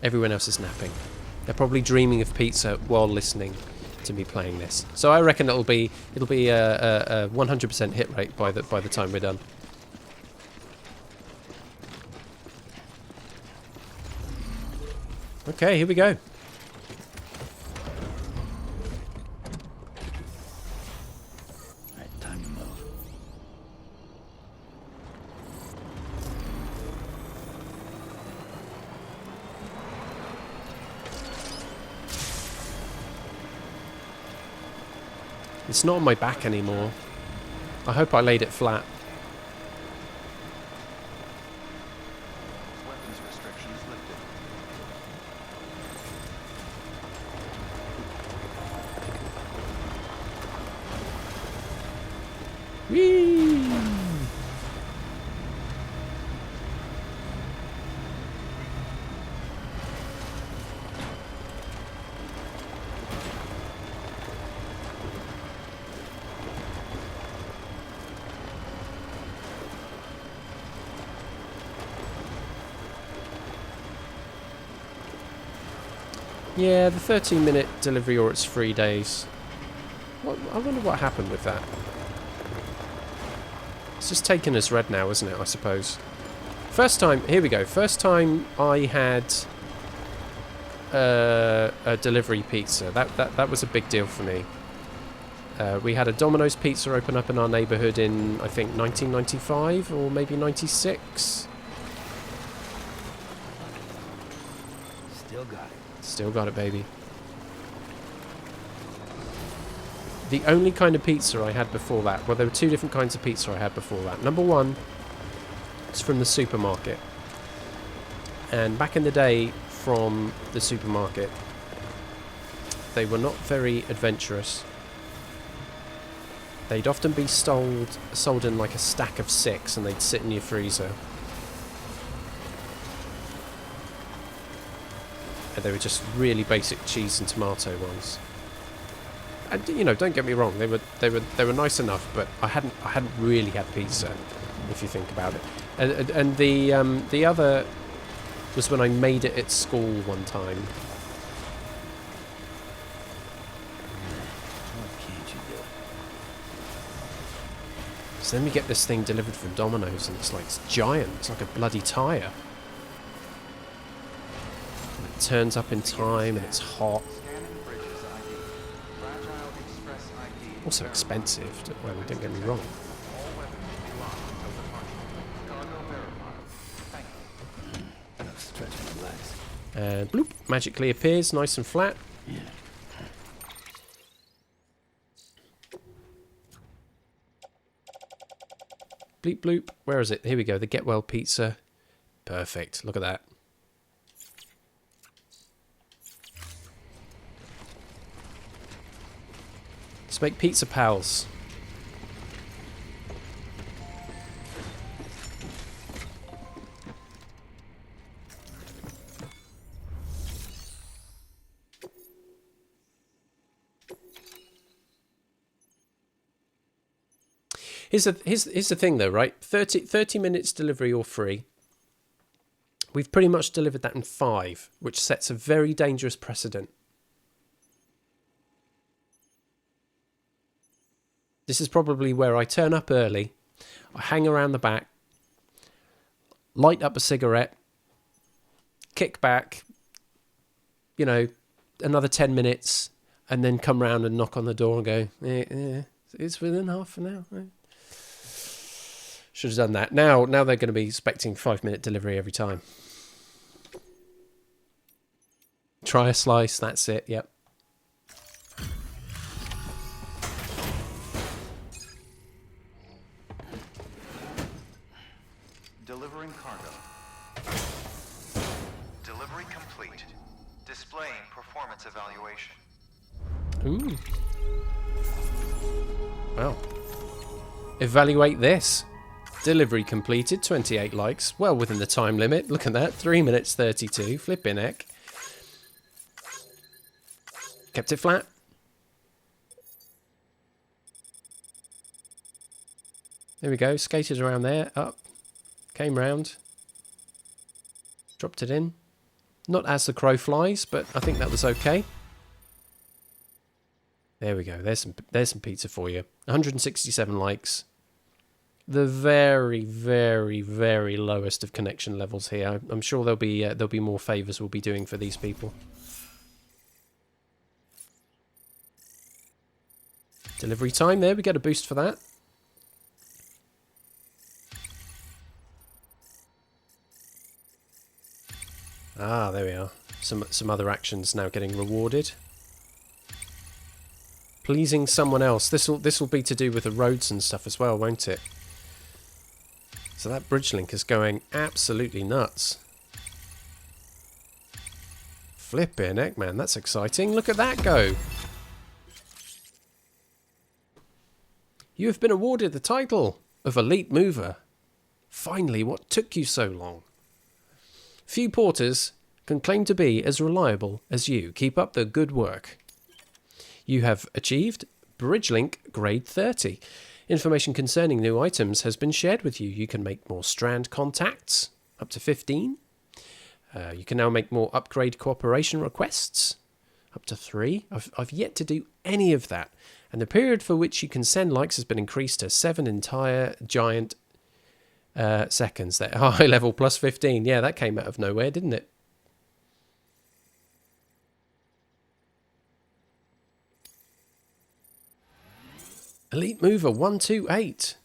Everyone else is napping. They're probably dreaming of pizza while listening to me playing this. So I reckon it'll be a 100% hit rate by the time we're done. Okay, here we go. Alright, time to move. It's not on my back anymore. I hope I laid it flat. Weapons restrictions lifted. Whee! Yeah, the 13-minute delivery or it's 3 days. I wonder what happened with that. It's just taken as read now, isn't it, I suppose? First time, here we go. First time I had a delivery pizza. That was a big deal for me. We had a Domino's pizza open up in our neighbourhood in, I think, 1995 or maybe 96. Still got it. Still got it, baby. The only kind of pizza I had before that, well, there were 2 different kinds of pizza I had before that. Number one, it's from the supermarket. And back in the day, from the supermarket, they were not very adventurous. They'd often be sold in like a stack of 6, and they'd sit in your freezer. And they were just really basic cheese and tomato ones. And you know, don't get me wrong, they were nice enough, but I hadn't really had pizza, if you think about it. And the other was when I made it at school one time. What can't you do? So then we get this thing delivered from Domino's, and it's giant. It's like a bloody tyre. And it turns up in time, and it's hot. Also expensive. Well, don't get me wrong. And bloop, magically appears, nice and flat. Yeah. Bleep bloop. Where is it? Here we go. The Get Well pizza. Perfect. Look at that. Let's make pizza pals. Here's the thing though, right? 30 minutes delivery or free. We've pretty much delivered that in 5, which sets a very dangerous precedent. This is probably where I turn up early, I hang around the back, light up a cigarette, kick back, you know, another 10 minutes, and then come round and knock on the door and go, it's within half an hour. Should have done that. Now they're going to be expecting 5-minute delivery every time. Try a slice, that's it, yep. Delivering cargo. Delivery complete. Displaying performance evaluation. Ooh. Well. Evaluate this. Delivery completed, 28 likes. Well within the time limit. Look at that, 3 minutes 32. Flipping heck. Kept it flat. There we go, skated around there, up. Came round. Dropped it in. Not as the crow flies, but I think that was okay. There we go, there's some pizza for you. 167 likes. The very, very, very lowest of connection levels here. I'm sure there'll be more favours we'll be doing for these people. Delivery time there, we get a boost for that. Ah, there we are. Some other actions now getting rewarded. Pleasing someone else. This will be to do with the roads and stuff as well, won't it? So that bridge link is going absolutely nuts. Flippin' heck, man, that's exciting. Look at that go. You have been awarded the title of Elite Mover. Finally, what took you so long? Few porters can claim to be as reliable as you. Keep up the good work. You have achieved Bridgelink Grade 30. Information concerning new items has been shared with you. You can make more strand contacts, up to 15. You can now make more upgrade cooperation requests, up to 3. I've yet to do any of that. And the period for which you can send likes has been increased to 7 entire giant seconds. That high level plus 15. Yeah, that came out of nowhere, didn't it? Elite Mover 128.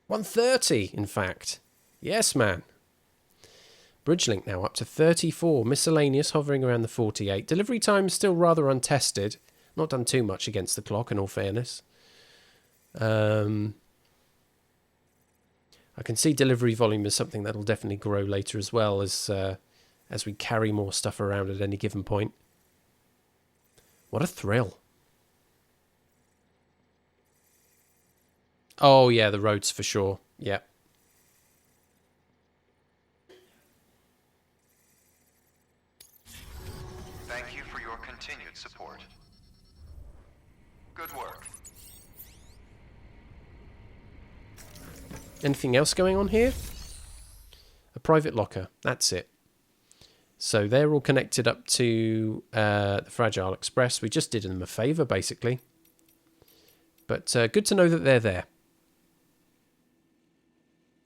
130, in fact. Yes, man. Bridgelink now up to 34. Miscellaneous hovering around the 48. Delivery time still rather untested. Not done too much against the clock, in all fairness. I can see delivery volume is something that'll definitely grow later as well as we carry more stuff around at any given point. What a thrill. Oh, yeah, the roads for sure. Yeah. Thank you for your continued support. Good work. Anything else going on here? A private locker. That's it. So they're all connected up to the Fragile Express. We just did them a favour, basically. But good to know that they're there.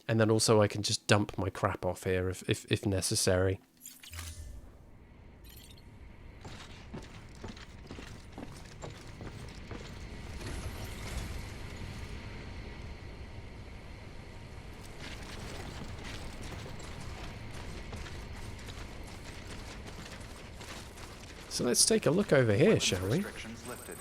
And then also I can just dump my crap off here if necessary. So let's take a look over here, shall we? Restrictions lifted.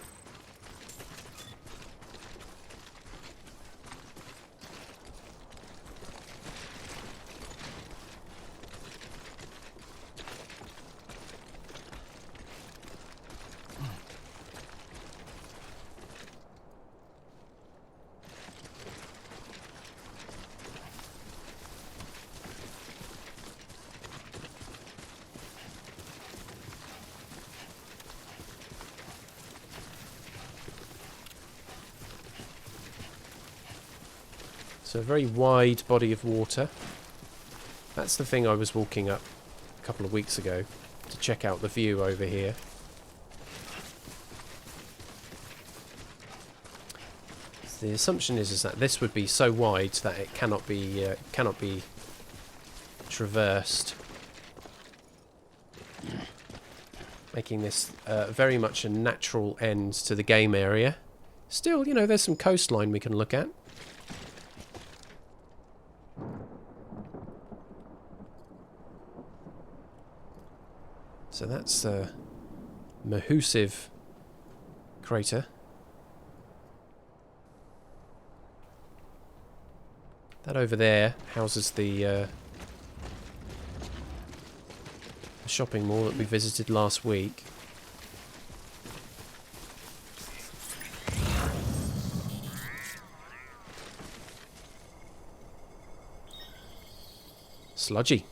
So a very wide body of water. That's the thing I was walking up a couple of weeks ago to check out the view over here. So the assumption is that this would be so wide that it cannot be traversed, making this very much a natural end to the game area. Still, you know, there's some coastline we can look at. So that's Mahusive crater. That over there houses the shopping mall that we visited last week. Sludgy.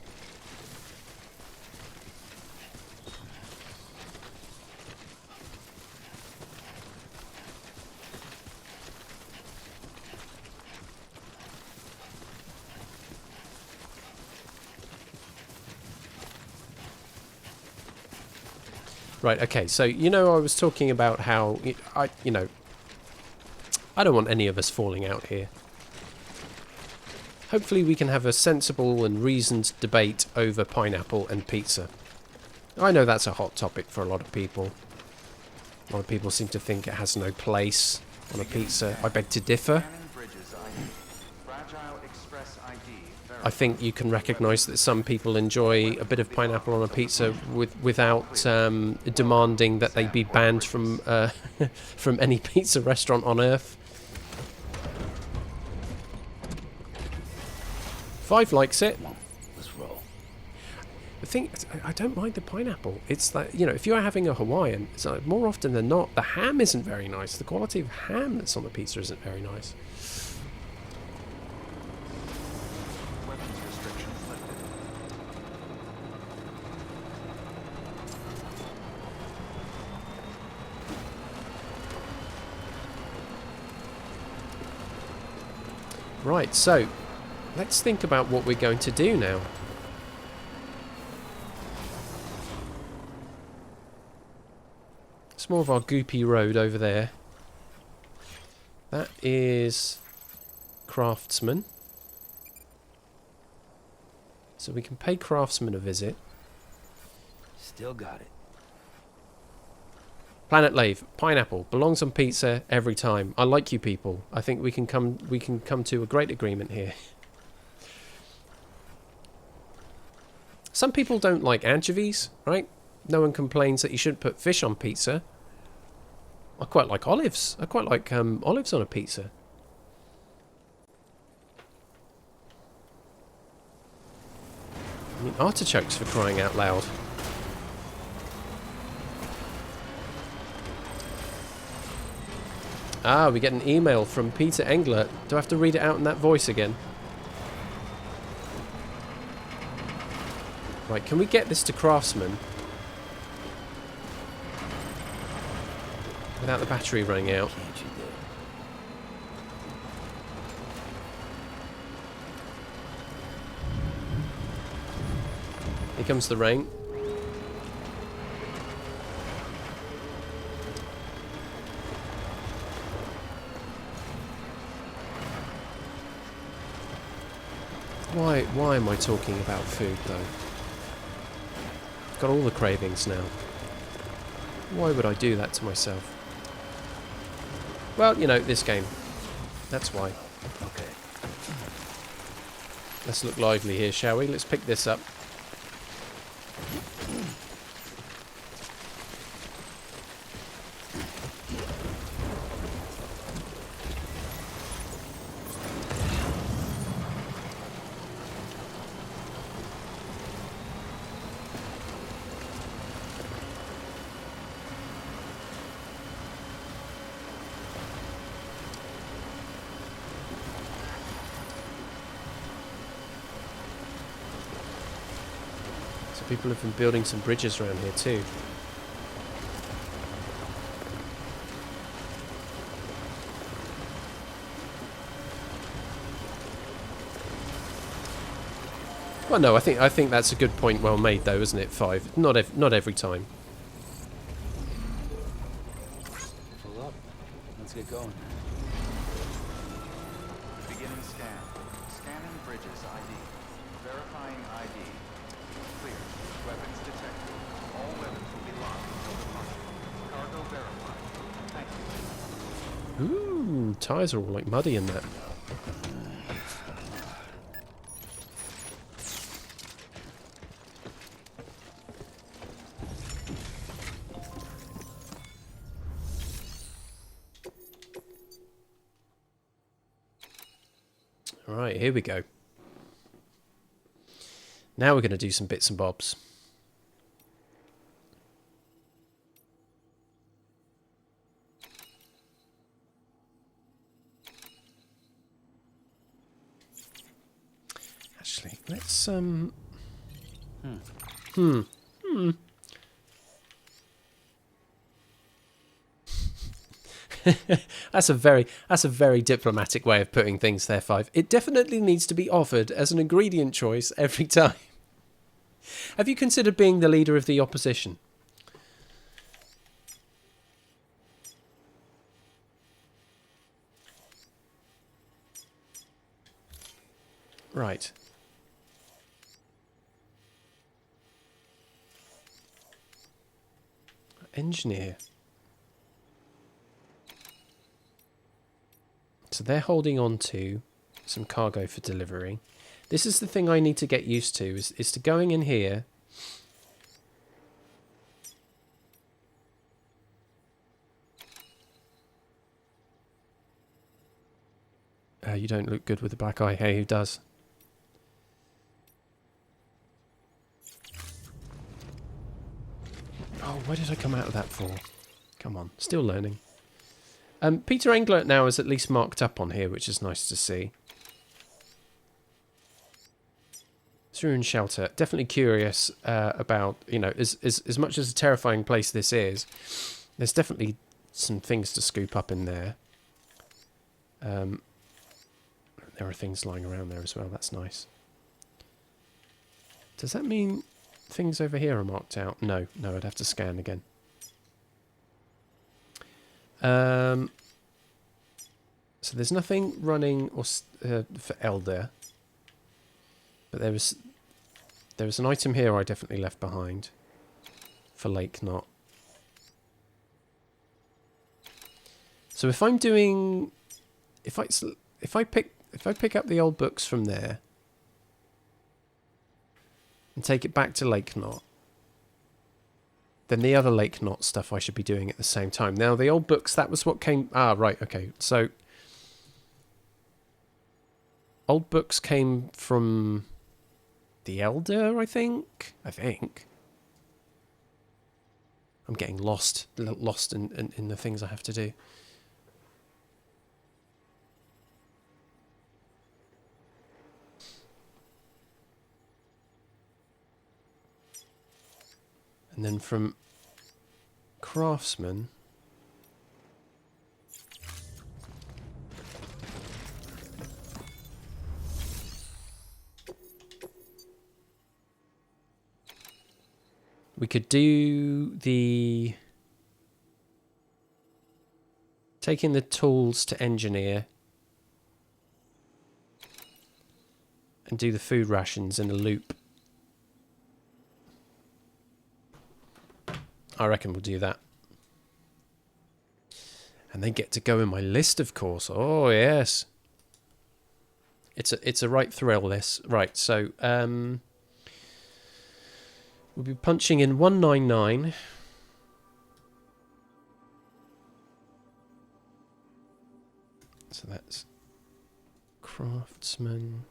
Right, okay, so, you know, I was talking about how, I don't want any of us falling out here. Hopefully we can have a sensible and reasoned debate over pineapple and pizza. I know that's a hot topic for a lot of people. A lot of people seem to think it has no place on a pizza. I beg to differ. I think you can recognise that some people enjoy a bit of pineapple on a pizza without demanding that they be banned from from any pizza restaurant on Earth. 5 likes it. Let's roll. The thing, I don't mind the pineapple. It's like, you know, if you're having a Hawaiian, it's like more often than not, the ham isn't very nice. The quality of ham that's on the pizza isn't very nice. Right, so let's think about what we're going to do now. It's more of our goopy road over there. That is Craftsman. So we can pay Craftsman a visit. Still got it. Planet Lave, pineapple belongs on pizza every time. I like you people. I think we can come to a great agreement here. Some people don't like anchovies, right? No one complains that you shouldn't put fish on pizza. I quite like olives. I quite like olives on a pizza. I mean, artichokes, for crying out loud. Ah, we get an email from Peter Engler. Do I have to read it out in that voice again? Right, can we get this to Craftsman without the battery running out? Can't you do it? Here comes the rain. Why am I talking about food, though? I've got all the cravings now. Why would I do that to myself? Well, you know, this game. That's why. Okay. Let's look lively here, shall we? Let's pick this up. People have been building some bridges around here too. Well, no, I think that's a good point, well made though, isn't it? 5, not every time. Pull up. Let's get going. Beginning scan. Scanning bridges ID. Verifying ID. Clear. Weapons detected. All weapons will be locked until departure. Cargo verified. Thank you. Ooh, tires are all like muddy in that. Alright, here we go. Now we're going to do some bits and bobs. Actually, let's That's a very diplomatic way of putting things there, 5. It definitely needs to be offered as an ingredient choice every time. Have you considered being the leader of the opposition? Right. Engineer. So they're holding on to some cargo for delivery. This is the thing I need to get used to, is to going in here. You don't look good with the black eye. Hey, who does? Oh, where did I come out of that for? Come on, still learning. Peter Englert now is at least marked up on here, which is nice to see. Ruin Shelter. Definitely curious about, you know, as much as a terrifying place this is, there's definitely some things to scoop up in there. There are things lying around there as well. That's nice. Does that mean things over here are marked out? No, I'd have to scan again. So there's nothing running or for Elder, but there was an item here I definitely left behind for Lake Knot. So if I'm doing, if I pick up the old books from there and take it back to Lake Knot, then the other Lake Knot stuff I should be doing at the same time. Now the old books, that was what came. Ah, right, okay. So old books came from the Elder, I think. I'm getting lost in the things I have to do. And then from Craftsman, we could do the taking the tools to engineer and do the food rations in a loop. I reckon we'll do that. And they get to go in my list, of course. Oh, yes. It's a right thrill, this. Right, so we'll be punching in 199. So that's craftsman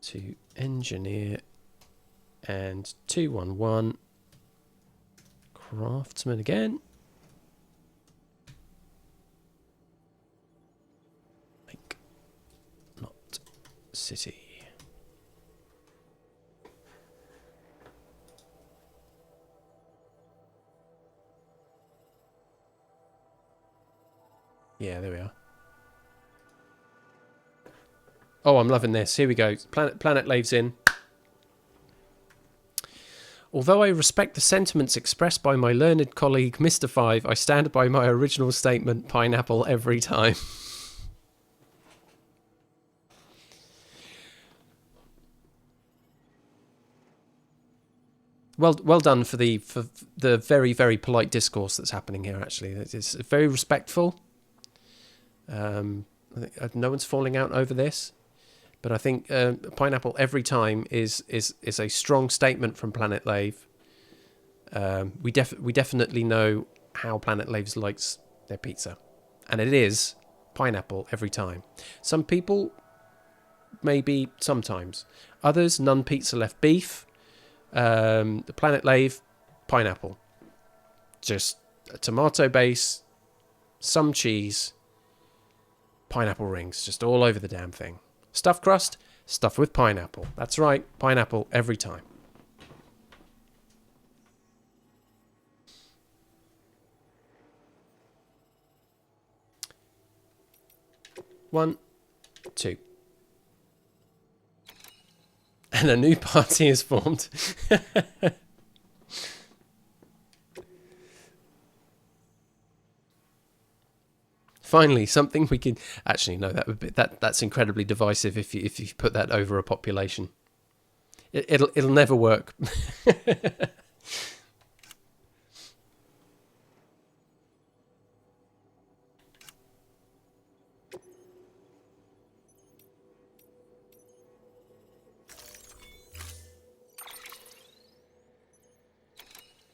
to engineer and 211. Craftsman again. Make not city. Yeah, there we are. Oh, I'm loving this. Here we go. Planet Lave's in. Although I respect the sentiments expressed by my learned colleague, Mr. Five, I stand by my original statement, pineapple every time. Well done for the very, very polite discourse that's happening here, actually. It's very respectful. I think no one's falling out over this. But I think pineapple every time is a strong statement from Planet Lave. We definitely know how Planet Lave likes their pizza, and it is pineapple every time. Some people maybe sometimes, others none pizza left beef. The Planet Lave pineapple, just a tomato base, some cheese, pineapple rings, just all over the damn thing. Stuffed crust, stuffed with pineapple. That's right, pineapple every time. One, two. And a new party is formed. Finally, something we can... Actually, no, that's incredibly divisive if you put that over a population. It'll never work.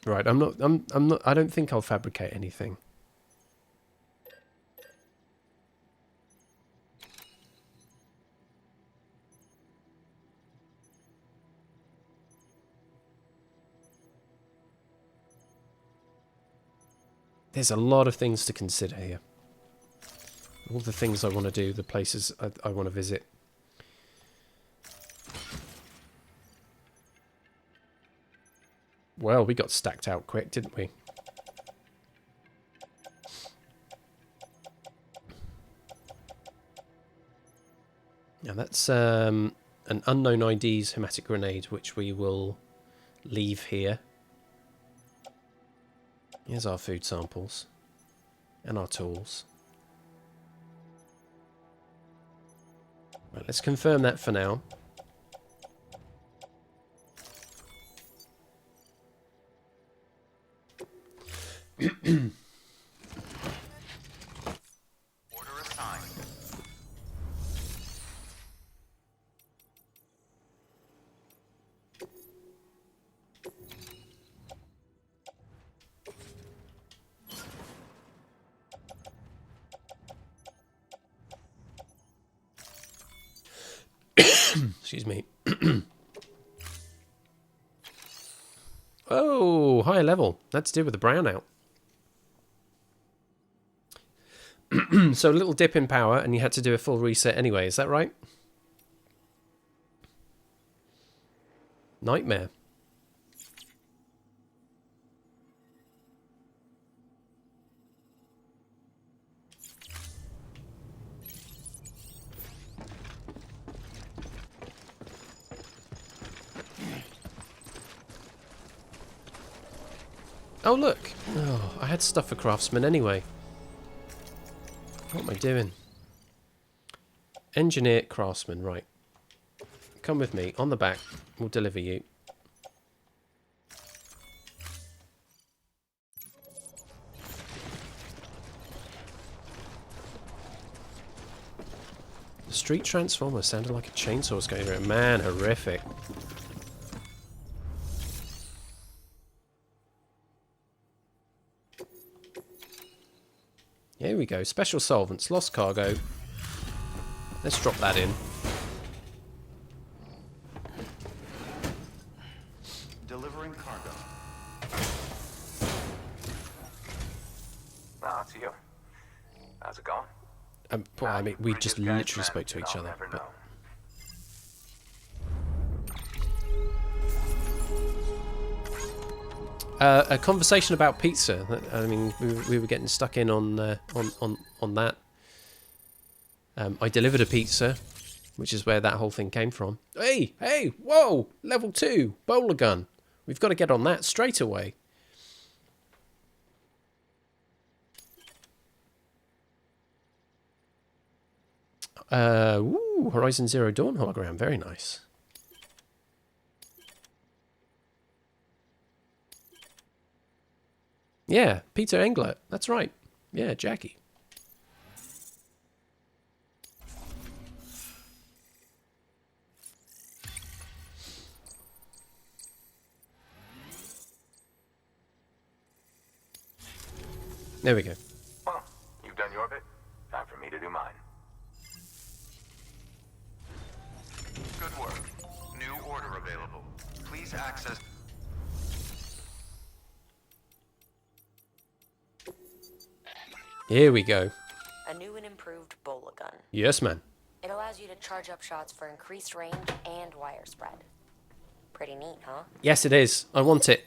Right, I'm not. I don't think I'll fabricate anything. There's a lot of things to consider here. All the things I want to do, the places I want to visit. Well, we got stacked out quick, didn't we? Now that's an unknown ID's hematic grenade, which we will leave here. Here's our food samples and our tools. Right, let's confirm that for now. Order assigned. Excuse me. Oh, higher level. That's to do with the brownout. So a little dip in power and you had to do a full reset anyway, is that right? Nightmare. Oh, look. Oh, I had stuff for craftsmen anyway. What am I doing? Engineer, craftsman, right. Come with me. On the back. We'll deliver you. The street transformer sounded like a chainsaw was going through it. Man, horrific. Here we go. Special solvents. Lost cargo. Let's drop that in. Delivering cargo. Nah, it's you. How's it going? Well, I mean, we just literally spoke to each other. But a conversation about pizza. I mean, we were getting stuck in on that. I delivered a pizza, which is where that whole thing came from. Hey, whoa! Level 2 bowler gun. We've got to get on that straight away. Horizon Zero Dawn hologram, very nice. Yeah, Peter Englert, that's right. Yeah, Jackie. There we go. Well, you've done your bit. Time for me to do mine. Good work. New order available. Please access... Here we go. A new and improved bowler gun. Yes, man. It allows you to charge up shots for increased range and wire spread. Pretty neat, huh? Yes, it is. I want it.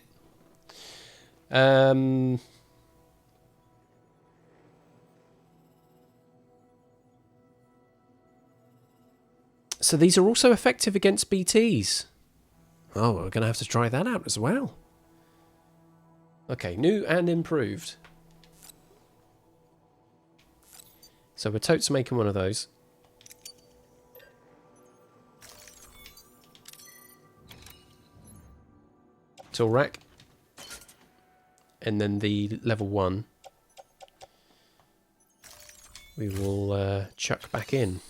So these are also effective against BTs. Oh, we're going to have to try that out as well. Okay, new and improved. So we're totes making one of those. Tool rack. And then the level 1 we will chuck back in.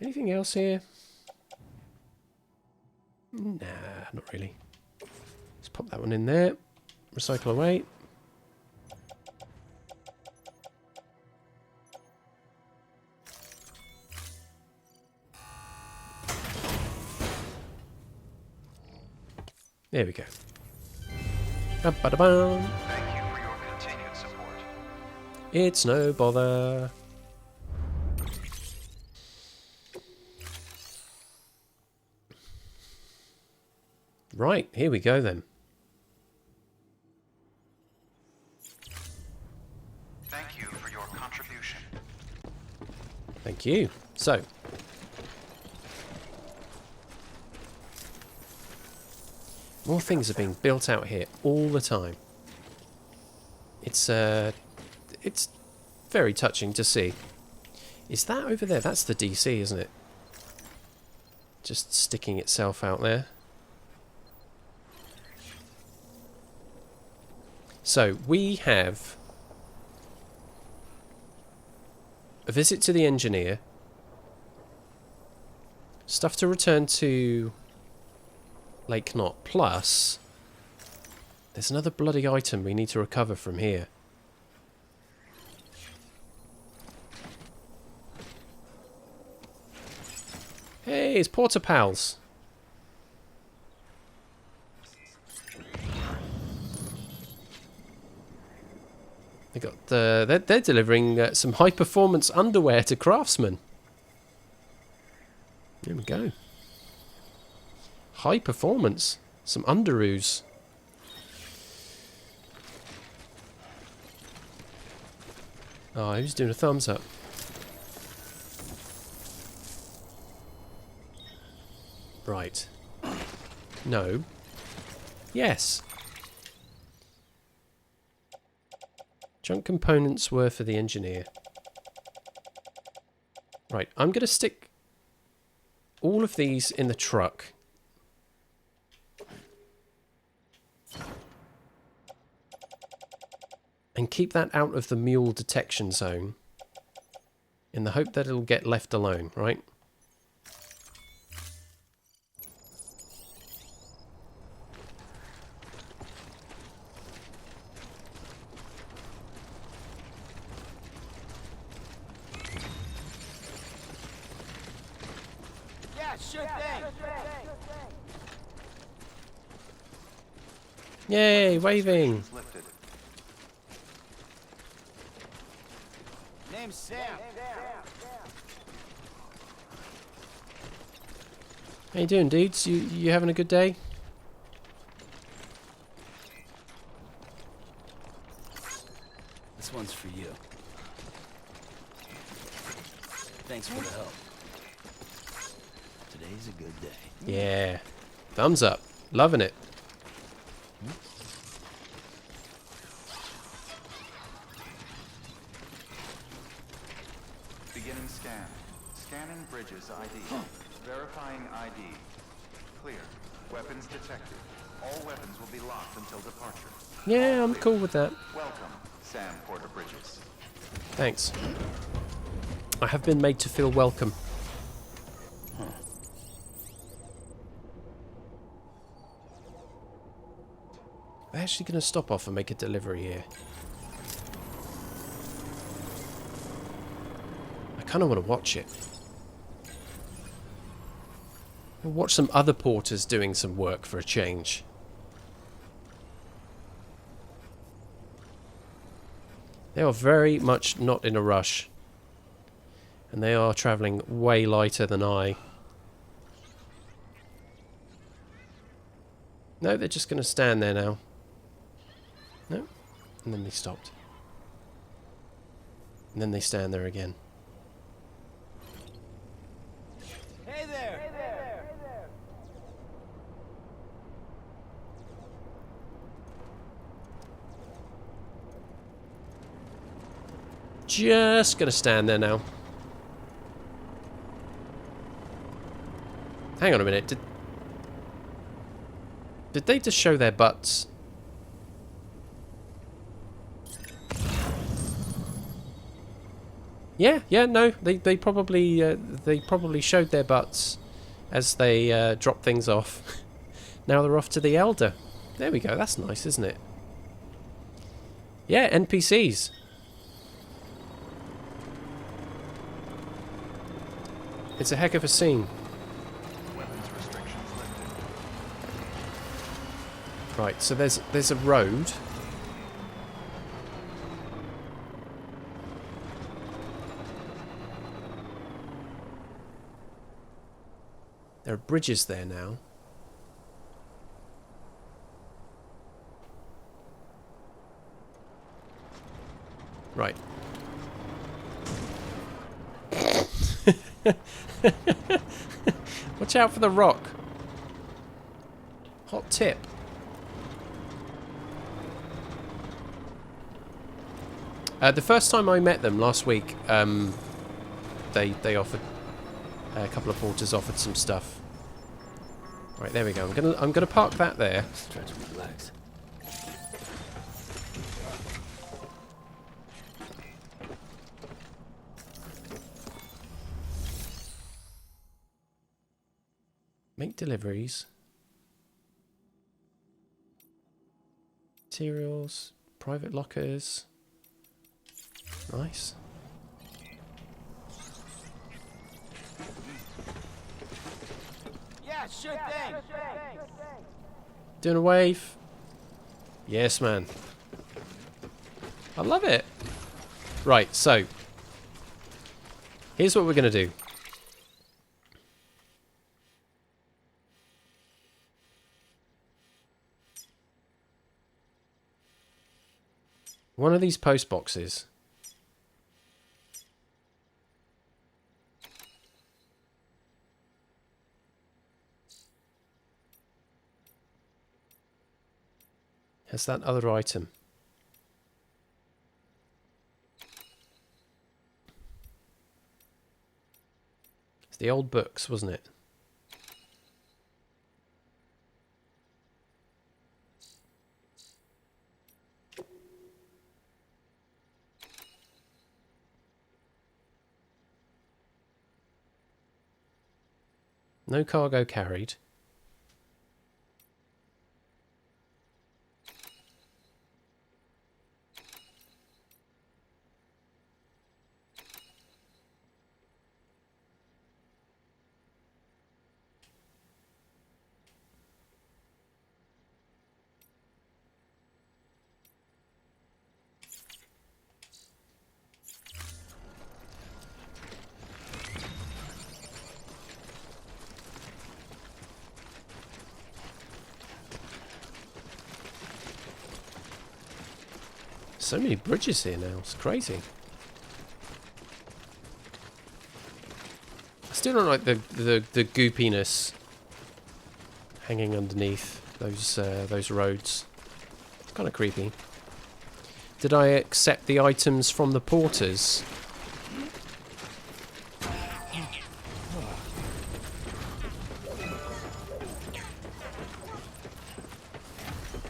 Anything else here? Nah, not really. Let's pop that one in there. Recycle away. There we go. Ba-da-bum. Thank you for your continued support. It's no bother. Right, here we go then. Thank you for your contribution. Thank you. So, more things are being built out here all the time. It's very touching to see. Is that over there? That's the DC, isn't it? Just sticking itself out there. So, we have a visit to the engineer, stuff to return to Lake Knot, plus there's another bloody item we need to recover from here. Hey, it's Porter Pals. They got they're delivering some high performance underwear to craftsmen. There we go. High performance, some underoos. Oh, who's doing a thumbs up? Right. No. Yes. Junk components were for the engineer. Right, I'm going to stick all of these in the truck. And keep that out of the mule detection zone. In the hope that it'll get left alone, right? Yay, waving. Lifted. Name's Sam. How you doing, dudes? You having a good day? This one's for you. Thanks for the help. Today's a good day. Yeah. Thumbs up. Loving it. Beginning scan. Scanning bridges ID. Verifying ID. Clear. Weapons detected. All weapons will be locked until departure. Yeah, I'm cool with that. Welcome, Sam Porter Bridges. Thanks. I have been made to feel welcome. They're actually going to stop off and make a delivery here. I kind of want to watch it. I'll watch some other porters doing some work for a change. They are very much not in a rush. And they are travelling way lighter than I. No, they're just going to stand there now. No. And then they stopped. And then they stand there again. Hey there! Hey there! Just going to stand there now. Hang on a minute. Did they just show their butts? Yeah, no, they probably showed their butts as they dropped things off. Now they're off to the Elder. There we go. That's nice, isn't it? Yeah, NPCs. It's a heck of a scene. Weapons restrictions lifted. Right, so there's a road. There are bridges there now. Right. Watch out for the rock. Hot tip. The first time I met them last week, they offered a couple of porters offered some stuff. Right, there we go. I'm gonna park that there. Stretch and relax. Make deliveries. Materials. Private lockers. Nice. Yeah, sure thing. Doing a wave. Yes, man. I love it. Right, so. Here's what we're going to do. One of these post boxes has that other item. The old books, wasn't it? No cargo carried. So many bridges here now. It's crazy. I still don't like the goopiness hanging underneath those roads. It's kind of creepy. Did I accept the items from the porters?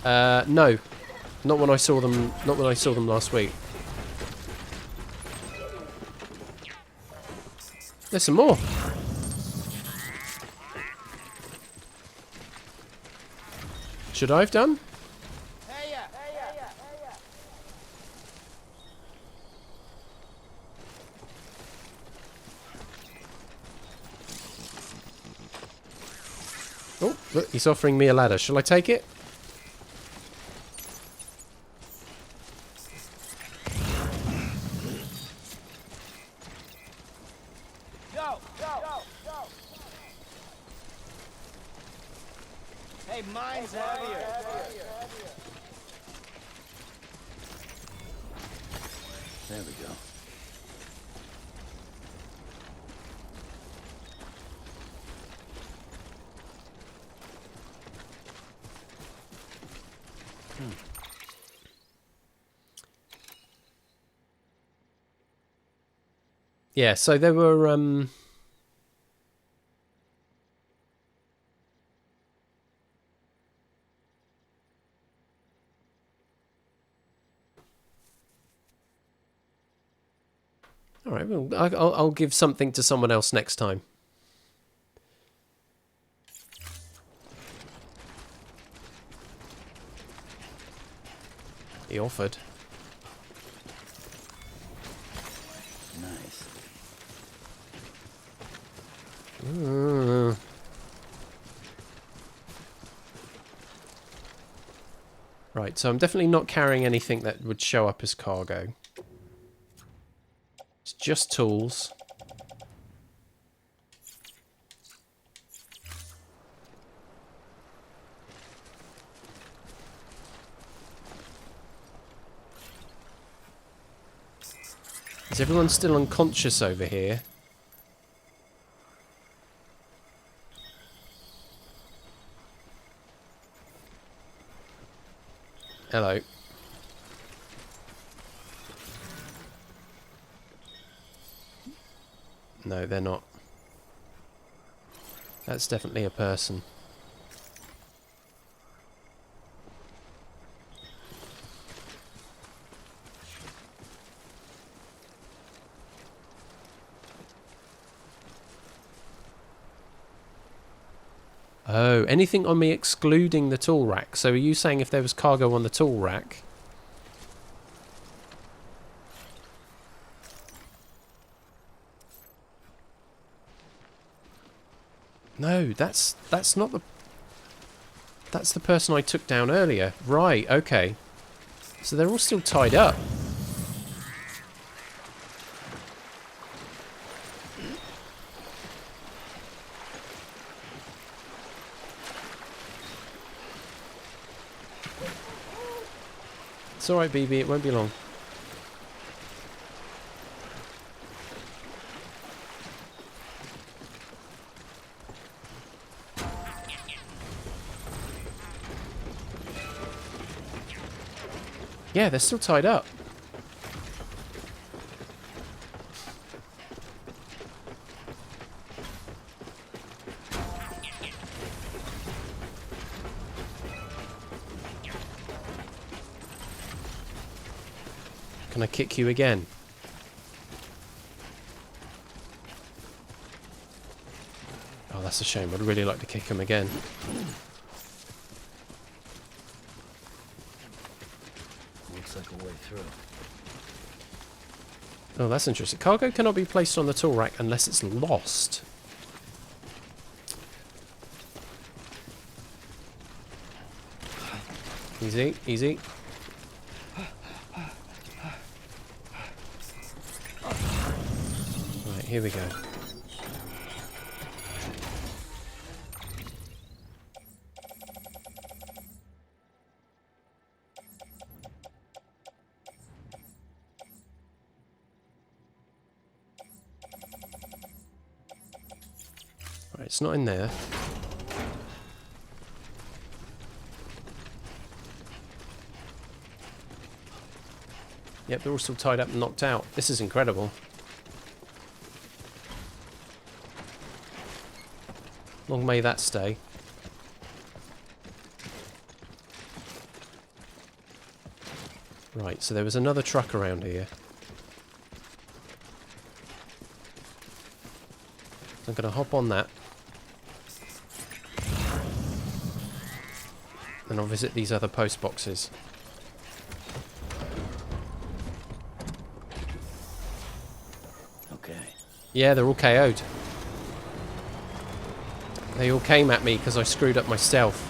No. Not when I saw them. Not when I saw them last week. There's some more. Should I have done? Oh, look, he's offering me a ladder. Shall I take it? Hey, mine's heavier. There we go. Yeah, so there were all right, well, I'll give something to someone else next time. He offered. Nice. Right, so I'm definitely not carrying anything that would show up as cargo. It's just tools. Is everyone still unconscious over here? Hello. No, they're not. That's definitely a person. Oh, anything on me excluding the tool rack. So are you saying if there was cargo on the tool rack? No, that's not the... That's the person I took down earlier. Right, okay. So they're all still tied up. It's alright, BB, it won't be long. Yeah, they're still tied up. Can I kick you again? Oh, that's a shame. I'd really like to kick him again. Looks like a way through. Oh, that's interesting. Cargo cannot be placed on the tool rack unless it's lost. Easy, easy. Right, here we go. Right, it's not in there. Yep, they're all still tied up and knocked out. This is incredible. Long may that stay. Right, so there was another truck around here. I'm going to hop on that. And I'll visit these other post boxes. Okay. Yeah, they're all KO'd. They all came at me because I screwed up my stealth.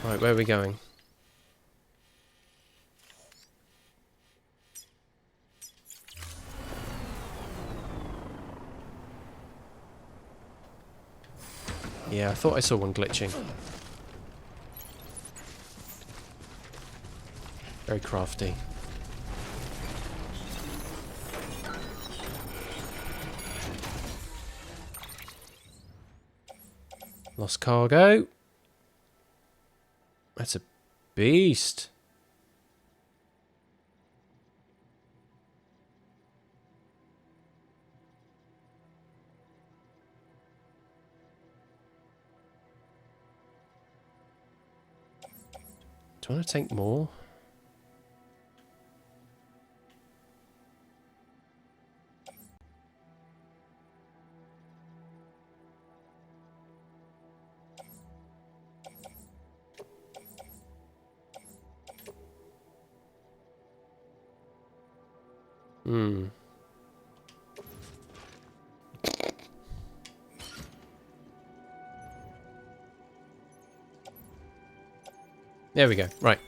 Right, where are we going? Yeah, I thought I saw one glitching. Very crafty. Lost cargo. That's a beast. Do I want to take more? Hmm. There we go. Right.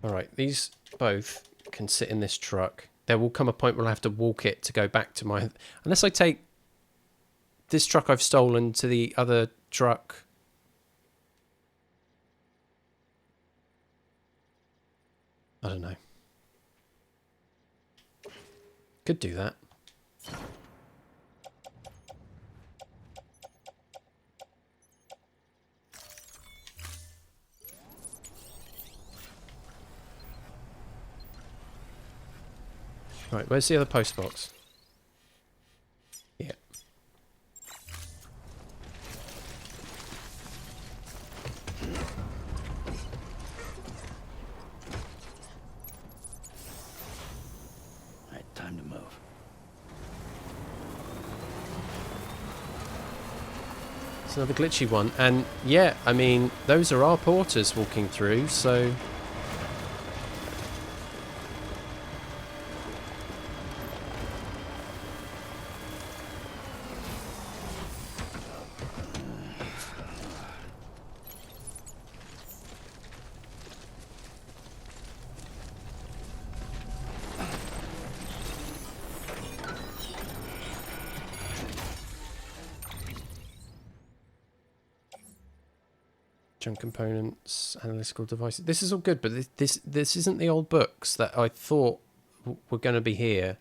Alright, these both can sit in this truck. There will come a point where I'll have to walk it to go back to my... Unless I take this truck I've stolen to the other truck. I don't know. Could do that. Right, where's the other post box? Yeah. Alright, time to move. It's another glitchy one. And yeah, I mean, those are our porters walking through, so... Junk components, analytical devices. This is all good, but this isn't the old books that I thought were going to be here.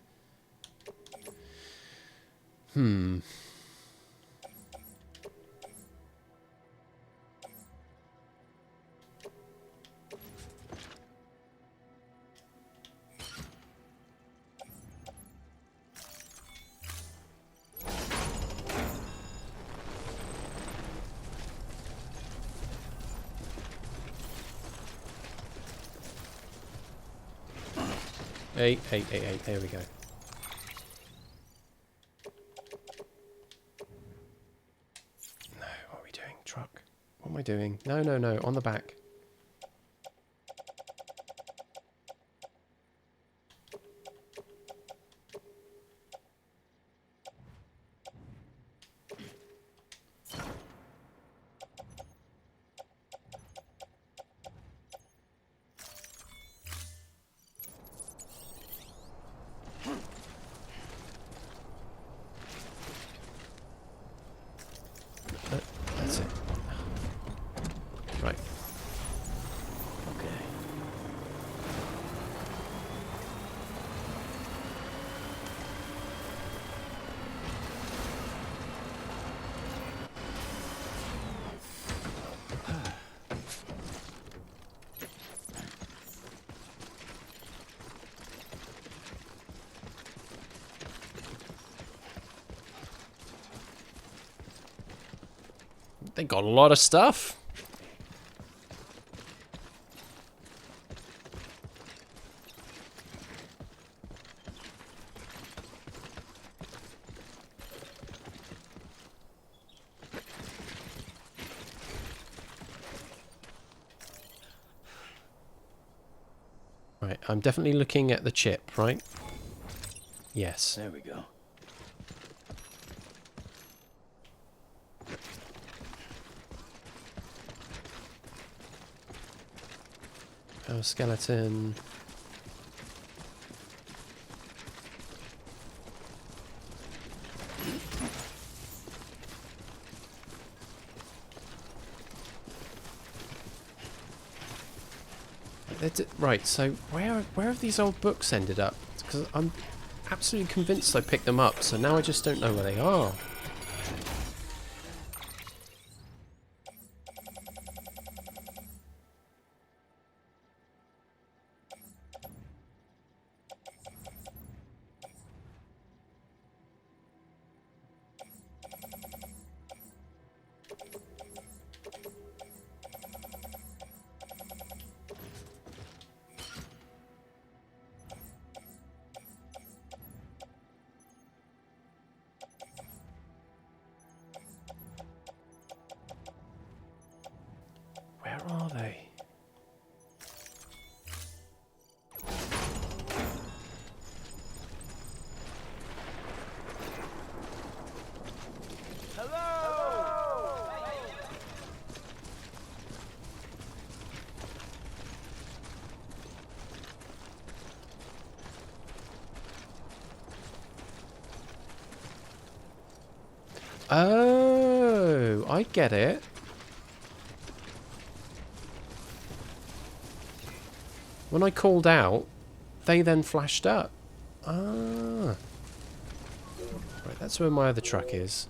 Hmm. Hey, hey, hey, hey. There we go. No, what are we doing? Truck. What am I doing? No, no, no. On the back. That's it. Right. Okay. They got a lot of stuff. Right, I'm definitely looking at the chip, right? Yes. There we go. Oh, skeleton. Right, so where have these old books ended up? Because I'm absolutely convinced I picked them up, so now I just don't know where they are. Where are they? Oh, I get it. When I called out, they then flashed up. Ah. Right, that's where my other truck is.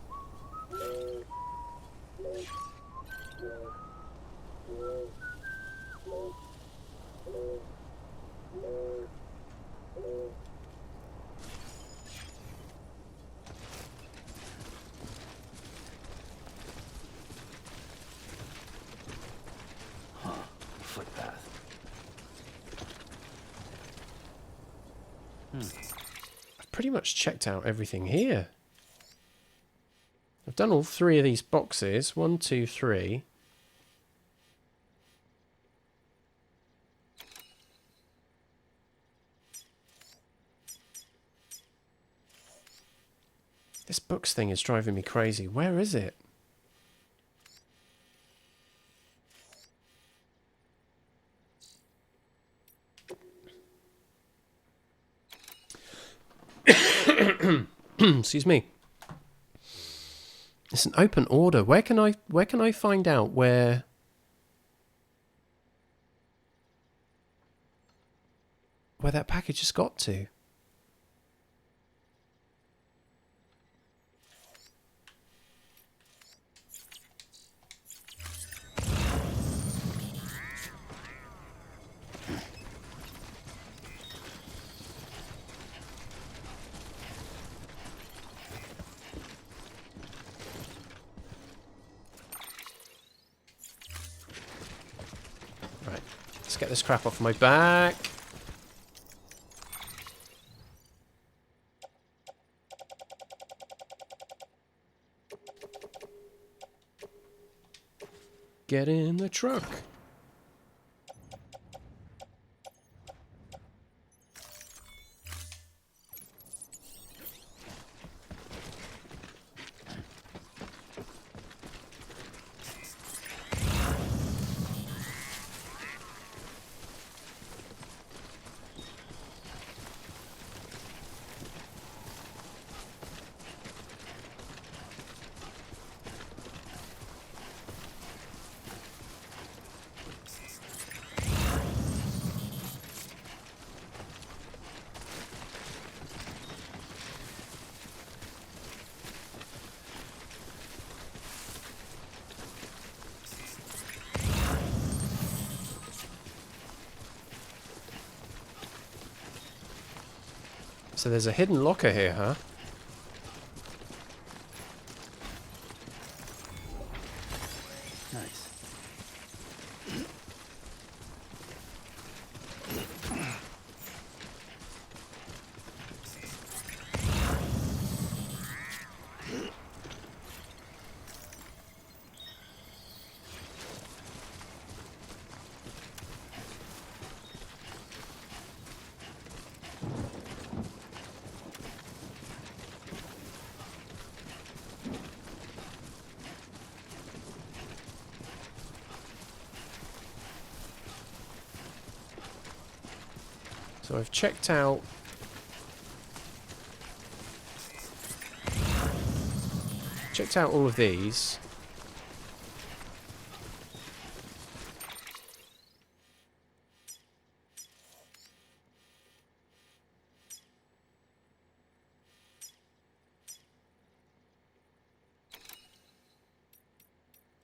Footpath. I've pretty much checked out everything here. I've done all 3 of these boxes. 1, 2, 3. This books thing is driving me crazy. Where is it? Excuse me. It's an open order. Where can I find out where that package has got to? Right. Let's get this crap off my back. get in the truck. So there's a hidden locker here, huh? Nice. So I've checked out all of these.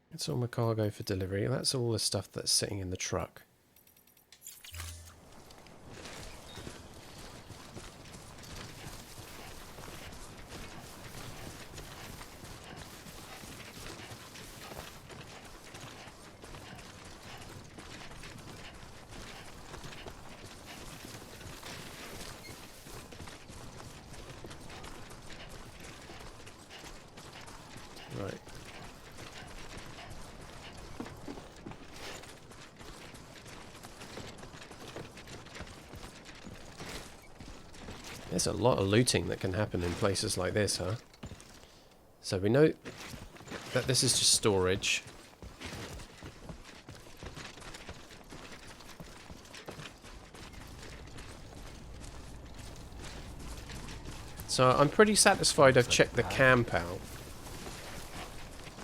That's all my cargo for delivery. That's all the stuff that's sitting in the truck. Right. There's a lot of looting that can happen in places like this, huh? So we know that this is just storage. So I'm pretty satisfied I've checked the camp out.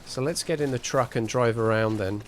So let's get in the truck and drive around then.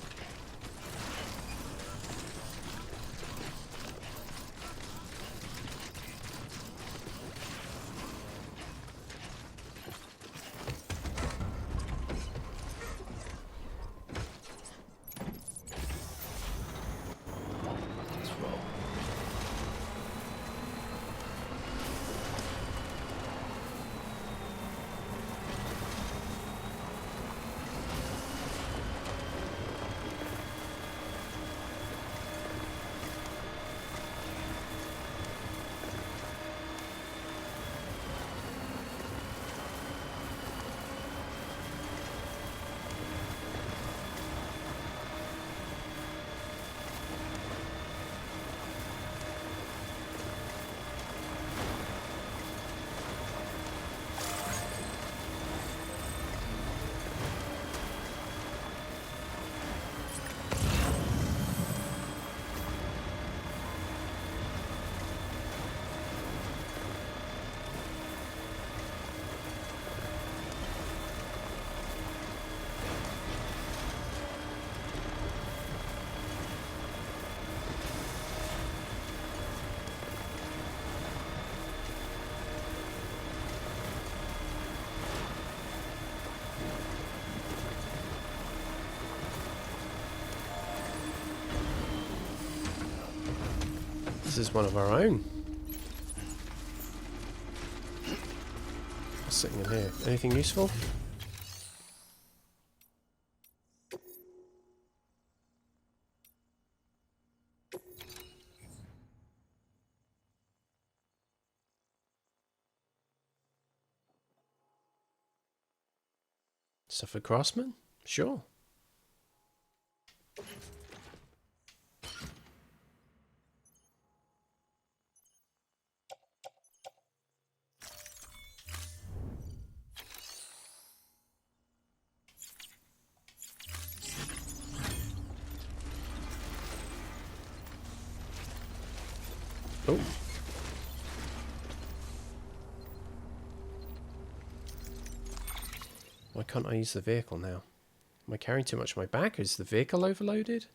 This is one of our own. What's sitting in here? Anything useful? Stuff for craftsman? Sure. Oh. Why can't I use the vehicle now? Am I carrying too much on my back? Is the vehicle overloaded?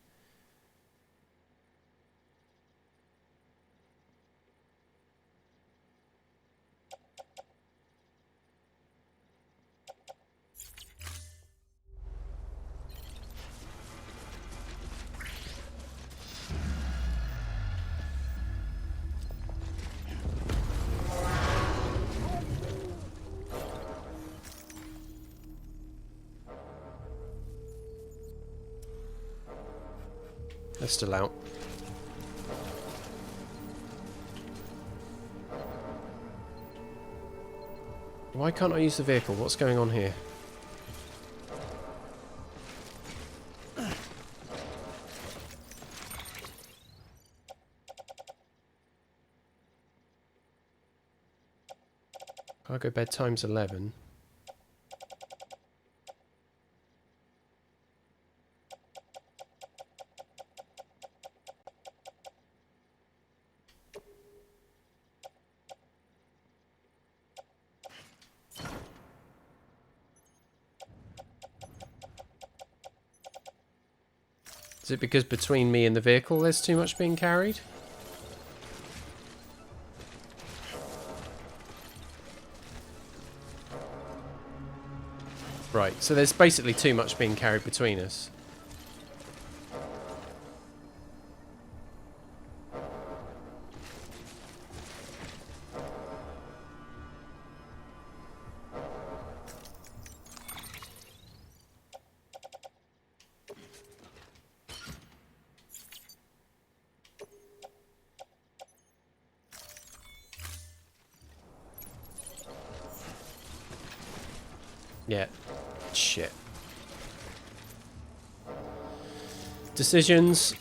They're still out. Why can't I use the vehicle? What's going on here? Cargo bedtime's 11. Is it because between me and the vehicle there's too much being carried? Right, so there's basically too much being carried between us. Yeah. Shit. Decisions.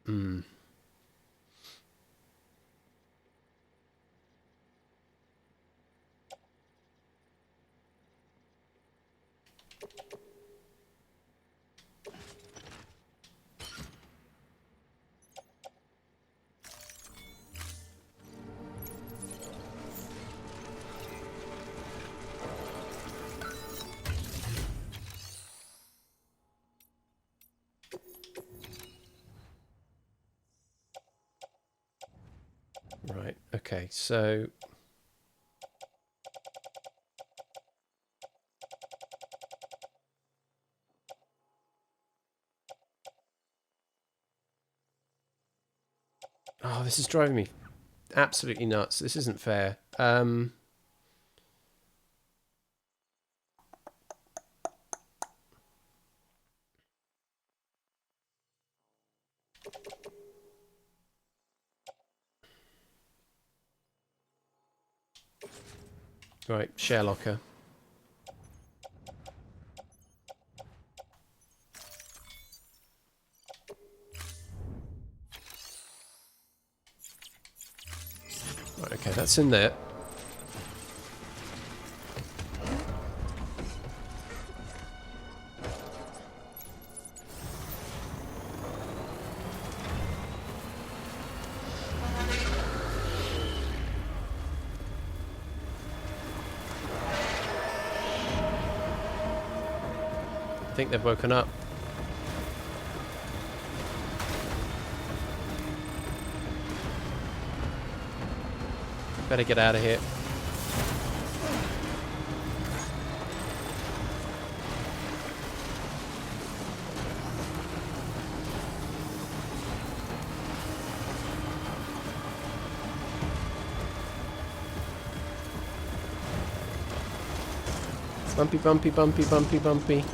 Hmm. Right, okay, so... Oh, this is driving me absolutely nuts. This isn't fair. Right, share locker. Right, okay, that's in there. I think they've woken up. Better get out of here. Bumpy, bumpy, bumpy, bumpy, bumpy.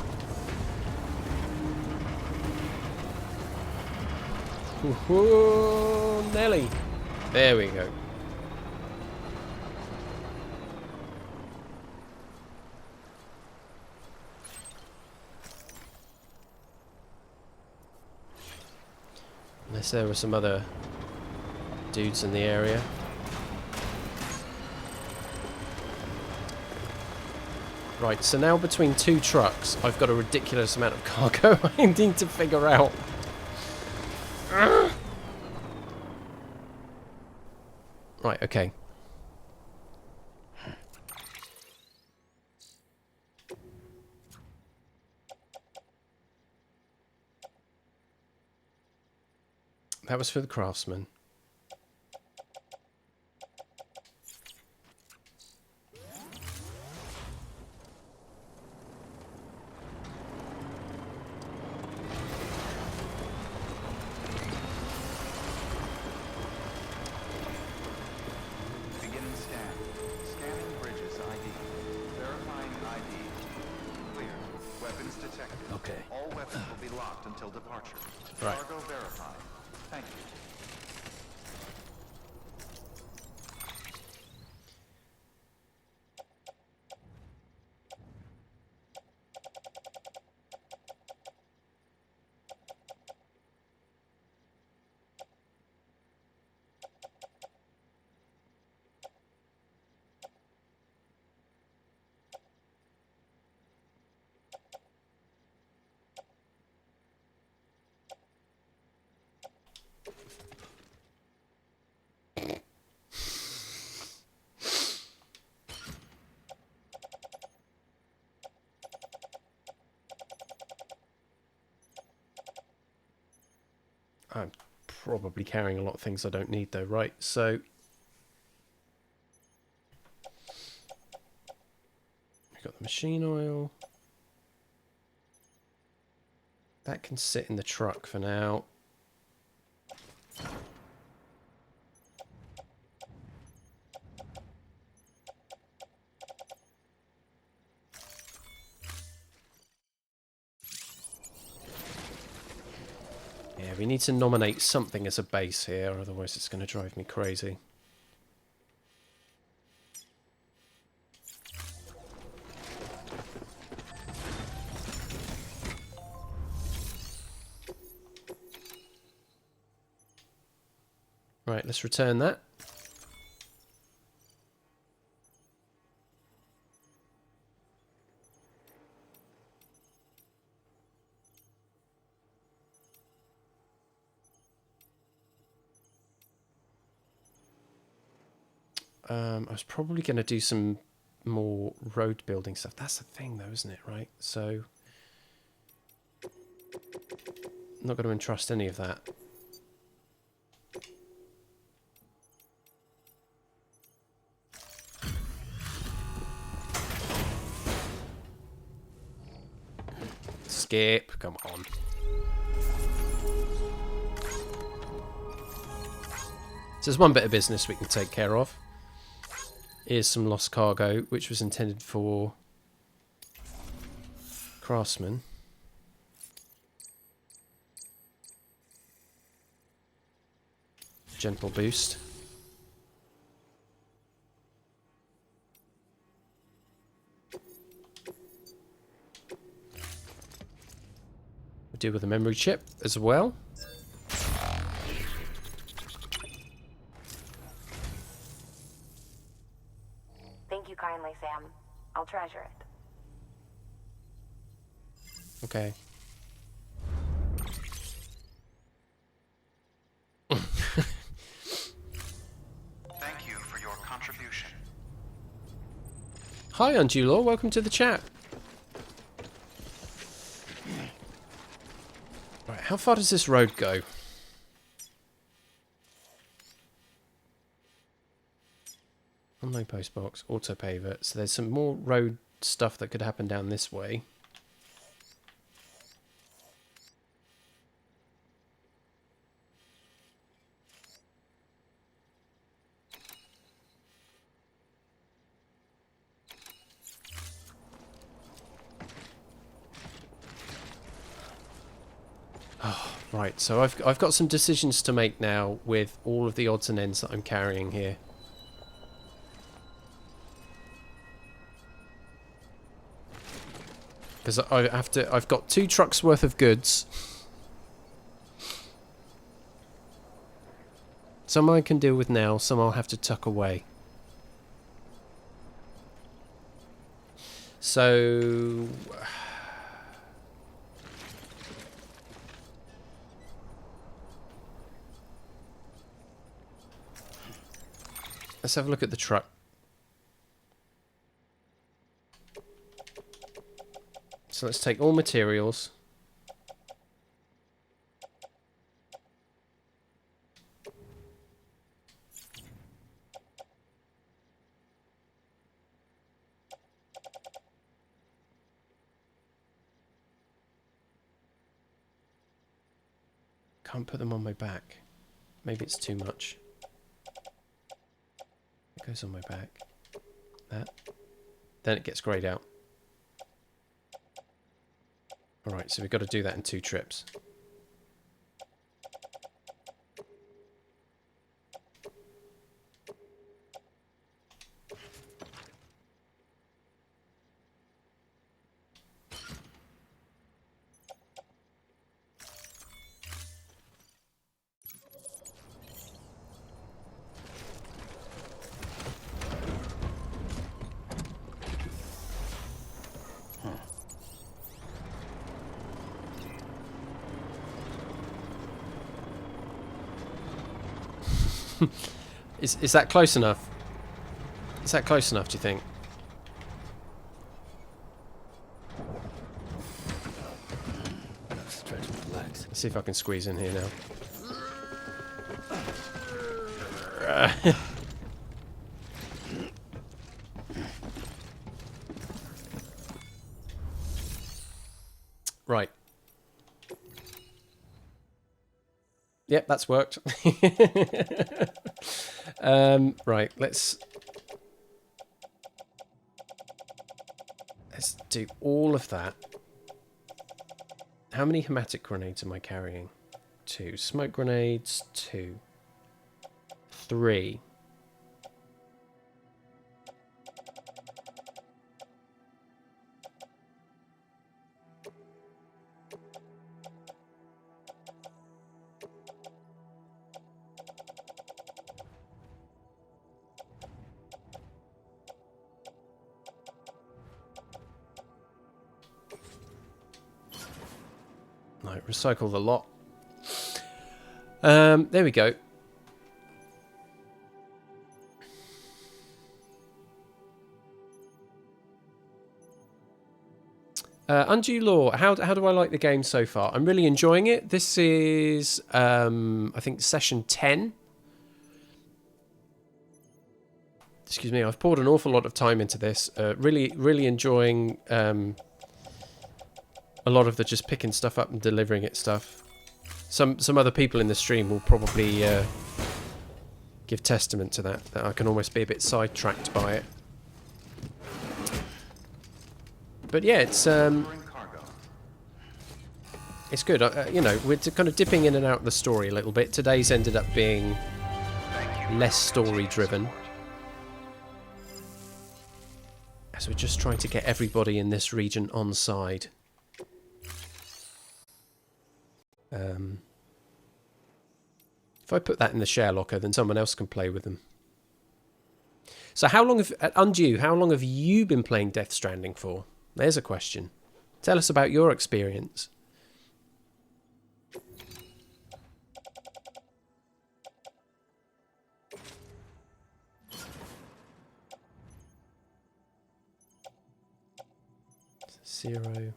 Ooh, Nelly. There we go. Unless there were some other dudes in the area. Right, so now between two trucks, I've got a ridiculous amount of cargo I need to figure out. Right, okay. That was for the craftsman. Beginning scan. Scanning bridges ID. Verifying ID. Clear. Weapons detected. Okay. All weapons will be locked until departure. Right. Cargo verified. Thank you. I'm probably carrying a lot of things I don't need though, right? So we've got the machine oil. That can sit in the truck for now. Yeah, we need to nominate something as a base here, otherwise it's going to drive me crazy. Right, let's return that. I was probably going to do some more road building stuff. That's the thing though, isn't it? Right, so I'm not going to entrust any of that. Skip, come on. So there's one bit of business we can take care of. Here's some lost cargo, which was intended for craftsmen. Gentle boost. We deal with a memory chip as well. Thank you kindly, Sam. I'll treasure it. Okay. Thank you for your contribution. Hi, Undulaw. Welcome to the chat. Right, how far does this road go? Online postbox, auto paver. So there's some more road stuff that could happen down this way. Oh, right, so I've got some decisions to make now with all of the odds and ends that I'm carrying here. Because I've got 2 trucks worth of goods. Some I can deal with now, some I'll have to tuck away. So... let's have a look at the truck. So let's take all materials. Can't put them on my back. Maybe it's too much. It goes on my back. That. Then it gets greyed out. Alright, so we've got to do that in 2 trips. Is that close enough? Is that close enough, do you think? Stretch my legs. Let's see if I can squeeze in here now. Right. Yep, that's worked. Right, let's do all of that. How many hematic grenades am I carrying? 2. Smoke grenades, 2. 3. Right, recycle the lot. There we go. Undue Law, how do I like the game so far? I'm really enjoying it. This is, I think, session 10. Excuse me, I've poured an awful lot of time into this. Really enjoying a lot of the just picking stuff up and delivering it stuff. Some other people in the stream will probably give testament to that I can almost be a bit sidetracked by it. But yeah, it's good. You know, we're kind of dipping in and out of the story a little bit. Today's ended up being less story driven, as we're just trying to get everybody in this region on side. If I put that in the share locker, then someone else can play with them. So how long have, Undue, how long have you been playing Death Stranding for? There's a question. Tell us about your experience. Zero.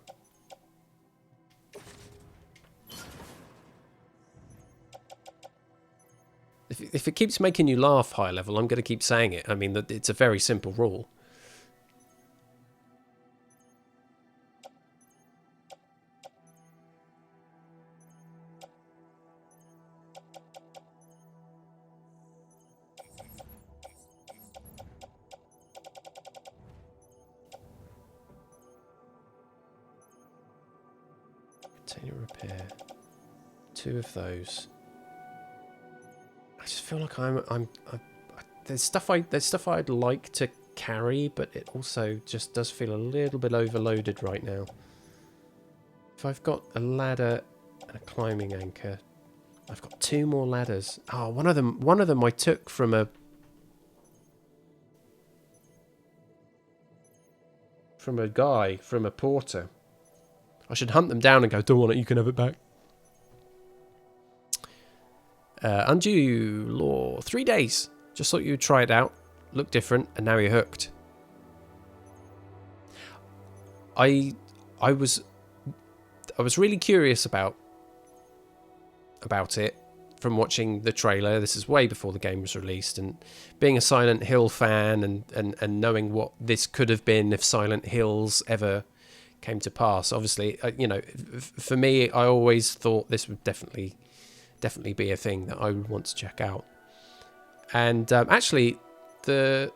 If it keeps making you laugh, high level, I'm going to keep saying it. I mean, it's a very simple rule. Container repair. 2 of those. I just feel like there's stuff I'd like to carry, but it also just does feel a little bit overloaded right now. If I've got a ladder and a climbing anchor, I've got 2 more ladders. Oh, one of them I took from a guy, from a porter. I should hunt them down and go, don't want it, you can have it back. Undue Law. 3 days. Just thought you'd try it out. Look different, and now you're hooked. I was really curious about it from watching the trailer. This is way before the game was released, and being a Silent Hill fan and knowing what this could have been if Silent Hills ever came to pass. Obviously, you know, for me, I always thought this would definitely be a thing that I would want to check out. And actually, there's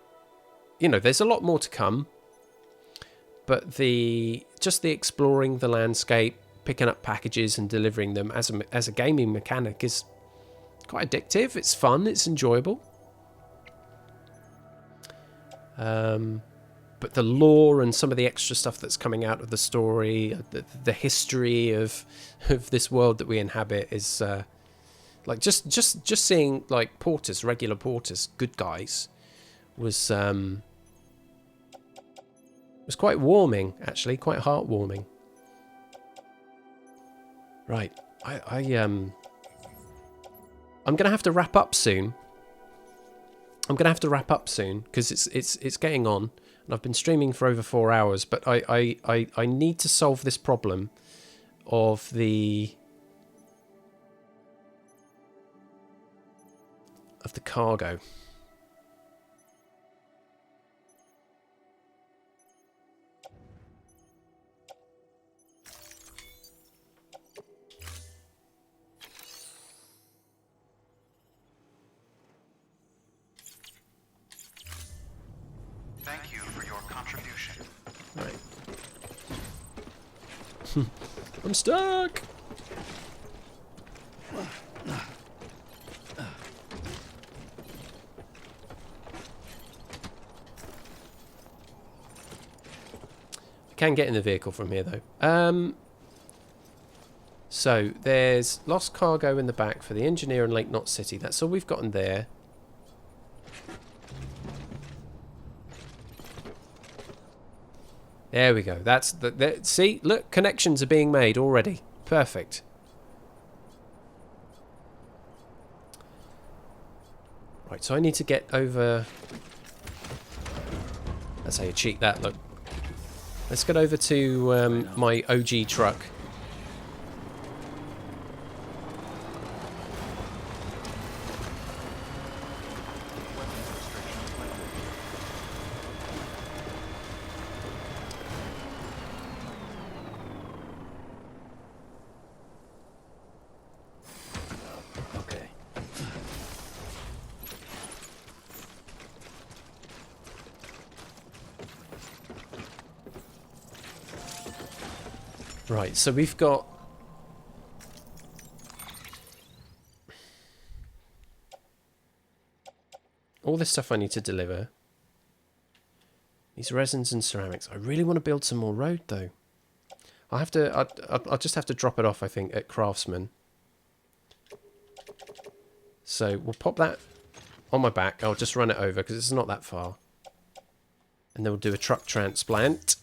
a lot more to come. But just the exploring the landscape, picking up packages and delivering them as a gaming mechanic is quite addictive. It's fun. It's enjoyable. But the lore and some of the extra stuff that's coming out of the story, the history of this world that we inhabit is like just seeing like porters, regular porters, good guys, was quite warming, actually, quite heartwarming. Right, I'm gonna have to wrap up soon. Because it's getting on, and I've been streaming for over 4 hours. But I need to solve this problem of the cargo. Thank you for your contribution. Right. I'm stuck. Can get in the vehicle from here though. So there's lost cargo in the back for the engineer in Lake Knot City. That's all we've got in there. There we go. That's see, look, connections are being made already. Perfect. Right, so I need to get over. That's how you cheat that. Look. Let's get over to my OG truck. Okay. Right, so we've got all this stuff I need to deliver. These resins and ceramics. I really want to build some more road though. I'll just have to drop it off, I think, at Craftsman. So we'll pop that on my back. I'll just run it over because it's not that far. And then we'll do a truck transplant.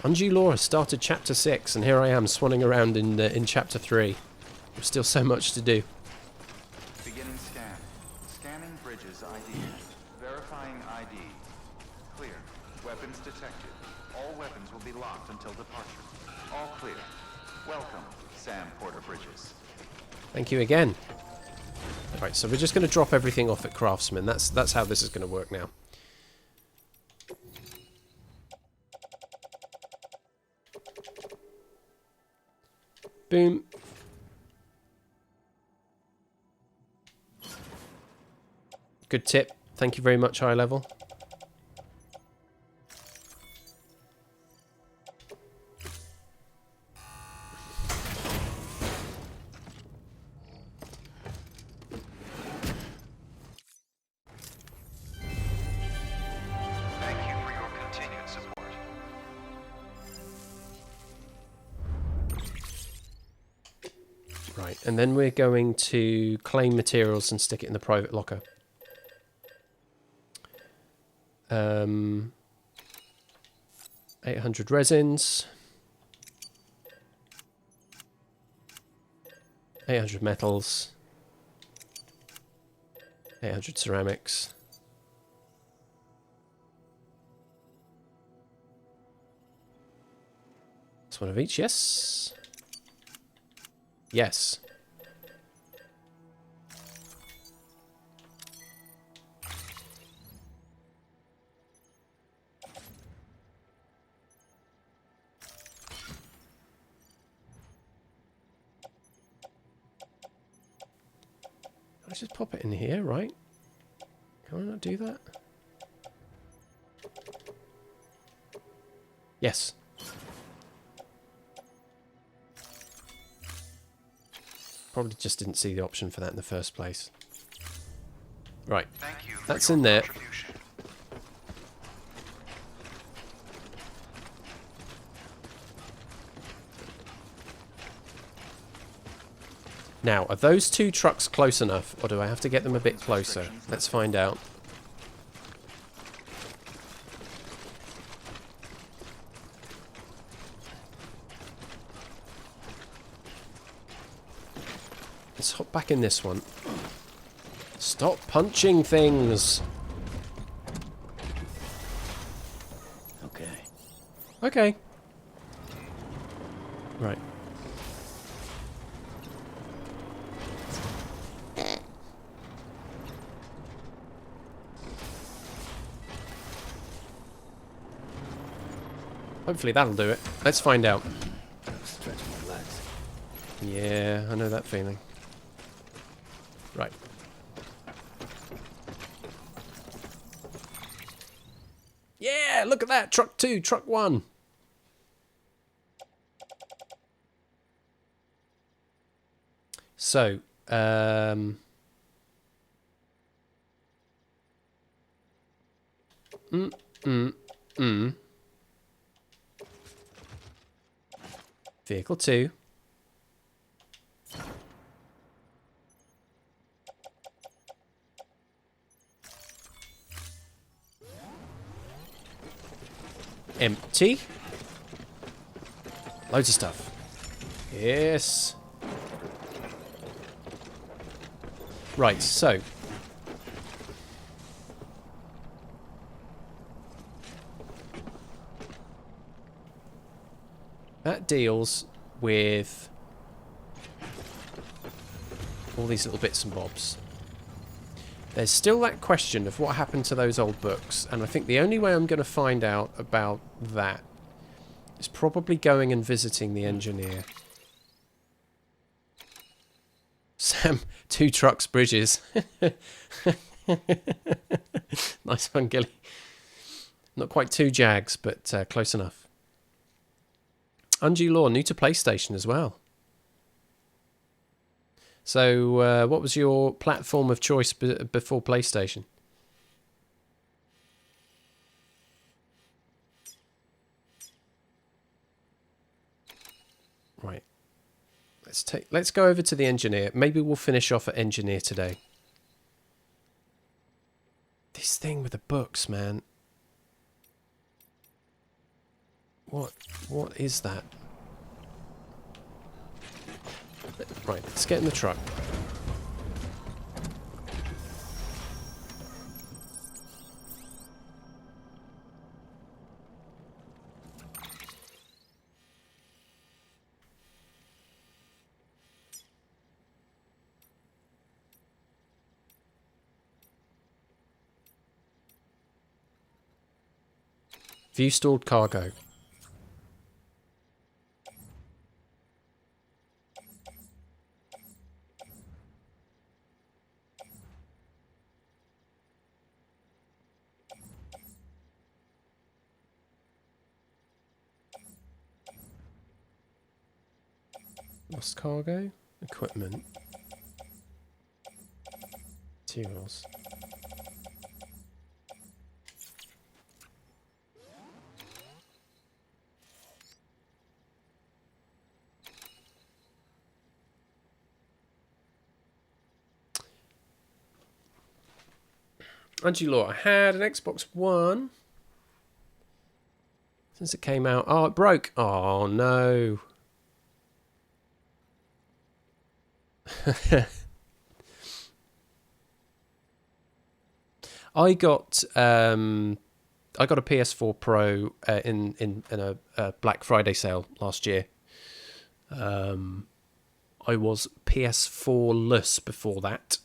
Undue Law has started Chapter 6, and here I am swanning around in Chapter 3. There's still so much to do. Beginning scan. Scanning bridges ID. Verifying ID. Clear. Weapons detected. All weapons will be locked until departure. All clear. Welcome, Sam Porter Bridges. Thank you again. Right, so we're just going to drop everything off at Craftsman. That's how this is going to work now. Boom. Good tip. Thank you very much, High Level. Right, and then we're going to claim materials and stick it in the private locker. 800 resins. 800 metals. 800 ceramics. It's one of each, yes. Yes. Let's just pop it in here, right? Can I not do that? Yes. Probably just didn't see the option for that in the first place. Right. Thank you for That's your in there. contribution. Now, are those two trucks close enough, or do I have to get them a bit closer? Let's find out. Let's hop back in this one. Stop punching things! Okay. Okay. Right. Hopefully that'll do it. Let's find out. Stretch my legs. Yeah, I know that feeling. Right. Yeah, look at that! Truck 2, truck 1. So, Vehicle 2. Empty. Loads of stuff. Yes. Right, so. That deals with all these little bits and bobs. There's still that question of what happened to those old books, and I think the only way I'm going to find out about that is probably going and visiting the engineer. Sam, 2 trucks, bridges. Nice one, Gilly. Not quite 2 Jags, but close enough. Undue Law, new to PlayStation as well. So, what was your platform of choice before PlayStation? Right. Let's go over to the engineer. Maybe we'll finish off at engineer today. This thing with the books, man. What is that? Right, let's get in the truck. View stored cargo. Lost cargo, equipment, materials. Angie Law, I had an Xbox One since it came out. Oh, it broke. Oh, no. I got a PS4 Pro in a Black Friday sale last year. I was PS4-less before that.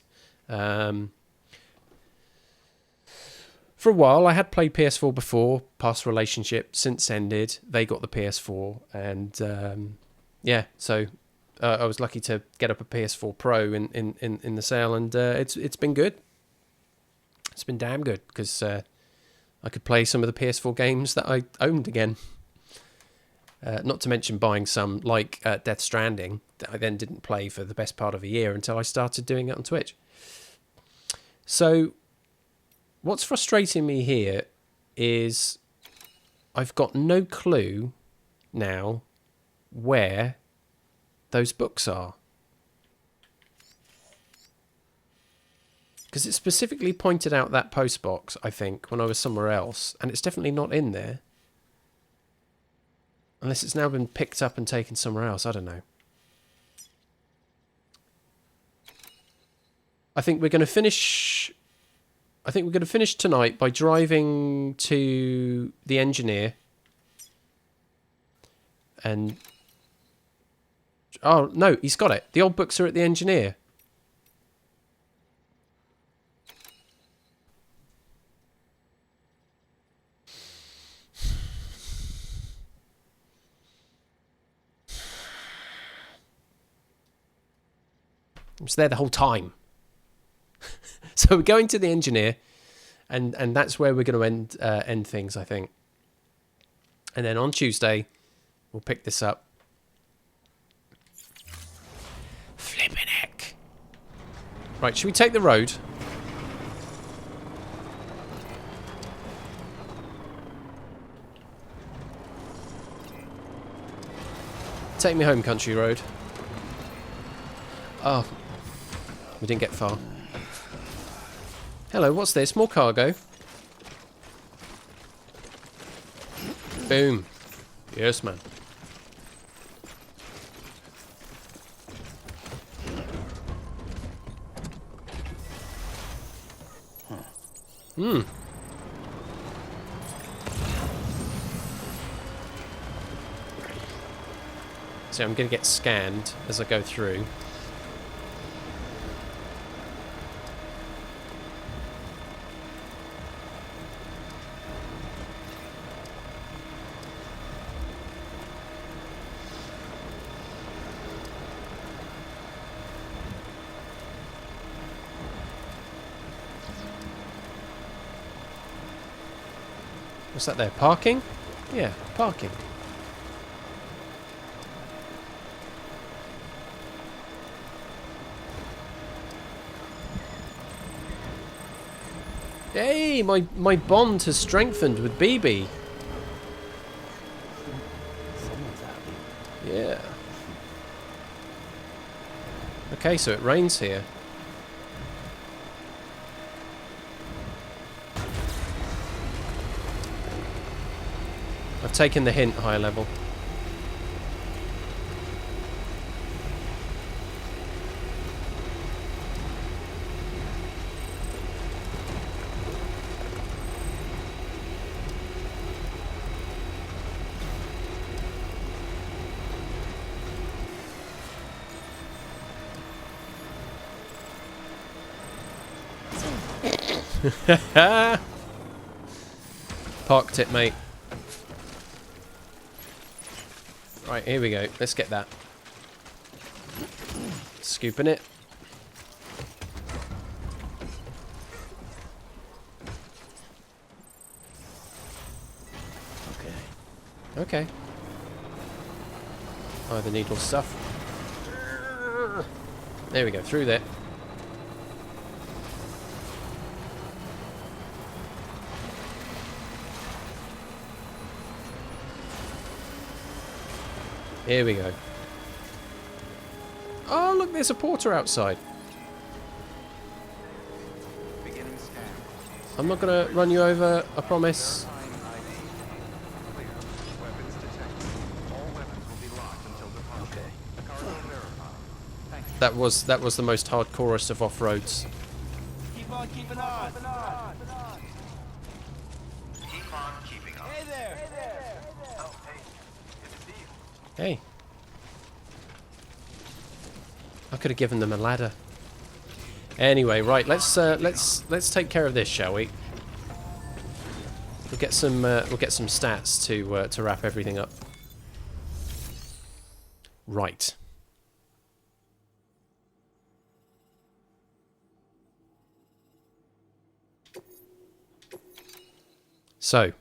For a while, I had played PS4 before, past relationship, since ended. They got the PS4, and yeah, so I was lucky to get up a PS4 Pro in the sale, and it's been good. It's been damn good, because I could play some of the PS4 games that I owned again. Not to mention buying some, like Death Stranding, that I then didn't play for the best part of a year until I started doing it on Twitch. So what's frustrating me here is I've got no clue now where those books are. Because it specifically pointed out that post box, I think, when I was somewhere else, and it's definitely not in there. Unless it's now been picked up and taken somewhere else, I don't know. I think we're going to finish tonight by driving to the engineer and... Oh, no, he's got it. The old books are at the engineer. It was there the whole time. So we're going to the engineer, and that's where we're going to end things, I think. And then on Tuesday, we'll pick this up. Flippin' heck. Right, should we take the road? Take me home, country road. Oh, we didn't get far. Hello, what's this? More cargo. Boom. Yes, man. Hmm. So I'm going to get scanned as I go through. What's that there? Parking? Yeah, parking. Hey, my bond has strengthened with BB. Someone's happy. Yeah. Okay, so it rains here. I've taken the hint, high level. Parked it, mate. Right, here we go. Let's get that. Scooping it. Okay. Okay. Oh, the needle stuff. There we go, through there. Here we go. Oh, look, there's a porter outside. Beginning scan. I'm not going to run you over, I promise. Verifying ID. Clear. Weapons detected. All weapons will be locked until departure. Okay. Cargo verified. Thank you. That was the most hardcorest of off-roads. Keep on keeping on. Keep on keeping on. Hey there. Oh, hey. Good to see you. Hey. I could have given them a ladder. Anyway, right, let's take care of this, shall we? We'll get some stats to wrap everything up. Right. So,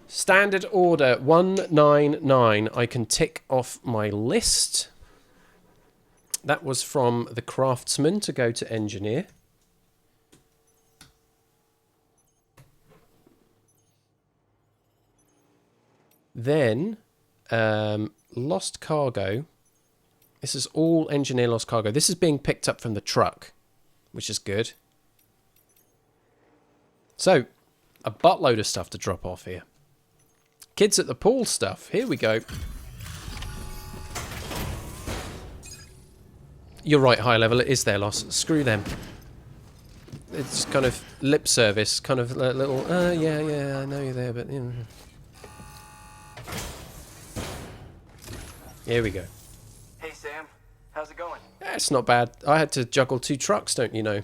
standard order 199. I can tick off my list. That was from the craftsman to go to engineer. Then, lost cargo. This is all engineer lost cargo. This is being picked up from the truck, which is good. So, a buttload of stuff to drop off here. Kids at the pool stuff. Here we go. You're right, high level. It is their loss. Screw them. It's kind of lip service. Kind of a little, yeah, I know you're there, but... You know. Here we go. Hey, Sam. How's it going? It's not bad. I had to juggle 2 trucks, don't you know?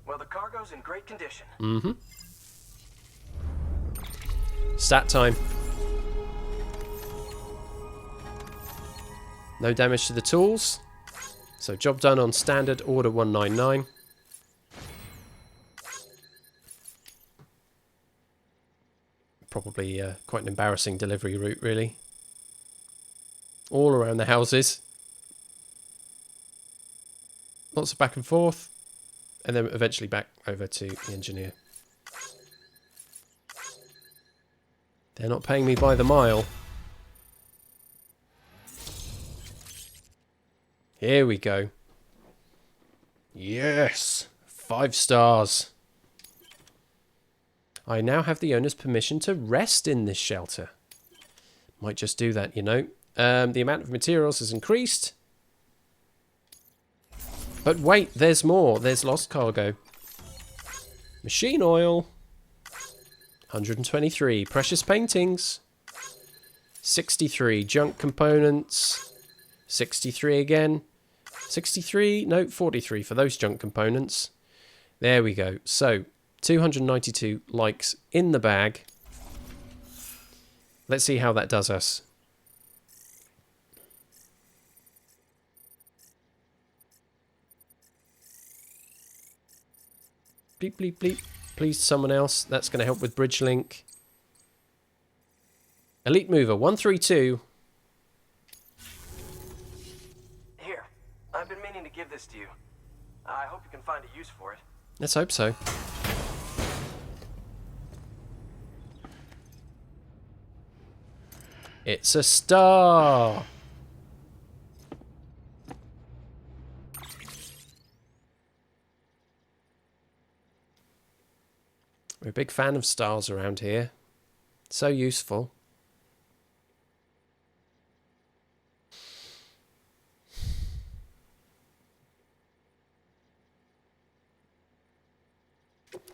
Well, the cargo's in great condition. Mm-hmm. Stat time. No damage to the tools. So job done on standard order 199. Probably quite an embarrassing delivery route, really. All around the houses. Lots of back and forth. And then eventually back over to the engineer. They're not paying me by the mile. Here we go. Yes! 5 stars. I now have the owner's permission to rest in this shelter. Might just do that, you know. The amount of materials has increased. But wait, there's more. There's lost cargo. Machine oil. 123. Precious paintings. 63. Junk components. 63 again. 63. No, 43 for those junk components. There we go. So, 292 likes in the bag. Let's see how that does us. Bleep, bleep, bleep. Please, someone else. That's going to help with bridge link. Elite Mover, 132. Here. I've been meaning to give this to you. I hope you can find a use for it. Let's hope so. It's a star. We're a big fan of stars around here. So useful.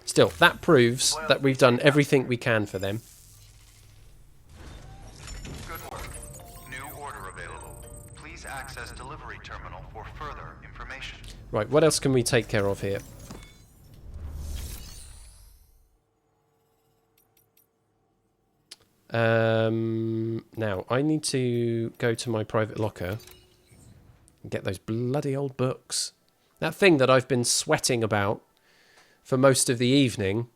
Still, that proves that we've done everything we can for them. Good work. New order available. Please access delivery terminal for further information. Right, what else can we take care of here? Now, I need to go to my private locker and get those bloody old books. That thing that I've been sweating about for most of the evening.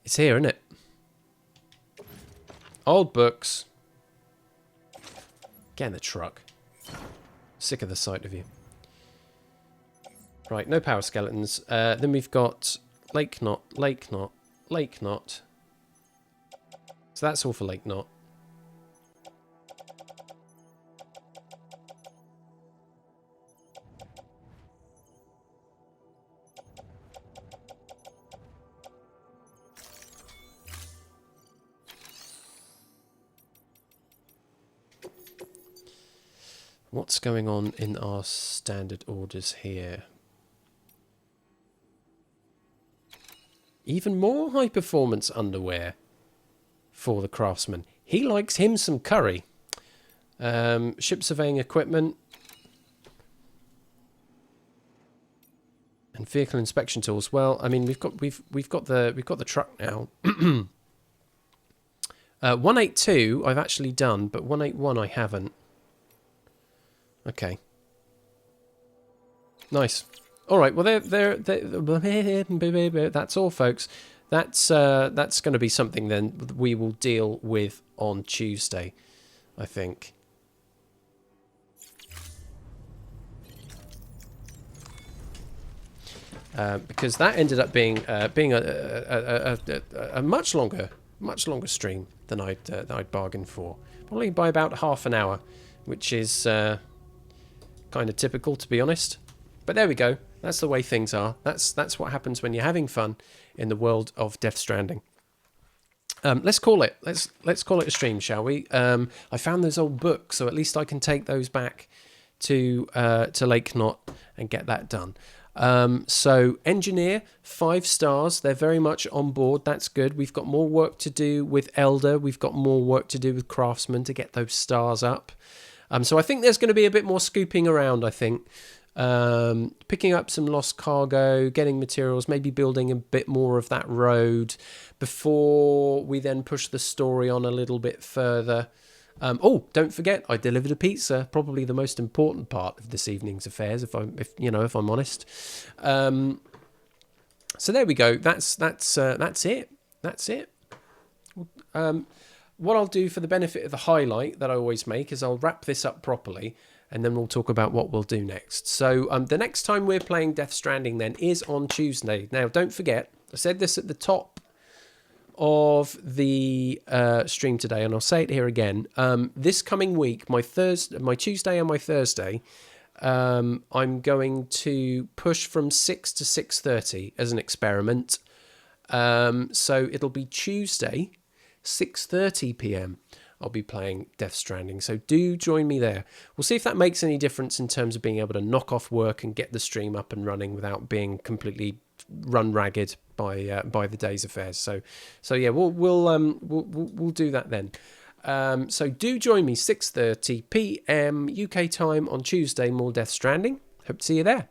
It's here, isn't it? Old books. Get in the truck. Sick of the sight of you. Right, no power skeletons. Then we've got Lake Knot, Lake Knot, Lake Knot. So that's all for Lake Knot. What's going on in our standard orders here? Even more high-performance underwear for the craftsman. He likes him some curry. Ship surveying equipment. And vehicle inspection tools. Well, I mean, we've got the truck now. 182 I've actually done, but 181 I haven't. Okay. Nice. All right. Well, that's all, folks. That's going to be something then we will deal with on Tuesday, I think. Because that ended up being a much longer stream than I'd bargained for. Probably by about half an hour, which is kind of typical, to be honest. But there we go. That's the way things are. That's what happens when you're having fun in the world of Death Stranding. Let's call it. Let's call it a stream, shall we? I found those old books, so at least I can take those back to Lake Knot and get that done. So engineer, 5 stars. They're very much on board. That's good. We've got more work to do with Elder. We've got more work to do with Craftsman to get those stars up. So I think there's going to be a bit more scooping around, I think. Picking up some lost cargo, getting materials, maybe building a bit more of that road before we then push the story on a little bit further. Oh, don't forget, I delivered a pizza. Probably the most important part of this evening's affairs, if I'm honest. So there we go. That's it. That's it. What I'll do for the benefit of the highlight that I always make is I'll wrap this up properly, and then we'll talk about what we'll do next. So the next time we're playing Death Stranding then is on Tuesday. Now, don't forget, I said this at the top of the stream today, and I'll say it here again. This coming week, my Tuesday and my Thursday, I'm going to push from 6 to 6:30 as an experiment. So it'll be Tuesday, 6:30 p.m. I'll be playing Death Stranding, so do join me there. We'll see if that makes any difference in terms of being able to knock off work and get the stream up and running without being completely run ragged by the day's affairs. So yeah, we'll do that then. So do join me 6:30 p.m. UK time on Tuesday. More Death Stranding. Hope to see you there.